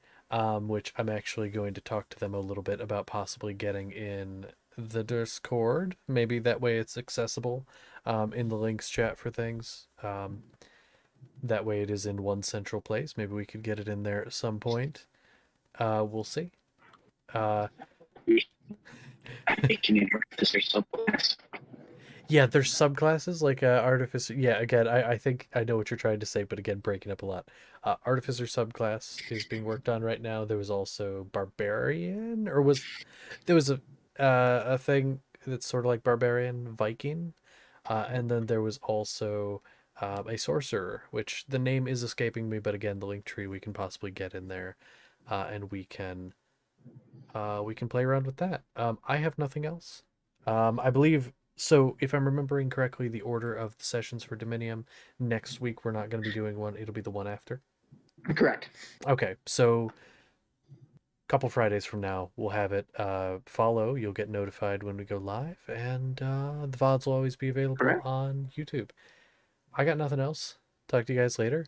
which I'm actually going to talk to them a little bit about possibly getting in the Discord. Maybe that way it's accessible in the links chat for things. That way it is in one central place. Maybe we could get it in there at some point. We'll see. I think you need artificer subclass. Yeah, there's subclasses like artificer. Yeah, again, I think I know what you're trying to say, but again, breaking up a lot. Artificer subclass is being worked on right now. There was also barbarian, or was there was a thing that's sort of like barbarian Viking, and then there was also a sorcerer, which the name is escaping me, but again, the link tree we can possibly get in there, and we can play around with that. I have nothing else. I believe so. If I'm remembering correctly, the order of the sessions for Dominium next week, we're not going to be doing one. It'll be the one after. correct. Okay, so couple Fridays from now, we'll have it. Follow. You'll get notified when we go live, and the VODs will always be available Correct. on YouTube. I got nothing else. Talk to you guys later.